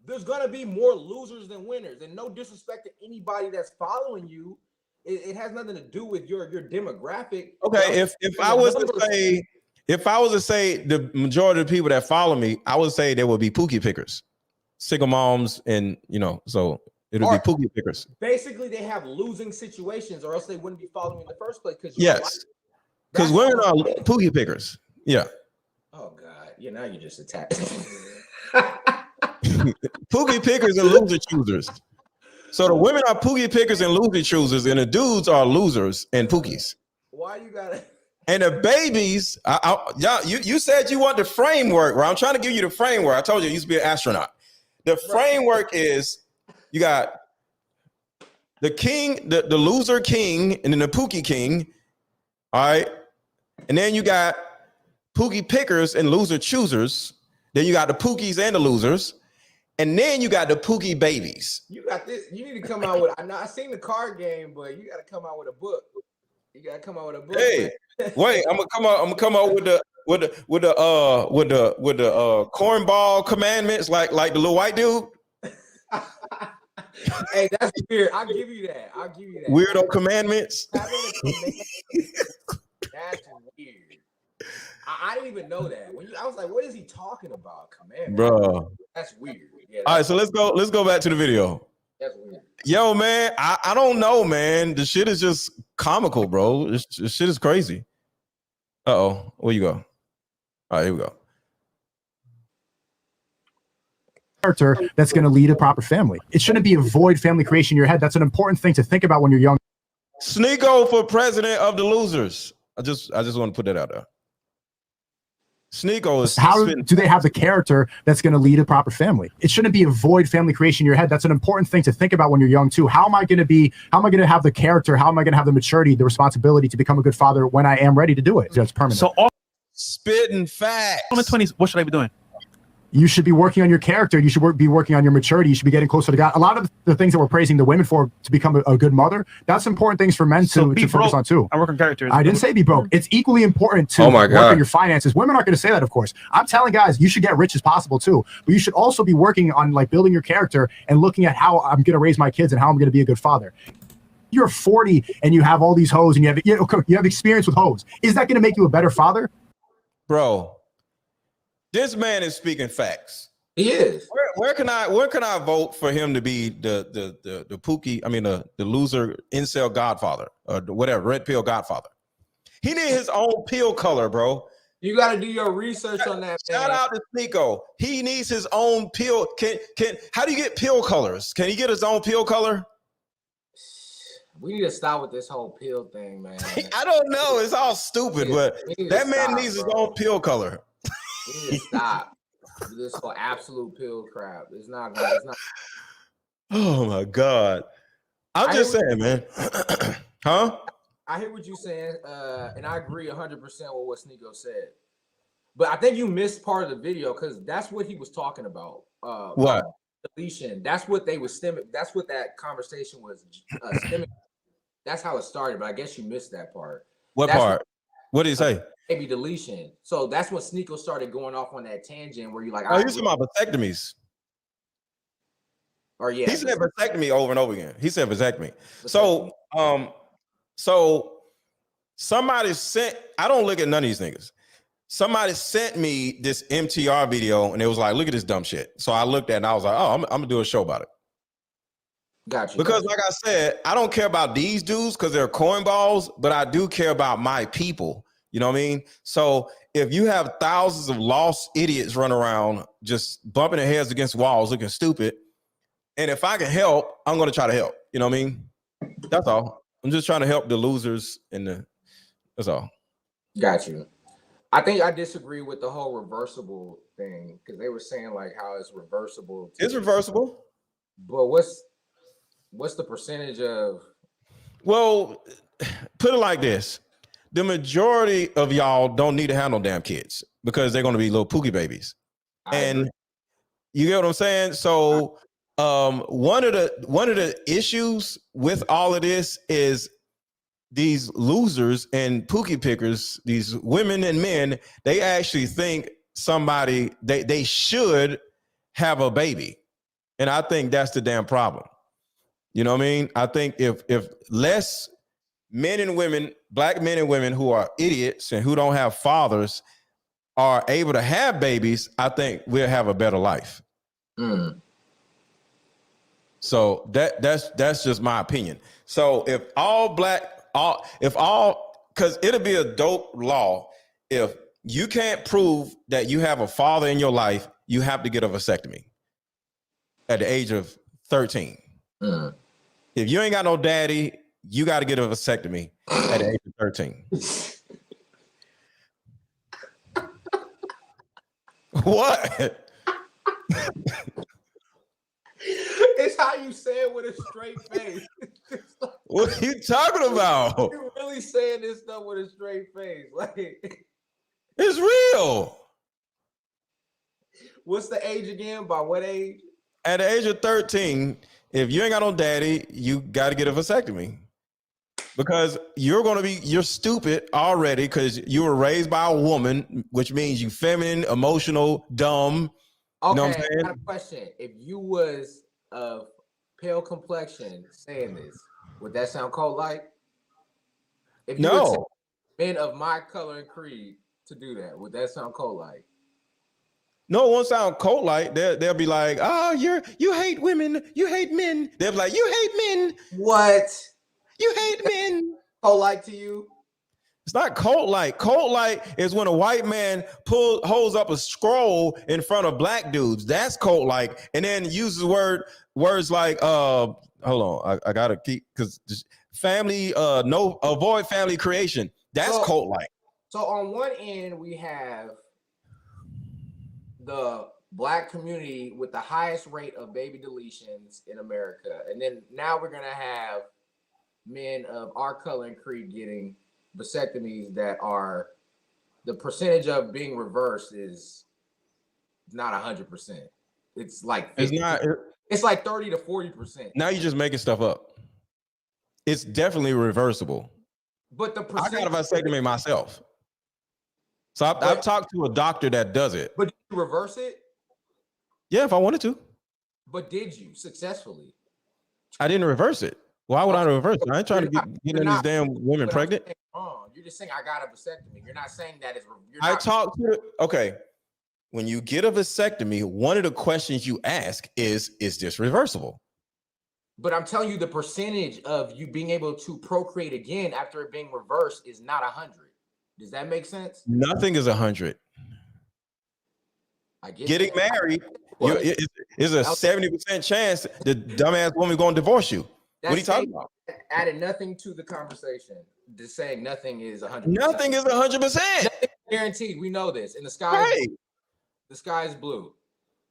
there's gonna be more losers than winners. And no disrespect to anybody that's following you, it has nothing to do with your demographic. Okay, if I was to say the majority of the people that follow me, I would say there would be Pookie pickers. Single moms, and so it'll be Pookie pickers. Basically, they have losing situations, or else they wouldn't be following in the first place. Because women are Pookie pickers. Yeah. Oh God, now you're just attacked. Pookie pickers and loser choosers. So the women are Pookie pickers and loser choosers, and the dudes are losers and Pookies. Why you gotta? And the babies, you said you want the framework. Where I'm trying to give you the framework. I told you I used to be an astronaut. The framework is you got the king, the loser king, and then the Pookie king. All right. And then you got Pookie pickers and loser choosers. Then you got the Pookies and the losers. And then you got the Pookie babies. You got this. You need to come out with. I seen the card game, but you got to come out with a book. You got to come out with a book. Hey, wait! I'm gonna come out with the cornball commandments, like the little white dude. Hey, that's weird. I'll give you that. Weirdo commandments. That's weird. I didn't even know that. I was like, what is he talking about? Commandments, bro. That's weird. Yeah, all right, so let's go back to the video. That's weird. Yo, man, I don't know, man. The shit is just comical, bro. This shit is crazy. Uh-oh, where you go? All right, here we go. Character that's going to lead a proper family. It shouldn't be avoid family creation in your head. That's an important thing to think about when you're young. Sneeko for president of the losers. I just want to put that out there. Sneeko is how do they have the character that's going to lead a proper family? It shouldn't be avoid family creation in your head. That's an important thing to think about when you're young too. How am I going to have the character? How am I going to have the maturity, the responsibility to become a good father when I am ready to do it? That's permanent. So spitting facts. On the 20s, what should I be doing? You should be working on your character. You should be working on your maturity. You should be getting closer to God. A lot of the things that we're praising the women for to become a good mother, that's important things for men to focus on too. I work on characters. I didn't say be broke. It's equally important to work on your finances. Women aren't going to say that, of course. I'm telling guys, you should get rich as possible too. But you should also be working on like building your character and looking at how I'm going to raise my kids and how I'm going to be a good father. You're 40 and you have all these hoes and you have experience with hoes. Is that going to make you a better father? Bro, this man is speaking facts. He is. Where can I vote for him to be the Pookie? I mean the loser incel godfather or whatever, red pill godfather. He need his own pill color, bro. You got to do your research on that. Shout out to Sneeko. He needs his own pill. How do you get pill colors? Can he get his own pill color? We need to stop with this whole pill thing, man. I don't know. It's all stupid, but that man needs his own pill color. We need to stop. This whole absolute pill crap. It's not. Oh my God. I'm just saying, man. Huh? I hear what you're saying, and I agree 100% with what Sneeko said. But I think you missed part of the video because that's what he was talking about. What? Deletion. That's what they was stemming. That's what that conversation was stemming. That's how it started. But I guess you missed that part. What part? What did he say? Maybe deletion. So that's when Sneeko started going off on that tangent where you're like, oh, you're talking about vasectomies. Or yeah, he said vasectomy over and over again. He said vasectomy. So somebody sent. I don't look at none of these niggas. Somebody sent me this MTR video and it was like, look at this dumb shit. So I looked at it and I was like, oh, I'm gonna do a show about it. Gotcha. Because like I said, I don't care about these dudes because they're cornballs, but I do care about my people. You know what I mean? So if you have thousands of lost idiots running around just bumping their heads against walls looking stupid, and if I can help, I'm going to try to help. You know what I mean? That's all. I'm just trying to help the losers that's all. Got you. I think I disagree with the whole reversible thing because they were saying like how it's reversible. It's reversible. But what's the percentage of? Well, put it like this. The majority of y'all don't need to have no damn kids because they're going to be little Pookie babies. And you get what I'm saying? So one of the issues with all of this is these losers and Pookie pickers, these women and men, they actually think they should have a baby. And I think that's the damn problem. You know what I mean? I think if less men and women, black men and women who are idiots and who don't have fathers are able to have babies, I think we'll have a better life. So that's just my opinion. So if because it'll be a dope law. If you can't prove that you have a father in your life, you have to get a vasectomy at the age of 13. If you ain't got no daddy, you got to get a vasectomy at the age of 13. What? It's how you say it with a straight face. What are you talking about? really saying this stuff with a straight face. Like, it's real. What's the age again? By what age? At the age of 13, if you ain't got no daddy, you got to get a vasectomy. Because you're stupid already because you were raised by a woman, which means you feminine, emotional, dumb. Okay, you know what I'm saying? I got a question. If you was of pale complexion saying this, would that sound cold-like? If you No. were men of my color and creed to do that, would that sound cold-like? No, it won't sound cold-like. They'll be like, oh, you hate women, you hate men. They'll be like, you hate men. What? You hate men. Cold-like to you? It's not cold-like. Cold-like is when a white man holds up a scroll in front of black dudes. That's cold-like. And then uses words like, hold on, I gotta keep, because family, avoid family creation. That's cult-like. So on one end, we have the black community with the highest rate of baby deletions in America. And then now we're gonna have men of our color and creed getting vasectomies that are, the percentage of being reversed is not 100%. It's like 50%. It's like 30 to 40%. Now you're just making stuff up. It's definitely reversible. But the I got a vasectomy myself. So I've talked to a doctor that does it. But did you reverse it? Yeah, if I wanted to. But did you successfully? I didn't reverse it. Why would I reverse it? I ain't trying to get these damn women pregnant. You're just saying I got a vasectomy. You're not saying that it's. Okay. When you get a vasectomy, one of the questions you ask is this reversible? But I'm telling you, the percentage of you being able to procreate again after it being reversed is not 100. Does that make sense? Nothing is 100. I get Getting married is a 70% chance the dumbass woman going to divorce you. What are you talking about? Added nothing to the conversation. Just saying nothing is 100%. Nothing is 100%. Guaranteed. We know this. And the sky, the sky is blue.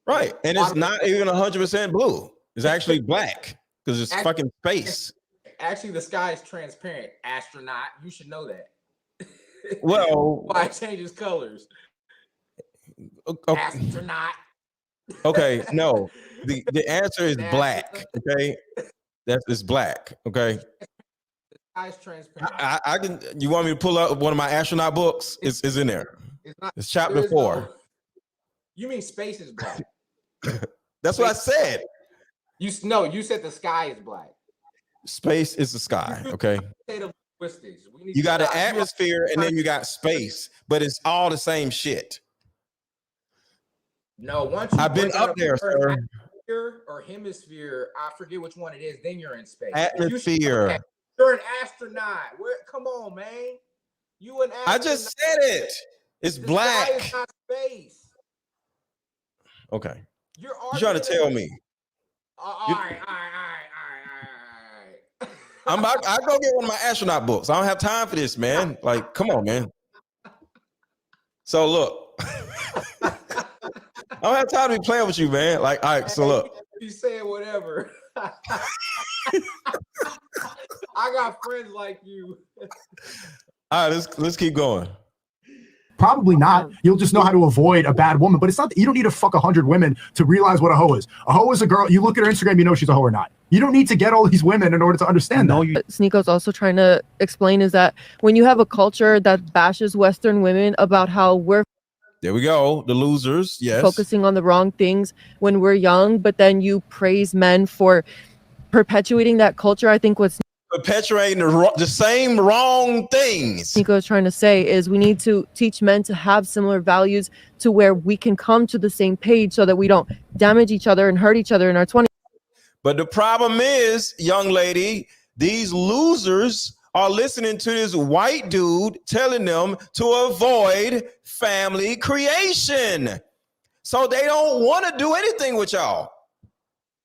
Right. And it's not even 100% blue. It's actually black because it's fucking space. Actually, the sky is transparent. Astronaut. You should know that. Well, why it changes colors? Astronaut. Okay, no. The answer is black. Okay. It's black. Okay. The sky is transparent. I can. You want me to pull up one of my astronaut books? It's in there. It's chapter 4. You mean space is black? That's what I said. You said the sky is black. Space is the sky. Okay. You got an atmosphere and then you got space, but it's all the same shit. No, once I've been up there, sir. Or hemisphere, I forget which one it is. Then you're in space. Atmosphere. You're an astronaut. Come on, man. You an astronaut. I just said it. It's black. Sky is not space. Okay. You're trying to tell me. All right. I go get one of my astronaut books. I don't have time for this, man. Like, come on, man. So look, I don't have time to be playing with you, man. Like, all right. So look, you saying whatever. I got friends like you. All right, let's keep going. Probably not. You'll just know how to avoid a bad woman. But it's not. You don't need to fuck 100 women to realize what a hoe is. A hoe is a girl. You look at her Instagram, you know she's a hoe or not. You don't need to get all these women in order to understand that. What Sneako's also trying to explain is that when you have a culture that bashes Western women about how we're there we go, the losers, yes, focusing on the wrong things when we're young, but then you praise men for perpetuating that culture. I think what's perpetuating the same wrong things. Nico is trying to say is we need to teach men to have similar values to where we can come to the same page so that we don't damage each other and hurt each other in our 20s. But the problem is, young lady, these losers are listening to this white dude telling them to avoid family creation. So they don't want to do anything with y'all.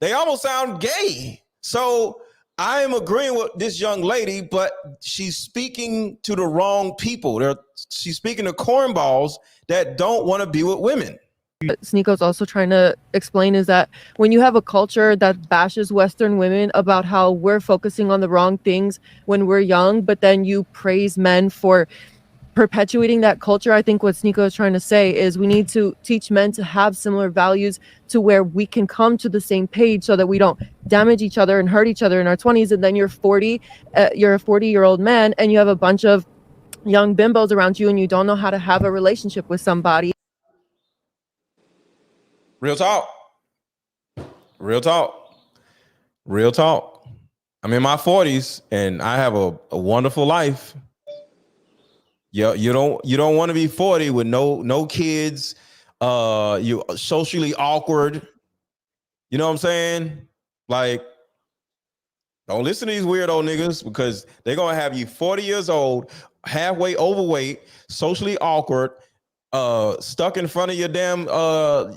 They almost sound gay. So I am agreeing with this young lady, but she's speaking to the wrong people. She's speaking to cornballs that don't want to be with women. Sneako's also trying to explain is that when you have a culture that bashes Western women about how we're focusing on the wrong things when we're young, but then you praise men for perpetuating that culture, I think what Sneako is trying to say is we need to teach men to have similar values to where we can come to the same page so that we don't damage each other and hurt each other in our 20s. And then you're 40, you're a 40-year-old man and you have a bunch of young bimbos around you and you don't know how to have a relationship with somebody. Real talk. Real talk. Real talk. I'm in my 40s and I have a wonderful life. You don't want to be 40 with no kids. You socially awkward. You know what I'm saying? Like, don't listen to these weirdo niggas because they're gonna have you 40 years old, halfway overweight, socially awkward, stuck in front of your damn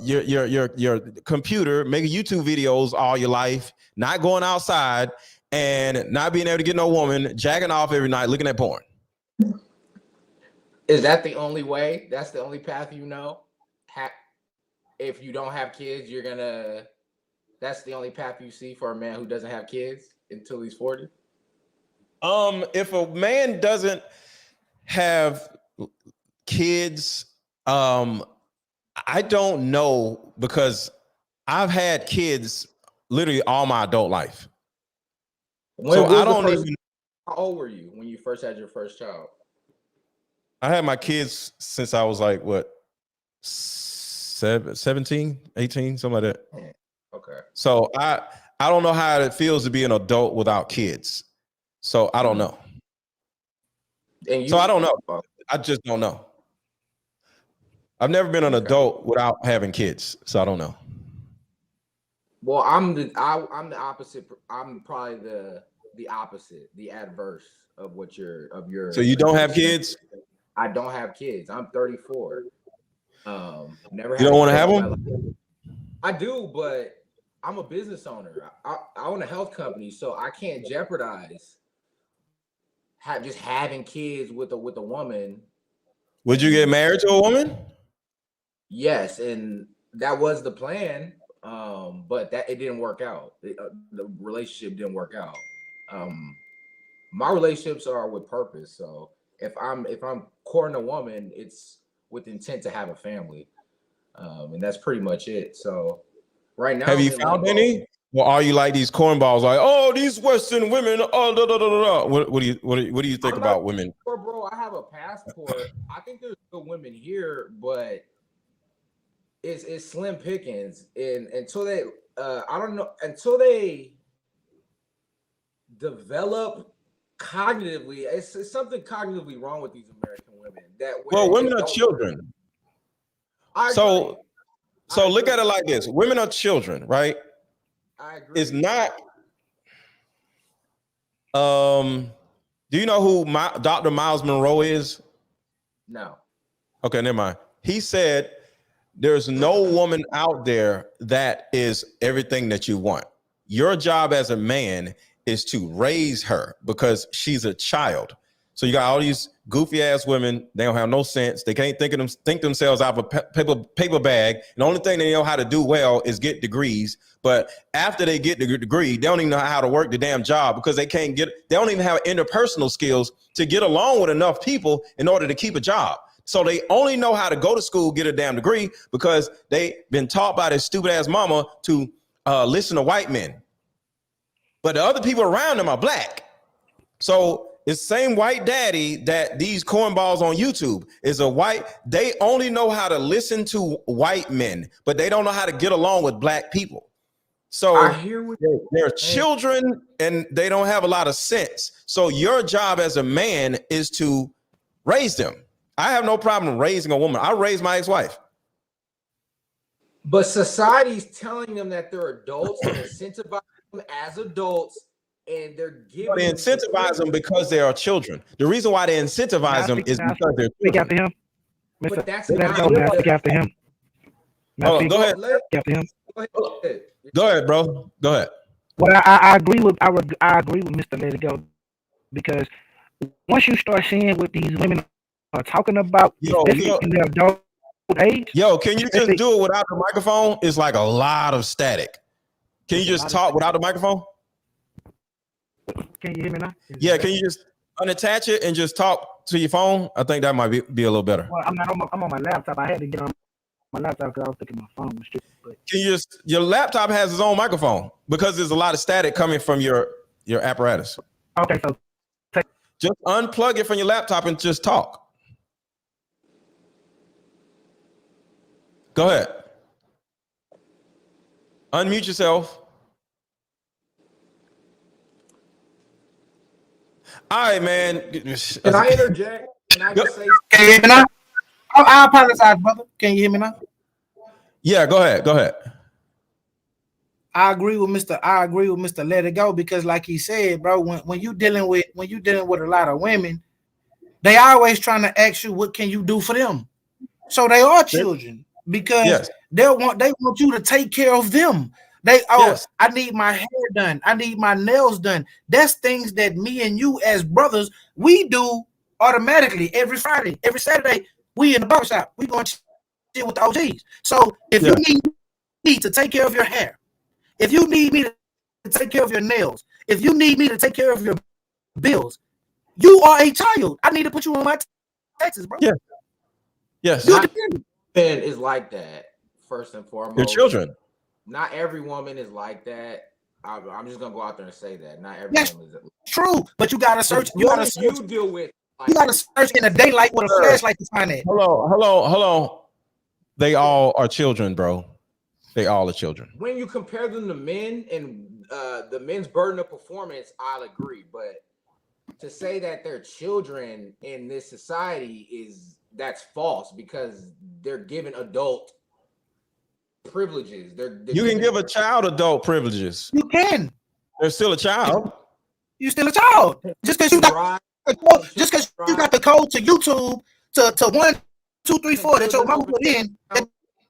your computer, making YouTube videos all your life, not going outside, and not being able to get no woman, jacking off every night, looking at porn. Is that the only way? That's the only path you know? If you don't have kids, that's the only path you see for a man who doesn't have kids until he's 40? If a man doesn't have kids, I don't know, because I've had kids literally all my adult life. So I don't even. How old were you when you first had your first child? I had my kids since I was like, what, 17, 18, something like that. Okay. So I don't know how it feels to be an adult without kids. So I don't know. So I don't know. I just don't know. I've never been an adult without having kids, so I don't know. Well, I'm the opposite. I'm probably the opposite, the adverse of what your. So you don't have kids? I don't have kids. I'm 34. Never. You don't want to have them? I do, but I'm a business owner. I own a health company, so I can't jeopardize just having kids with a woman. Would you get married to a woman? Yes, and that was the plan, but it didn't work out. The relationship didn't work out. My relationships are with purpose, so if I'm courting a woman, it's with intent to have a family, and that's pretty much it. So right now, have you found any? Or are you like these cornballs, like, oh, these Western women? Oh, da, da, da, da. What do you think about women? Sure, bro, I have a passport. I think there's good women here, but it's slim pickings, and until they, I don't know, until they develop cognitively, it's something cognitively wrong with these American women. Women are children. So look at it like this: women are children, right? I agree. It's not. Do you know who Dr. Miles Monroe is? No. Okay, never mind. He said there's no woman out there that is everything that you want. Your job as a man is to raise her because she's a child. So you got all these goofy ass women. They don't have no sense. They can't think themselves out of a paper bag. And the only thing they know how to do well is get degrees. But after they get the degree, they don't even know how to work the damn job because they don't even have interpersonal skills to get along with enough people in order to keep a job. So they only know how to go to school, get a damn degree because they've been taught by their stupid ass mama to listen to white men. But the other people around them are black. So it's the same white daddy that these cornballs on YouTube is a white. They only know how to listen to white men, but they don't know how to get along with black people. So they're children and they don't have a lot of sense. So your job as a man is to raise them. I have no problem raising a woman. I raised my ex-wife. But society's telling them that they're adults and incentivizing them as adults, and they're giving. They incentivize them because they are children. The reason why they incentivize them is because they're children. After him. But that's not speak after him. Go ahead. After him. Go ahead, bro. Go ahead. Well, I agree with I agree with Mr. LetGo, because once you start seeing what these women are talking about, especially in their adult age. Yo, can you just do it without the microphone? It's like a lot of static. Can you just talk without the microphone? Can you hear me now? Yeah, can you just unattach it and just talk to your phone? I think that might be a little better. Well, I'm not on I'm on my laptop. I had to get on my laptop because I was thinking my phone was strict. But Can you just, your laptop has its own microphone because there's a lot of static coming from your apparatus. okay, so Just unplug it from your laptop and just talk. Go ahead. Unmute yourself. All right, man. Can I interject? Can I just say? Can you hear me now? I apologize, brother. Can you hear me now? Yeah, go ahead. Go ahead. I agree with Mr. Let It Go, because like he said, bro, when you dealing with a lot of women, they always trying to ask you what can you do for them. So they are children because they want you to take care of them. I need my hair done, I need my nails done. That's things that me and you as brothers we do automatically every Friday, every Saturday. We in the barbershop, we going to chill with the OGs. So if you need me to take care of your hair, if you need me to take care of your nails, if you need me to take care of your bills, you are a child. I need to put you on my taxes, bro. Yeah. Yes. Not every woman is like that. First and foremost, your children. Not every woman is like that. I'm just gonna go out there and say that. Not every woman is true, but you gotta search. You gotta search. You deal with. You gotta search in the daylight with a flashlight to find it. Hello. They all are children, bro. They all are children. When you compare them to men and the men's burden of performance, I'll agree. But to say that they're children in this society that's false, because they're given adult privileges. You can give a child adult privileges. You can. They're still a child. You're still a child. Just because you got the code to YouTube to 1, 2, 3, 4 that your mom put in, that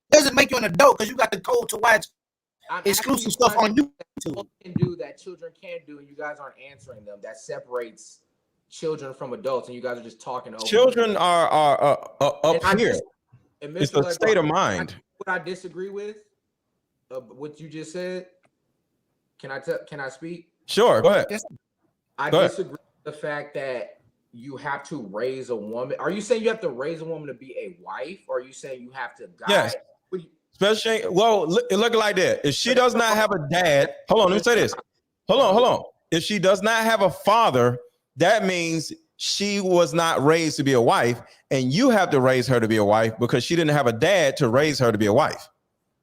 doesn't make you an adult because you got the code to watch exclusive stuff on YouTube. Can do that children can't do, and you guys aren't answering them. That separates children from adults, and you guys are just talking over. Children are up here. It's a state of mind. What I disagree with, what you just said. Can I speak? Sure, go ahead. I disagree with the fact that you have to raise a woman. Are you saying you have to raise a woman to be a wife, or are you saying you have to guide? Yes. Especially, well, look like that. If she does not have a dad, hold on, let me say this. Hold on. If she does not have a father, that means she was not raised to be a wife, and you have to raise her to be a wife because she didn't have a dad to raise her to be a wife.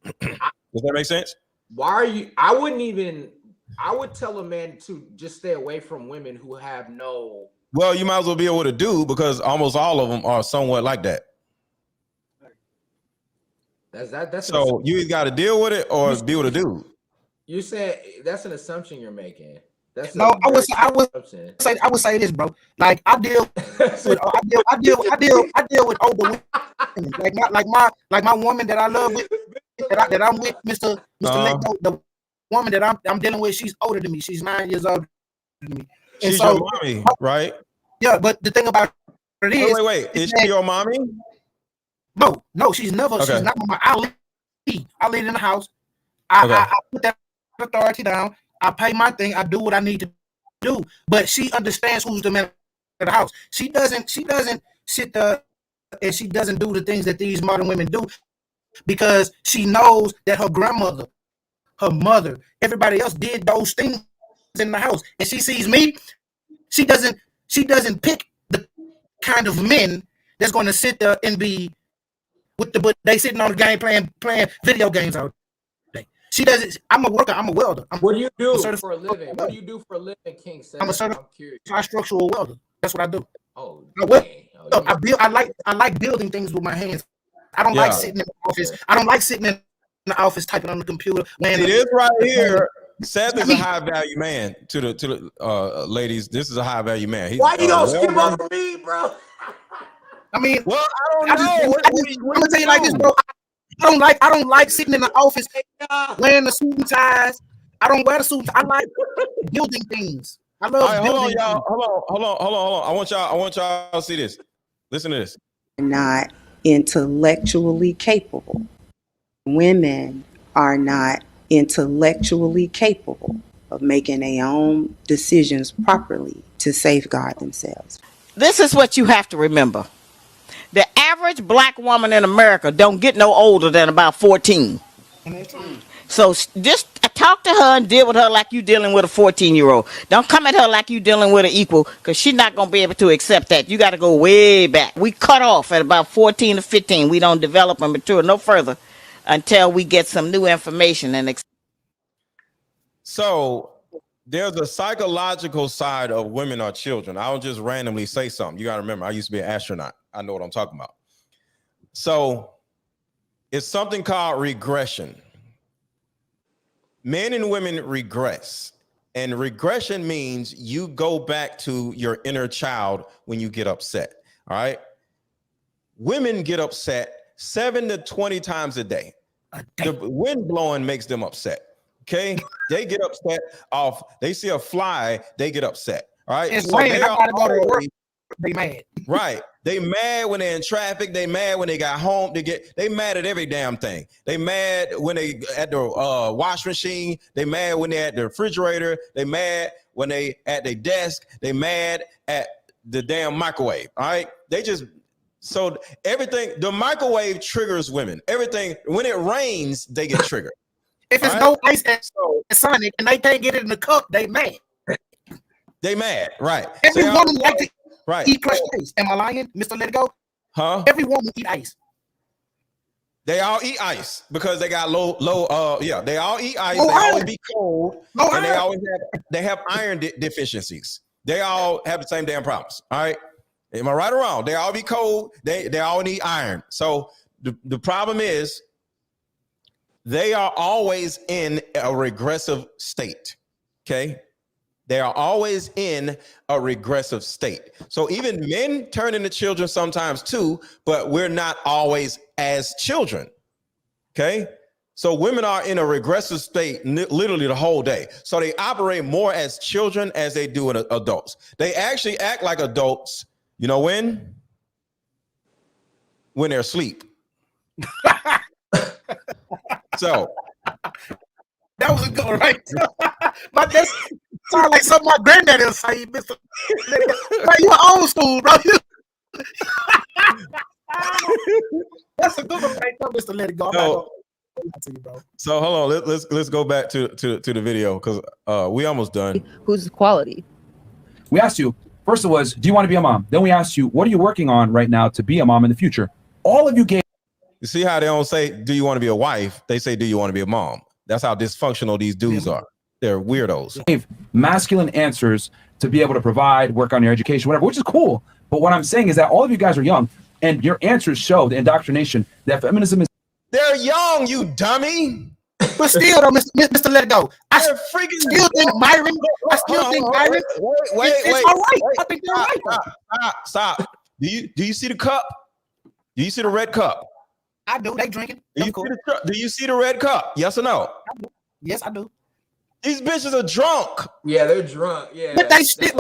Does that make sense? Why are you? I would tell a man to just stay away from women who have no. Well, you might as well be able to do, because almost all of them are somewhat like that. That's so you either got to deal with it or be with a dude. You said that's an assumption you're making. That's I would say this, bro. Like I deal with older women. Like my woman that I love with, that I'm with, Mr. LetGo, the woman that I'm dealing with, she's older than me. She's 9 years older than me. And she's your mommy, right? Yeah, but the thing about it is, wait. Is she your mommy? No, she's never. Okay. She's not my. I lead in the house. I put that authority down. I pay my thing. I do what I need to do. But she understands who's the man of the house. She doesn't sit there and she doesn't do the things that these modern women do, because she knows that her grandmother, her mother, everybody else did those things in the house, and she sees me. She doesn't pick the kind of men that's going to sit there and be with but they sitting on the game playing video games all day. She doesn't. I'm a worker. I'm a welder. What do you do for a living? What do you do for a living, King? I'm a certified structural welder. That's what I do. Oh, I like building things with my hands. I don't like sitting in the office. I don't like sitting in the office typing on the computer. It is right here. Seth is a high value man. To the ladies, this is a high value man. Why you gonna skip over me, bro? I mean, well, I don't know. I'm gonna tell you like this, bro. I don't like sitting in the office wearing the suit and ties. I don't wear the suit. I like building things. I love building. Hold on. I want y'all to see this. Listen to this. Not intellectually capable. Women are not intellectually capable of making their own decisions properly to safeguard themselves. This is what you have to remember. The average black woman in America don't get no older than about 14. So just talk to her and deal with her like you dealing with a 14-year-old. Don't come at her like you dealing with an equal, because she's not going to be able to accept that. You got to go way back. We cut off at about 14 to 15. We don't develop and mature no further until we get some new information. So there's a psychological side of women or children. I don't just randomly say something. You got to remember, I used to be an astronaut. I know what I'm talking about. So it's something called regression. Men and women regress, and regression means you go back to your inner child when you get upset. All right. Women get upset 7 to 20 times a day. The wind blowing makes them upset. Okay. They get upset off. They see a fly. They get upset. All right. It's so raining. they I are gotta go to work. always, They mad. right. They mad when they're in traffic. They mad when they got home. They mad at every damn thing. They mad when they at the wash machine. They mad when they at the refrigerator. They mad when they at their desk. They mad at the damn microwave. All right. They just, so everything, the microwave triggers women. Everything, when it rains, they get triggered. If it's no ice at Sonic and they can't get it in the cup, they mad. They mad, right? Every So woman like to right. eat crushed ice. Am I lying, Mr. Let It Go? Huh? Every woman eat ice. They all eat ice because they got low. Yeah, they all eat ice. No they iron. always be cold, No and they iron. always have iron deficiencies. They all have the same damn problems. All right, am I right or wrong? They all be cold. They all need iron. So the problem is they are always in a regressive state. Okay. They are always in a regressive state. So even men turn into children sometimes too, but we're not always as children. Okay. So women are in a regressive state literally the whole day. So they operate more as children as they do in adults. They actually act like adults. You know when? When they're asleep. So that was a good one, right? But that sounds like something my granddaddy would say, Mr. Like, you are old school, bro. That's a good one, right? Mr. Let It Go. So hold on, let's go back to the video because we almost done. Who's quality? We asked you, first it was, do you want to be a mom? Then we asked you, what are you working on right now to be a mom in the future? All of you gave. You see how they don't say, do you want to be a wife? They say, do you want to be a mom? That's how dysfunctional these dudes are. They're weirdos. Gave masculine answers to be able to provide, work on your education, whatever, which is cool. But what I'm saying is that all of you guys are young, and your answers show the indoctrination that feminism is. They're young, you dummy. But still, though, Mr. Let It Go. I They're freaking still think Myron. I still think Myron. Wait. It's all right. I think they're right. Stop. Do you see the cup? Do you see the red cup? I do. They drinking. Do you see the red cup? Yes or no? Yes, I do. These bitches are drunk. Yeah, they're drunk. Yeah, but they still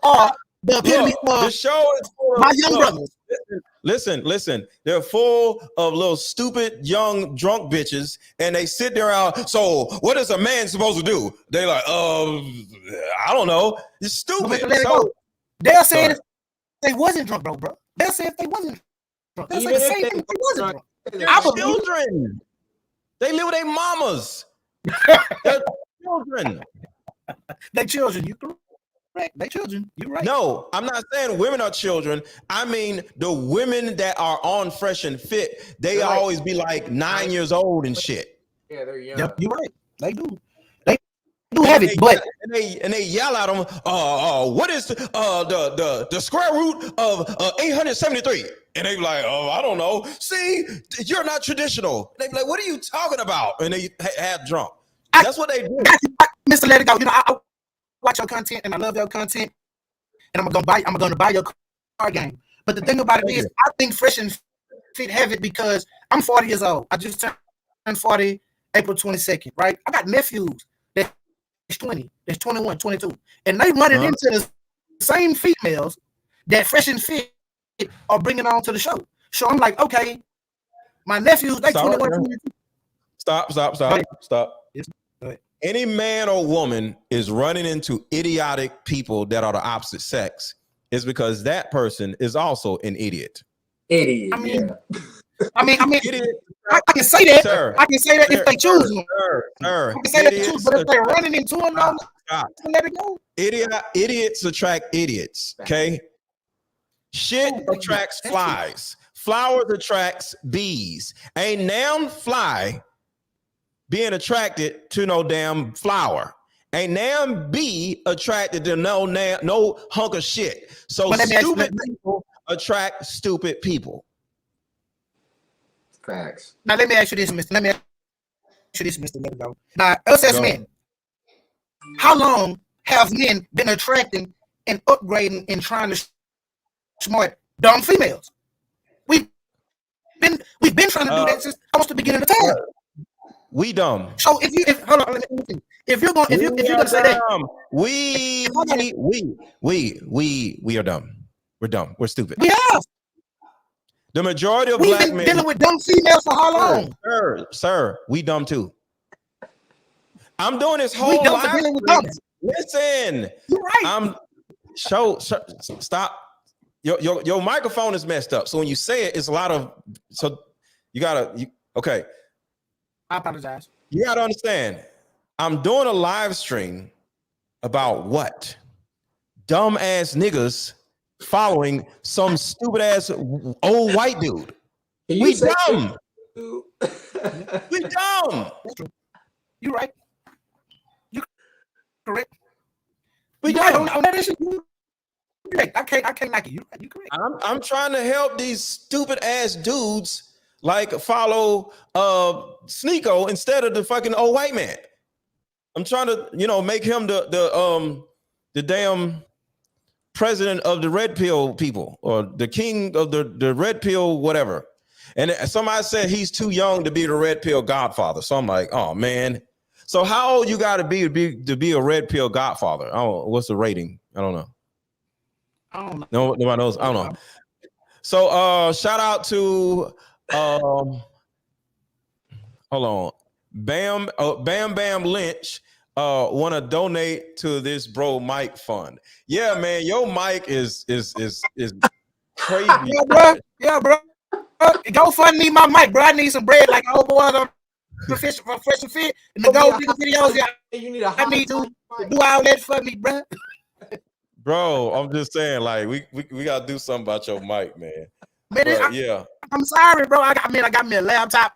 are the epitome of the show is full of, my young brothers. Listen. They're full of little stupid young drunk bitches, and they sit there out. So what is a man supposed to do? They like, I don't know. It's stupid. So, they'll say if they wasn't drunk, bro. They'll say if they wasn't drunk. They'll say the same thing if they wasn't drunk. They're children. They live with their mamas. They're children. They children. You correct. They children. You're right. No, I'm not saying women are children. I mean the women that are on Fresh and Fit. They always be like 9 years old and shit. Yeah, they're young. Yep, you're right. They do. They do have it, but and they yell at them. What is the square root of 873? And they be like, I don't know. See, you're not traditional. They be like, what are you talking about? And they half drunk. That's what they do. Mr. Let It Go. You know, I watch your content and I love your content, and I'm gonna buy your card game. But the thing about it is, I think Fresh and Fit have it because I'm 40 years old. I just turned 40 April 22nd, right? I got nephews that's 20, that's 21, 22, and they running into the same females that Fresh and Fit are bringing on to the show. So I'm like, okay, my nephews, they 21, 22. Stop. Yes. Any man or woman is running into idiotic people that are the opposite sex is because that person is also an idiot. Idiot. I mean, I can say that. Sir, I can say that if they choose them. Sir, I can say that they choose, but if they're running into them, let it go. Idiots attract idiots. Okay. Shit attracts flies. Flowers attracts bees. Ain't damn fly being attracted to no damn flower. Ain't damn bee attracted to no hunk of shit. So stupid people attract stupid people. Facts. Now let me ask you this, Mr. LetGo. Now, us as men, how long have men been attracting and upgrading and trying to smart dumb females? We've been trying to do that since almost the beginning of the time. We dumb. So hold on, let me see. If you're gonna say that, we are dumb. We're dumb. We're stupid. We have. The majority of We've black been men dealing with dumb females for how long? Sir, we dumb too. I'm doing this whole live. Listen, you're right. Stop. Your microphone is messed up. So when you say it, it's a lot of. So you gotta. Okay. I apologize. You gotta understand. I'm doing a live stream about what? Dumb ass niggas following some stupid ass old white dude. We dumb. We dumb. You're right. You're correct. We dumb. On that issue. Correct. I can't knock you. You correct. I'm trying to help these stupid ass dudes like follow Sneeko instead of the fucking old white man. I'm trying to, make him the damn president of the red pill people or the king of the red pill, whatever. And somebody said he's too young to be the red pill godfather. So I'm like, oh man. So how old you got to be to be a red pill godfather? Oh, what's the rating? I don't know. No, nobody knows. I don't know. So shout out to hold on. Bam Lynch want to donate to this bro Mike fund. Yeah, man, your mic is crazy. Yeah, bro. Go fund me my mic, bro. I need some bread like old boys on the Fresh and Fit and the Gold Digger videos. Yeah, I need to do all that for me, bro. Bro, I'm just saying, like we gotta do something about your mic, man. Yeah. I'm sorry, bro. I got me a laptop,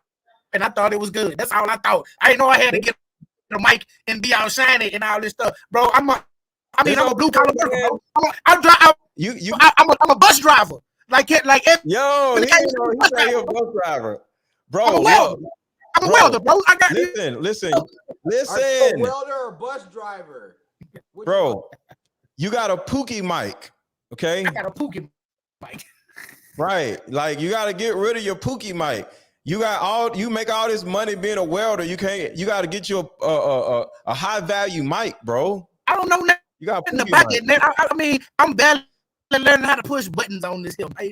and I thought it was good. That's all I thought. I didn't know I had to get the mic and be all shiny and all this stuff, bro. I'm a blue collar worker, bro. I'm a bus driver. You're a bus driver, bro. I'm a welder, bro. I got listen. Are you a welder or bus driver? Bro, you got a Pookie mic, okay? I got a Pookie mic. Right, like you got to get rid of your Pookie mic. You make all this money being a welder. You got to get you a high value mic, bro. I don't know nothing. You got in the bucket. I mean, I'm barely learning how to push buttons on this hill. I'm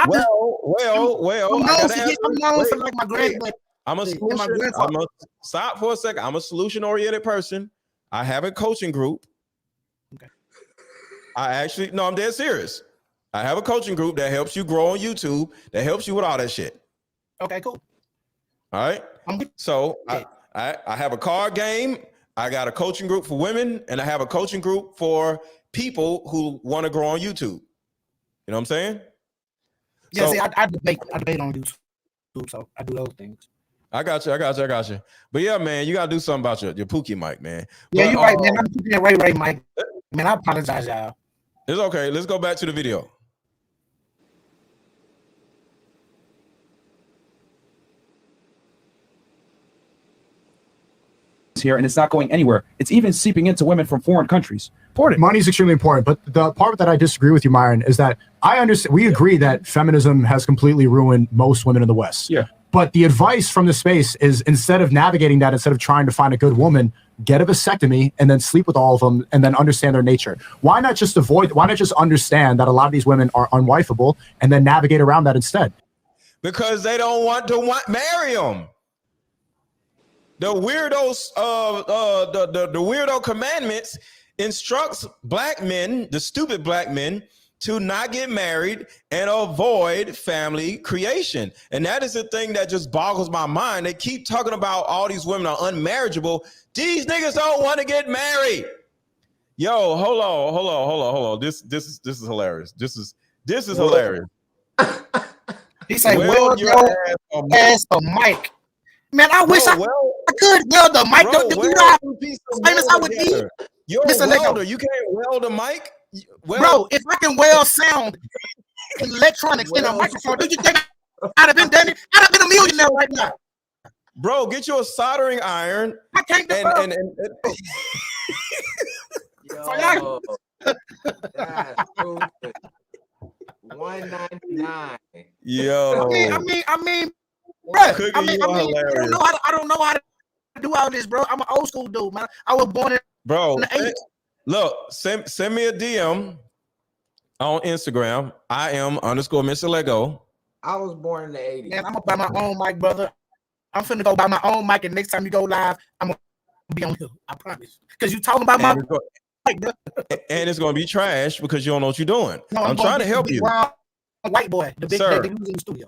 known for like my grandmother. Stop for a second. I'm a solution oriented person. I have a coaching group. Okay. I'm dead serious. I have a coaching group that helps you grow on YouTube, that helps you with all that shit. Okay, cool. All right. So I have a card game. I got a coaching group for women, and I have a coaching group for people who want to grow on YouTube. You know what I'm saying? Yeah, so, I debate on YouTube, so I do those things. I got you. But yeah, man, you gotta do something about your Pookie mic, man. Yeah, you're right, man. I'm keeping that Ray mic. Man, I apologize, y'all. It's okay. Let's go back to the video. Here, and it's not going anywhere. It's even seeping into women from foreign countries. Money is extremely important, but the part that I disagree with you, Myron, is that I understand. We agree that feminism has completely ruined most women in the West. Yeah. But the advice from the space is instead of navigating that, instead of trying to find a good woman, get a vasectomy and then sleep with all of them and then understand their nature. Why not just understand that a lot of these women are unwifeable and then navigate around that instead? because they don't want to marry them. The weirdos, the weirdo commandments instructs black men, the stupid black men, to not get married and avoid family creation. And that is the thing that just boggles my mind. They keep talking about all these women are unmarriageable. These niggas don't want to get married. Yo, hold on. This is hilarious. This is hilarious. He said, "Weld your ass a mic." Man, I wish I could weld a mic. Do you know how famous I would be? You're a welder. You can't weld a mic, bro. If I can weld sound and electronics in a microphone, do you think I'd have been done it? I'd have been a millionaire right now. Bro, get you a soldering iron. I can't do and Yo, that's stupid. $199. Yo, I mean, bro. I don't know how to do all this, bro. I'm an old school dude, man. I was born in the 80s. Look, send me a DM on Instagram. I am _MrLetGo. I was born in the 80s. Man, I'm gonna buy my own mic, brother. I'm finna go buy my own mic, and next time you go live, I'm gonna be on here. I promise. Because you talking about my mic, bro. And it's gonna be trash because you don't know what you're doing. No, I'm trying to help you. White boy, the big that in the studio.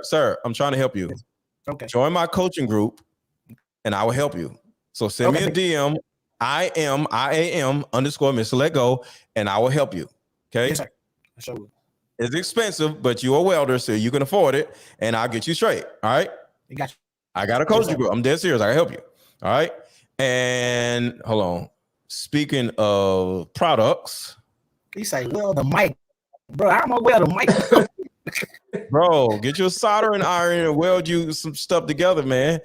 Sir, I'm trying to help you. Okay. Join my coaching group, and I will help you. So send me a DM. I am _MrLetGo, and I will help you. Okay. Yes, sir. I sure will. It's expensive, but you're a welder, so you can afford it, and I'll get you straight. All right. You got you. I got a coaching group. I'm dead serious. I can help you. All right. And hold on. Speaking of products, he say, "Well, the mic, bro. I'm gonna weld the mic." Bro, get your soldering iron and weld you some stuff together, man.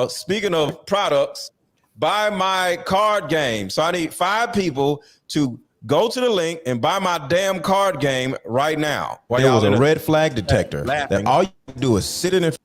Speaking of products, buy my card game. So I need 5 people to go to the link and buy my damn card game right now. There was a red flag detector that all you do is sit in it.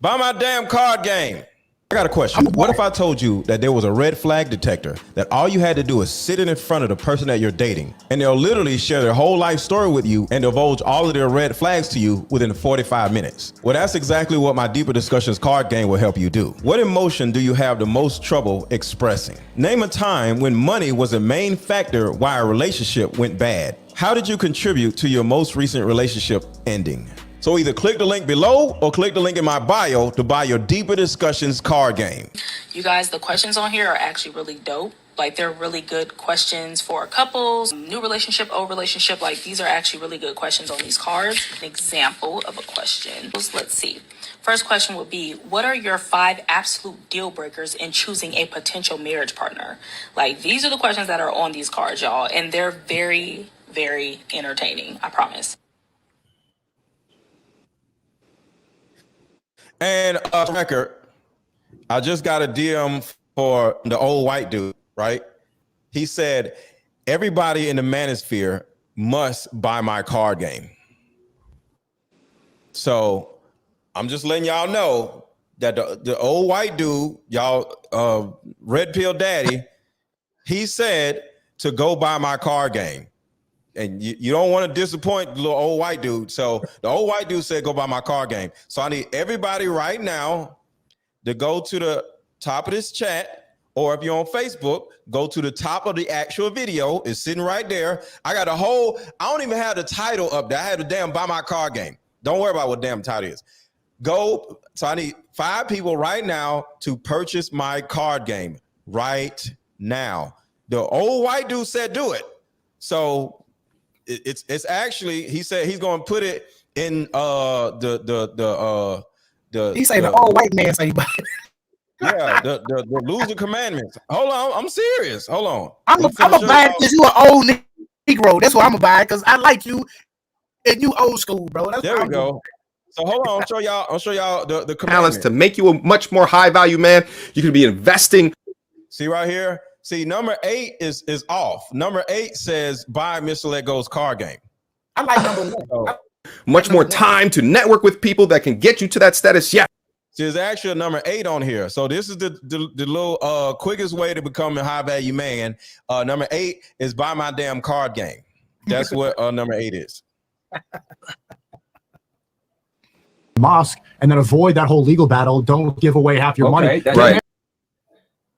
Buy my damn card game. I got a question. What if I told you that there was a red flag detector that all you had to do is sit in front of the person that you're dating, and they'll literally share their whole life story with you and divulge all of their red flags to you within 45 minutes? Well, that's exactly what my Deeper Discussions card game will help you do. What emotion do you have the most trouble expressing? Name a time when money was a main factor why a relationship went bad. How did you contribute to your most recent relationship ending? So either click the link below or click the link in my bio to buy your Deeper Discussions card game. You guys, the questions on here are actually really dope. Like, they're really good questions for couples, new relationship, old relationship. Like, these are actually really good questions on these cards. An example of a question. Let's see. First question would be, what are your 5 absolute deal breakers in choosing a potential marriage partner? Like, these are the questions that are on these cards, y'all. And they're very, very entertaining, I promise. And record, I just got a DM for the old white dude, right? He said, everybody in the Manosphere must buy my card game. So I'm just letting y'all know that the old white dude, y'all, red pill daddy, he said to go buy my card game. And you don't want to disappoint the little old white dude. So the old white dude said, go buy my card game. So I need everybody right now to go to the top of this chat, or if you're on Facebook, go to the top of the actual video. It's sitting right there. I got a whole, I don't even have the title up there. I had to damn buy my card game. Don't worry about what damn title is. Go. So I need 5 people right now to purchase my card game right now. The old white dude said, do it. So it's actually, he said he's going to put it in the he say the old white man say yeah, the loser commandments. Hold on, I'm serious. Hold on. I'm gonna buy it because you an old Negro. That's what I'm gonna buy because I like you and you old school, bro. That's there we go. So hold on, I'll show y'all the balance to make you a much more high value man. You can be investing. See right here. See, number 8 is off. Number 8 says buy MrLetGo's card game. I like number 1. Much more time to network with people that can get you to that status. Yeah. See, there's actually a number 8 on here. So this is the little quickest way to become a high value man. Number 8 is buy my damn card game. That's what number 8 is. mosque and then avoid that whole legal battle. Don't give away half your money. Right.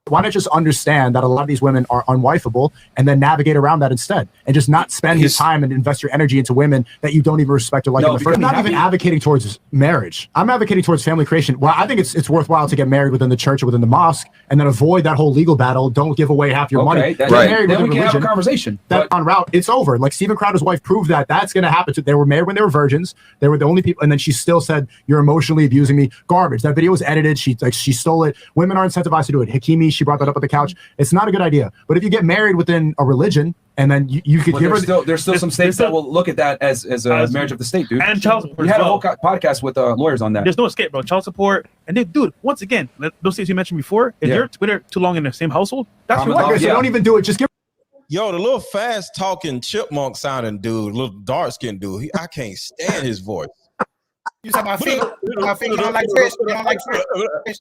Why not just understand that a lot of these women are unwifeable and then navigate around that instead and just not spend your time and invest your energy into women that you don't even respect or like in the first. I'm not even advocating towards marriage. I'm advocating towards family creation. Well, I think it's worthwhile to get married within the church or within the mosque and then avoid that whole legal battle. Don't give away half your money. Then we can have a conversation. That on route, it's over. Like Steven Crowder's wife proved that that's going to happen. They were married when they were virgins. They were the only people. And then she still said, "You're emotionally abusing me." Garbage. That video was edited. She stole it. Women are incentivized to do it. Hakimi, she brought that up at the couch. It's not a good idea. But if you get married within a religion, and then you could give her. There's still some states that will look at that as a marriage of the state, dude. And child support. We had a whole podcast with lawyers on that. There's no escape, bro. Child support. And then, dude, once again, those states you mentioned before, if you're too long in the same household, that's your life. So don't even do it. Just give. Yo, the little fast talking chipmunk sounding dude, little dark skinned dude, I can't stand his voice. You talking about feet? You don't like fish? You don't like fish?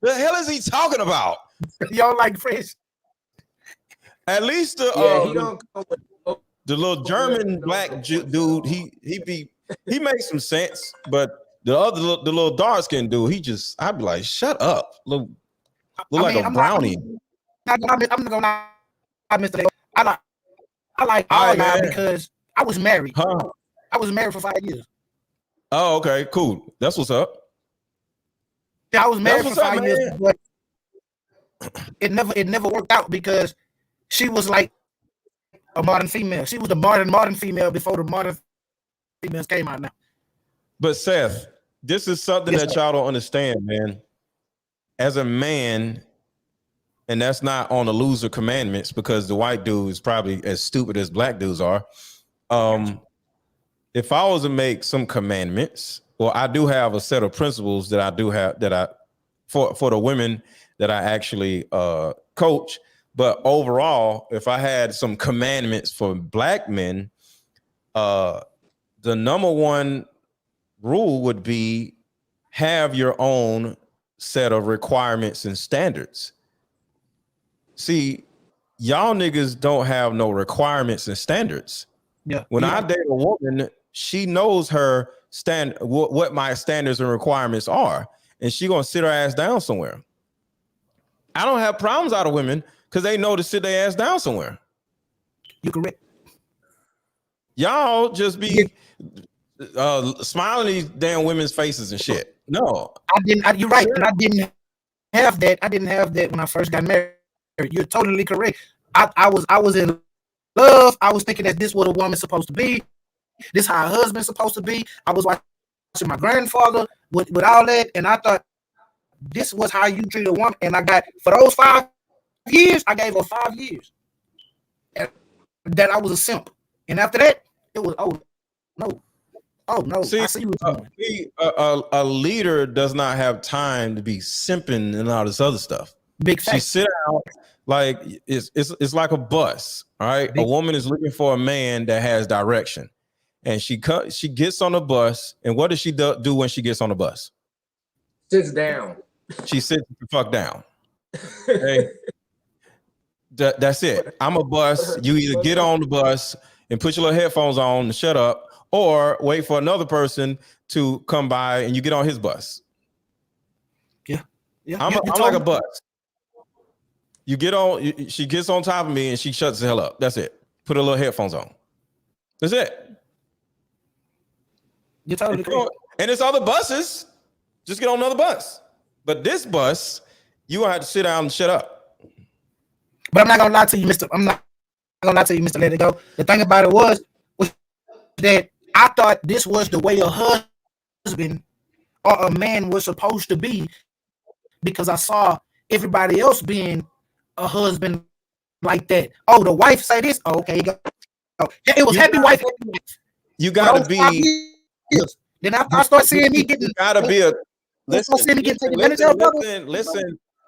The hell is he talking about? You don't like fish? At least the little German black dude, he makes some sense, but the little dark skinned dude, I'd be like, shut up, look like a brownie. I'm not gonna lie, Mr. I like all y'all because I was married. I was married for 5 years. Oh, okay, cool. That's what's up. Yeah, I was married for 5 years, but it never worked out because she was like a modern female. She was the modern female before the modern females came out now. But Seth, this is something that y'all don't understand, man. As a man, and that's not on the loser commandments because the white dude is probably as stupid as black dudes are. If I was to make some commandments, well, I do have a set of principles that I do have for the women that I actually coach. But overall, if I had some commandments for black men, the number one rule would be have your own set of requirements and standards. See, y'all niggas don't have no requirements and standards. Yeah. When I date a woman, she knows her what my standards and requirements are, and she gonna sit her ass down somewhere. I don't have problems out of women because they know to sit their ass down somewhere. You correct. Y'all just be smiling these damn women's faces and shit. No, I didn't. You're right, and I didn't have that. I didn't have that when I first got married. You're totally correct. I was in love. I was thinking that this what a woman's supposed to be. This how a husband's supposed to be. I was watching my grandfather with all that, and I thought this was how you treat a woman. And I got for those 5 years, I gave her 5 years. And that I was a simp. And after that, it was no. See, I see you. A leader does not have time to be simping and all this other stuff. Big fact. She sit out like it's like a bus. All right, a woman is looking for a man that has direction, and she gets on the bus, and what does she do when she gets on the bus? Sits down. She sits the fuck down. Okay? That's it. I'm a bus. You either get on the bus and put your little headphones on and shut up, or wait for another person to come by and you get on his bus. Yeah. I'm like a bus. You get on, she gets on top of me and she shuts the hell up. That's it. Put her little headphones on. That's it. You're totally correct. And it's other buses. Just get on another bus. But this bus, you gonna have to sit down and shut up. But I'm not gonna lie to you, Mr. Let It Go. The thing about it was that I thought this was the way a husband or a man was supposed to be because I saw everybody else being a husband like that. Oh, the wife say this. Oh, okay, go. Oh, yeah, it was happy wife. You gotta be. Then after I start seeing me getting, you gotta be a.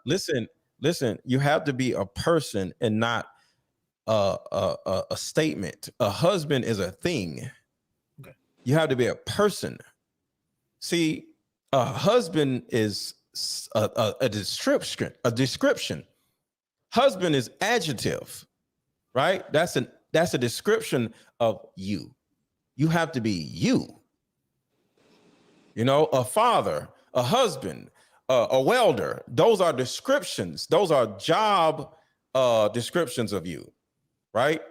Listen. You have to be a person and not a statement. A husband is a thing. Okay. You have to be a person. See, a husband is a description. A description. Husband is adjective, right? That's a description of you. You have to be you. You know, a father, a husband, a welder. Those are descriptions. Those are job descriptions of you, right?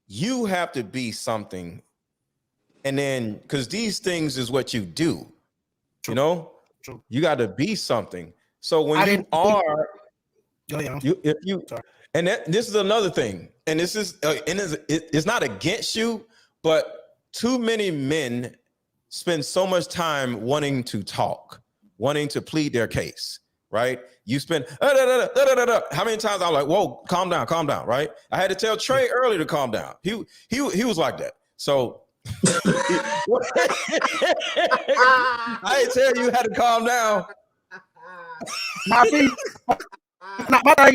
You have to be something. And then, because these things is what you do, you know, you got to be something. So when you are, if you, and this is another thing, and this is, it's not against you, but too many men spend so much time wanting to talk, wanting to plead their case, right? You spend, how many times I'm like, whoa, calm down, right? I had to tell Trey earlier to calm down. He was like that. So I didn't tell you how to calm down. My thing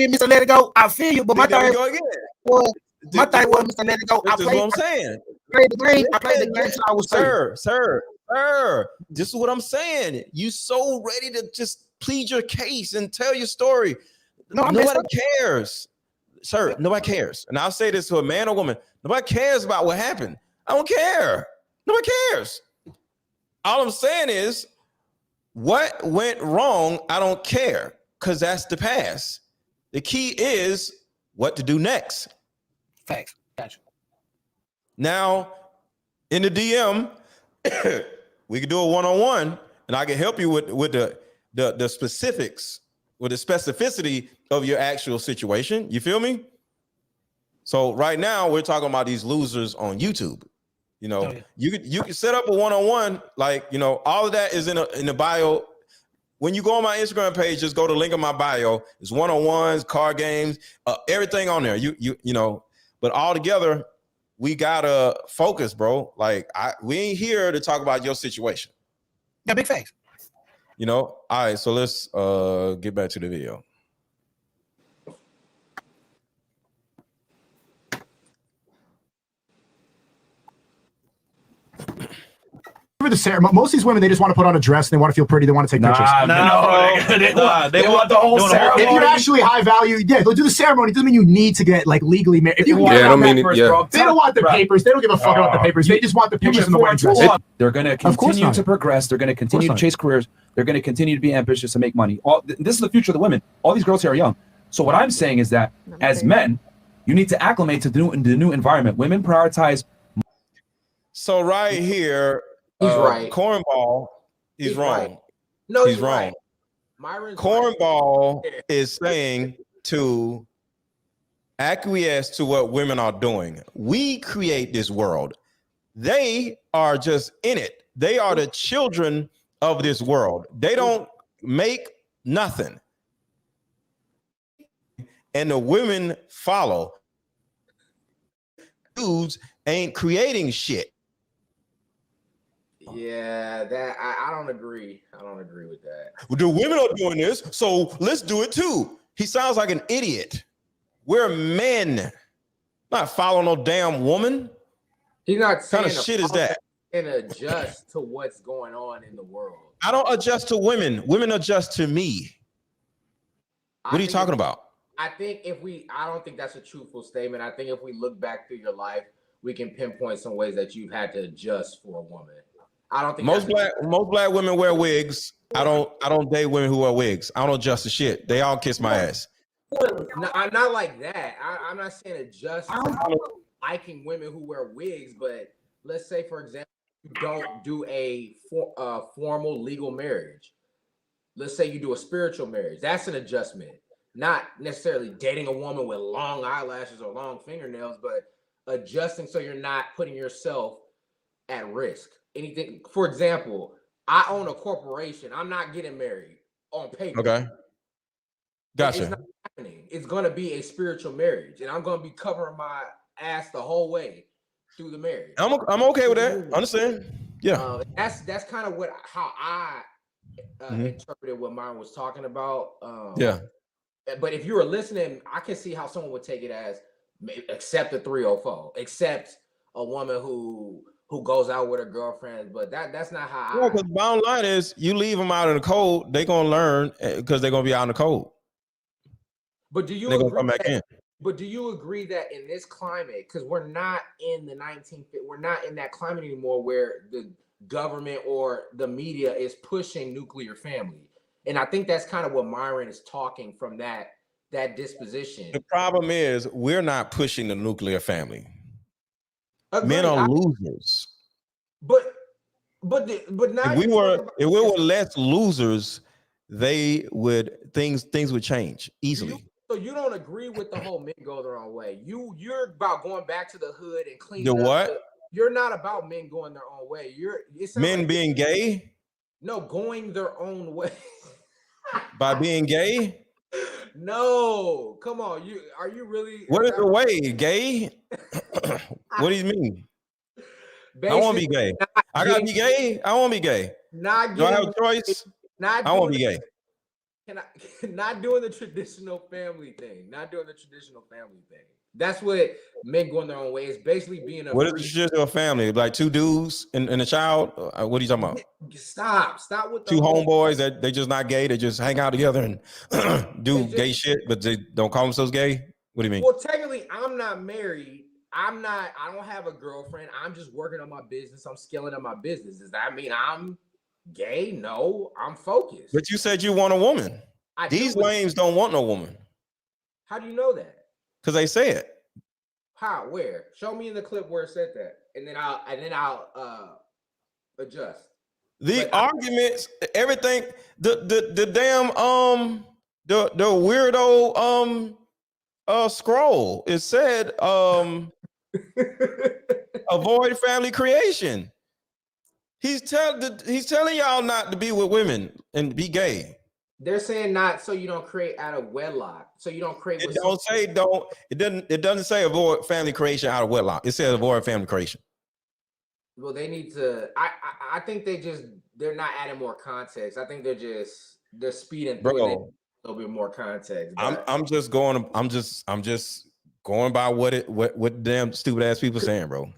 is, Mr. Let It Go. I feel you, but my thing was, Mr. Let It Go. This is what I'm saying. I played the game. I was Sir, this is what I'm saying. You so ready to just plead your case and tell your story. Nobody cares. Sir, nobody cares. And I'll say this to a man or woman. Nobody cares about what happened. I don't care. Nobody cares. All I'm saying is, what went wrong, I don't care, because that's the past. The key is what to do next. Facts. Gotcha. Now, in the DM, we can do a one-on-one, and I can help you with the specifics, with the specificity of your actual situation. You feel me? So right now, we're talking about these losers on YouTube. You know, you can set up a one-on-one, like, you know, all of that is in the bio. When you go on my Instagram page, just go to link in my bio. It's one-on-ones, card games, everything on there. You know, but all together, we gotta focus, bro. Like, we ain't here to talk about your situation. Yeah, big facts. You know, all right. So let's get back to the video. The ceremony. Most of these women, they just want to put on a dress and they want to feel pretty. They want to take pictures. They want the whole ceremony. If you're actually high value, yeah, they'll do the ceremony. It doesn't mean you need to get like legally married. If you I don't mean they don't want the papers. They don't give a fuck about the papers. They just want the pictures in the wedding dress. They're going to continue to progress. They're going to continue to chase careers. They're going to continue to be ambitious and make money. This is the future of the women. All these girls here are young. So what I'm saying is that as men, you need to acclimate to the new environment. Women prioritize. So right here, he's right. Cornball, he's wrong. Right. No, he's wrong. Right. Cornball is saying to acquiesce to what women are doing. We create this world. They are just in it. They are the children of this world. They don't make nothing. And the women follow. Dudes ain't creating shit. Yeah, that I don't agree. I don't agree with that. Well, the women are doing this, so let's do it too. He sounds like an idiot. We're men, not following no damn woman. He's not saying what kind of shit is that? And adjust to what's going on in the world. I don't adjust to women. Women adjust to me. What are you talking about? I think I don't think that's a truthful statement. I think if we look back through your life, we can pinpoint some ways that you've had to adjust for a woman. I don't think most black women wear wigs. I don't date women who wear wigs. I don't adjust to shit. They all kiss my ass. No, I'm not like that. I'm not saying adjust to liking women who wear wigs, but let's say, for example, you don't do a formal legal marriage. Let's say you do a spiritual marriage. That's an adjustment. Not necessarily dating a woman with long eyelashes or long fingernails, but adjusting so you're not putting yourself at risk. Anything, for example, I own a corporation. I'm not getting married on paper. Okay. Gotcha. It's not happening. It's going to be a spiritual marriage, and I'm going to be covering my ass the whole way through the marriage. I'm okay with that. Understand? Yeah. That's kind of how I interpreted what Myron was talking about. Yeah. But if you were listening, I can see how someone would take it as accept the 304, accept a woman who goes out with her girlfriend, but that's not how. Yeah, because bottom line is, you leave them out in the cold, they're gonna learn because they're gonna be out in the cold. But do you? They're gonna come back in. But do you agree that in this climate, because we're not in the we're not in that climate anymore, where government or the media is pushing nuclear family. And I think that's kind of what Myron is talking from that disposition. The problem is we're not pushing the nuclear family. Agreed. Men are losers. But now if we were less losers, things would change easily. So you don't agree with the whole men go their own way. You're about going back to the hood and cleaning The what? You're not about men going their own way. Men being gay? No, going their own way. By being gay? No, come on. Are you really? What is the way? Gay? What do you mean? I want to be gay. I gotta be gay. I want to be gay. Do I have a choice? I want to be gay. Not doing the traditional family thing. Not doing the traditional family thing. That's what men going their own way is basically being a. What is the traditional family? Like two dudes and a child? What are you talking about? Stop with the two homeboys that they just not gay. They just hang out together and do gay shit, but they don't call themselves gay. What do you mean? Well, technically, I'm not married. I don't have a girlfriend. I'm just working on my business. I'm scaling up my business. Does that mean I'm gay? No, I'm focused. But you said you want a woman. These lames don't want no woman. How do you know that? Because they say it. How? Where? Show me in the clip where it said that, and then I'll adjust. The arguments, everything, the damn the weirdo scroll. It said avoid family creation. He's telling y'all not to be with women and be gay. They're saying not so you don't create out of wedlock. So you don't create. It doesn't say avoid family creation out of wedlock. It says avoid family creation. Well, they need to. I think they're not adding more context. I think they're speeding through it a little bit more context. I'm just going by what damn stupid ass people saying, bro.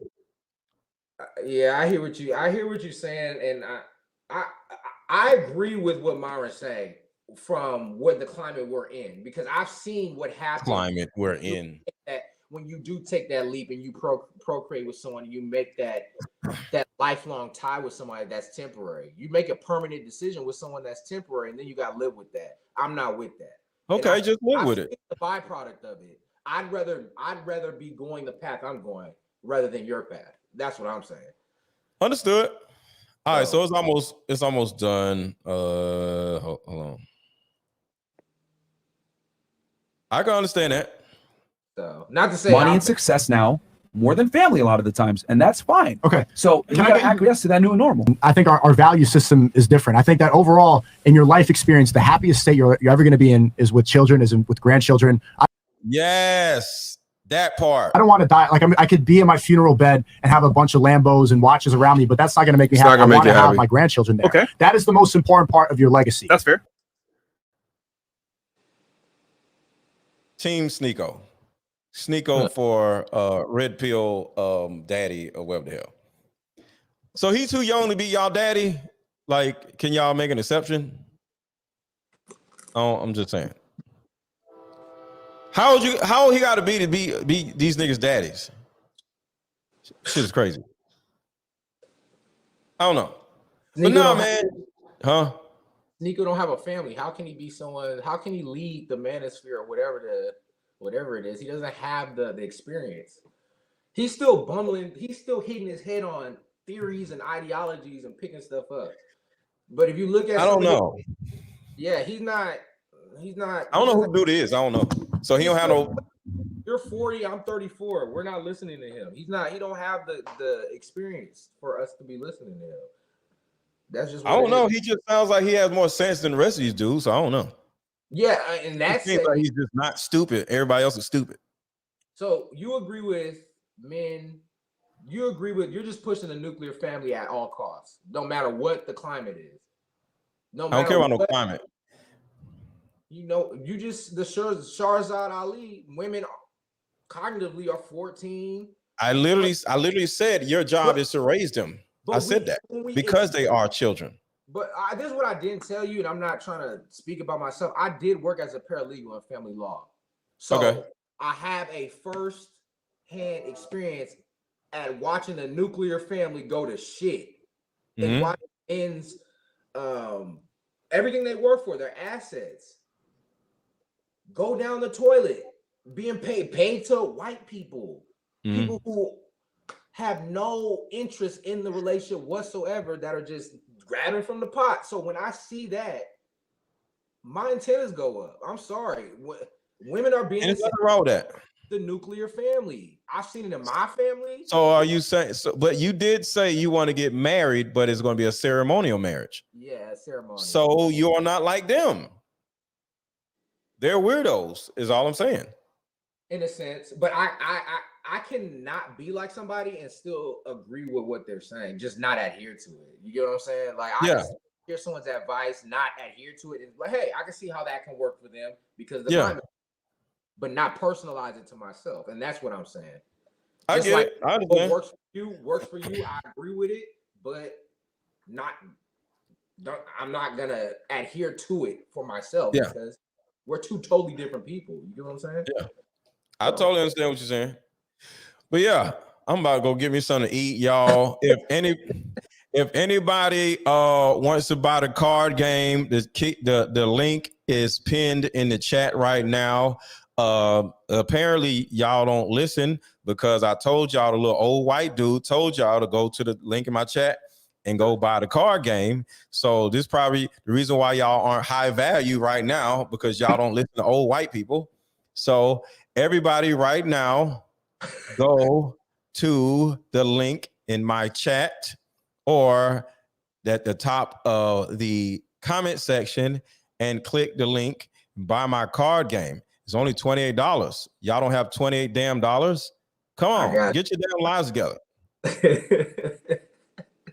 Yeah, I hear what you're saying, and I agree with what Myron's saying from what the climate we're in, because I've seen what happens. Climate we're in. That when you do take that leap and you procreate with someone, you make that lifelong tie with somebody that's temporary. You make a permanent decision with someone that's temporary, and then you got to live with that. I'm not with that. Okay, just live with it. The byproduct of it. I'd rather be going the path I'm going rather than your path. That's what I'm saying. Understood. All right, so it's almost done. Hold on. I can understand that. So not to say money and success now more than family a lot of the times, and that's fine. Okay, so you gotta acquiesce to that new normal. I think our value system is different. I think that overall in your life experience, the happiest state you're ever going to be in is with children, with grandchildren. Yes. That part. I don't want to die. Like I could be in my funeral bed and have a bunch of Lambos and watches around me, but that's not going to make me happy. I want to have my grandchildren there. Okay. That is the most important part of your legacy. That's fair. Team Sneeko. Sneeko for Red Pill daddy or whatever the hell. So he's too young to be y'all daddy. Like, can y'all make an exception? Oh, I'm just saying. How old he got to be these niggas daddies? Shit is crazy. I don't know. But no, man. Huh? Sneeko don't have a family. How can he be someone? How can he lead the manosphere or whatever it is? He doesn't have the experience. He's still bumbling. He's still hitting his head on theories and ideologies and picking stuff up. But if you look at, I don't know. Yeah, he's not. I don't know who dude is. I don't know. So he don't have no. You're 40. I'm 34. We're not listening to him. He don't have the experience for us to be listening to him. That's just. I don't know. He just sounds like he has more sense than the rest of these dudes. So I don't know. Yeah, and that's it seems like he's just not stupid. Everybody else is stupid. So you agree with men? You're just pushing the nuclear family at all costs, no matter what the climate is. No matter I don't care about no climate. You know, the Shahrazad Ali women cognitively are 14. I literally said your job is to raise them. I said that because they are children. But this is what I didn't tell you, and I'm not trying to speak about myself. I did work as a paralegal in family law, so I have a first-hand experience at watching the nuclear family go to shit. and why ends everything they work for, their assets, go down the toilet, being paid to white people, people who have no interest in the relationship whatsoever, that are just grabbing from the pot. So when I see that, my antennas go up. I'm sorry. Women are being wrong with that. The nuclear family. I've seen it in my family. So are you saying so? But you did say you want to get married, but it's going to be a ceremonial marriage. Yeah, ceremonial. So you are not like them. They're weirdos, is all I'm saying. In a sense, but I cannot be like somebody and still agree with what they're saying, just not adhere to it. You get what I'm saying? Like I can hear someone's advice, not adhere to it, and like, hey, I can see how that can work for them because the climate, but not personalize it to myself, and that's what I'm saying. I Just get like it. I understand. What works for you. I agree with it, but I'm not gonna adhere to it for myself because we're two totally different people. You get what I'm saying? Yeah, I totally understand what you're saying. But yeah, I'm about to go get me something to eat, y'all. If anybody wants to buy the card game, the link is pinned in the chat right now. Apparently y'all don't listen because I told y'all, the little old white dude told y'all to go to the link in my chat and go buy the card game. So this is probably the reason why y'all aren't high value right now, because y'all don't listen to old white people. So everybody right now, go to the link in my chat or at the top of the comment section and click the link and buy my card game. It's only $28. Y'all don't have $28 damn dollars? Come on, get your damn lives together.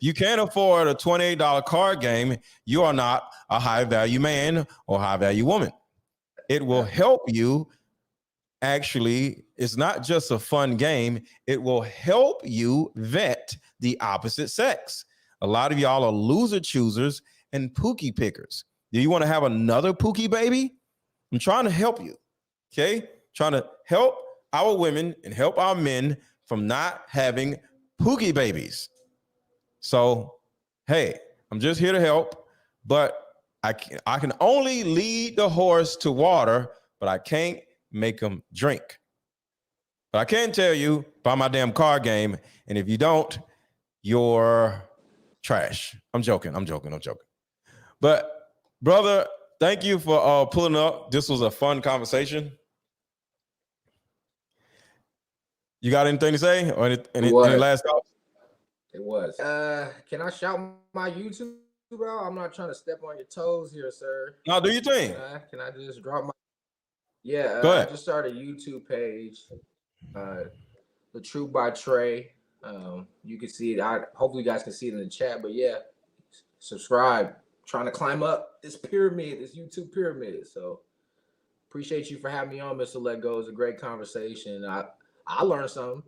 You can't afford a $28 card game. You are not a high value man or high value woman. It will help you. Actually, it's not just a fun game. It will help you vet the opposite sex. A lot of y'all are loser choosers and pookie pickers. Do you want to have another pookie baby? I'm trying to help you. Okay? Trying to help our women and help our men from not having pookie babies. So, hey, I'm just here to help, but I can only lead the horse to water, but I can't make them drink. But I can tell you, buy my damn card game, and if you don't, you're trash. I'm joking. But brother, thank you for pulling up. This was a fun conversation. You got anything to say or any last thoughts? It was. Can I shout my YouTube out? I'm not trying to step on your toes here, sir. No, do your thing. Can I just drop my? Go ahead. I just started a YouTube page, The Truth by Trey. You can see it. Hopefully you guys can see it in the chat. But yeah, subscribe. Trying to climb up this pyramid, this YouTube pyramid. So appreciate you for having me on, Mr. Let Go. It was a great conversation. I learned something.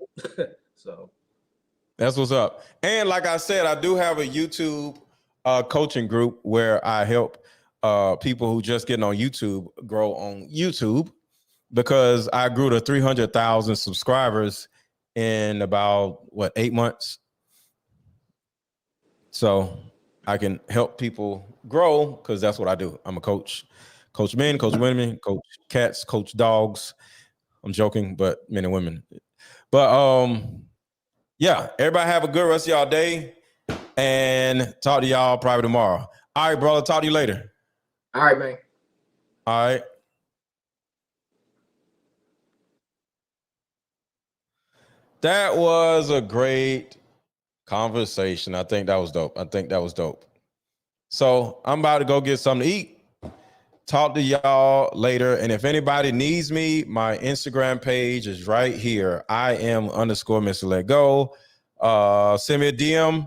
So that's what's up. And like I said, I do have a YouTube coaching group where I help people who just getting on YouTube grow on YouTube, because I grew to 300,000 subscribers in about 8 months. So I can help people grow because that's what I do. I'm a coach. Coach men, coach women, coach cats, coach dogs. I'm joking, but men and women. But yeah, everybody have a good rest of y'all day and talk to y'all probably tomorrow. All right, brother. Talk to you later. All right, man. All right. That was a great conversation. I think that was dope. So I'm about to go get something to eat. Talk to y'all later. And if anybody needs me, my Instagram page is right here. I am _MrLetGo. Send me a DM.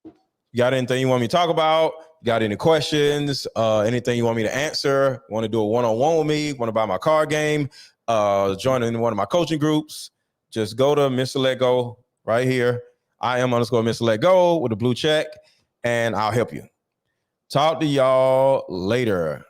You got anything you want me to talk about? Got any questions? Anything you want me to answer? Want to do a one-on-one with me? Want to buy my card game? Join in one of my coaching groups? Just go to MrLetGo right here. I am _MrLetGo with a blue check, and I'll help you. Talk to y'all later.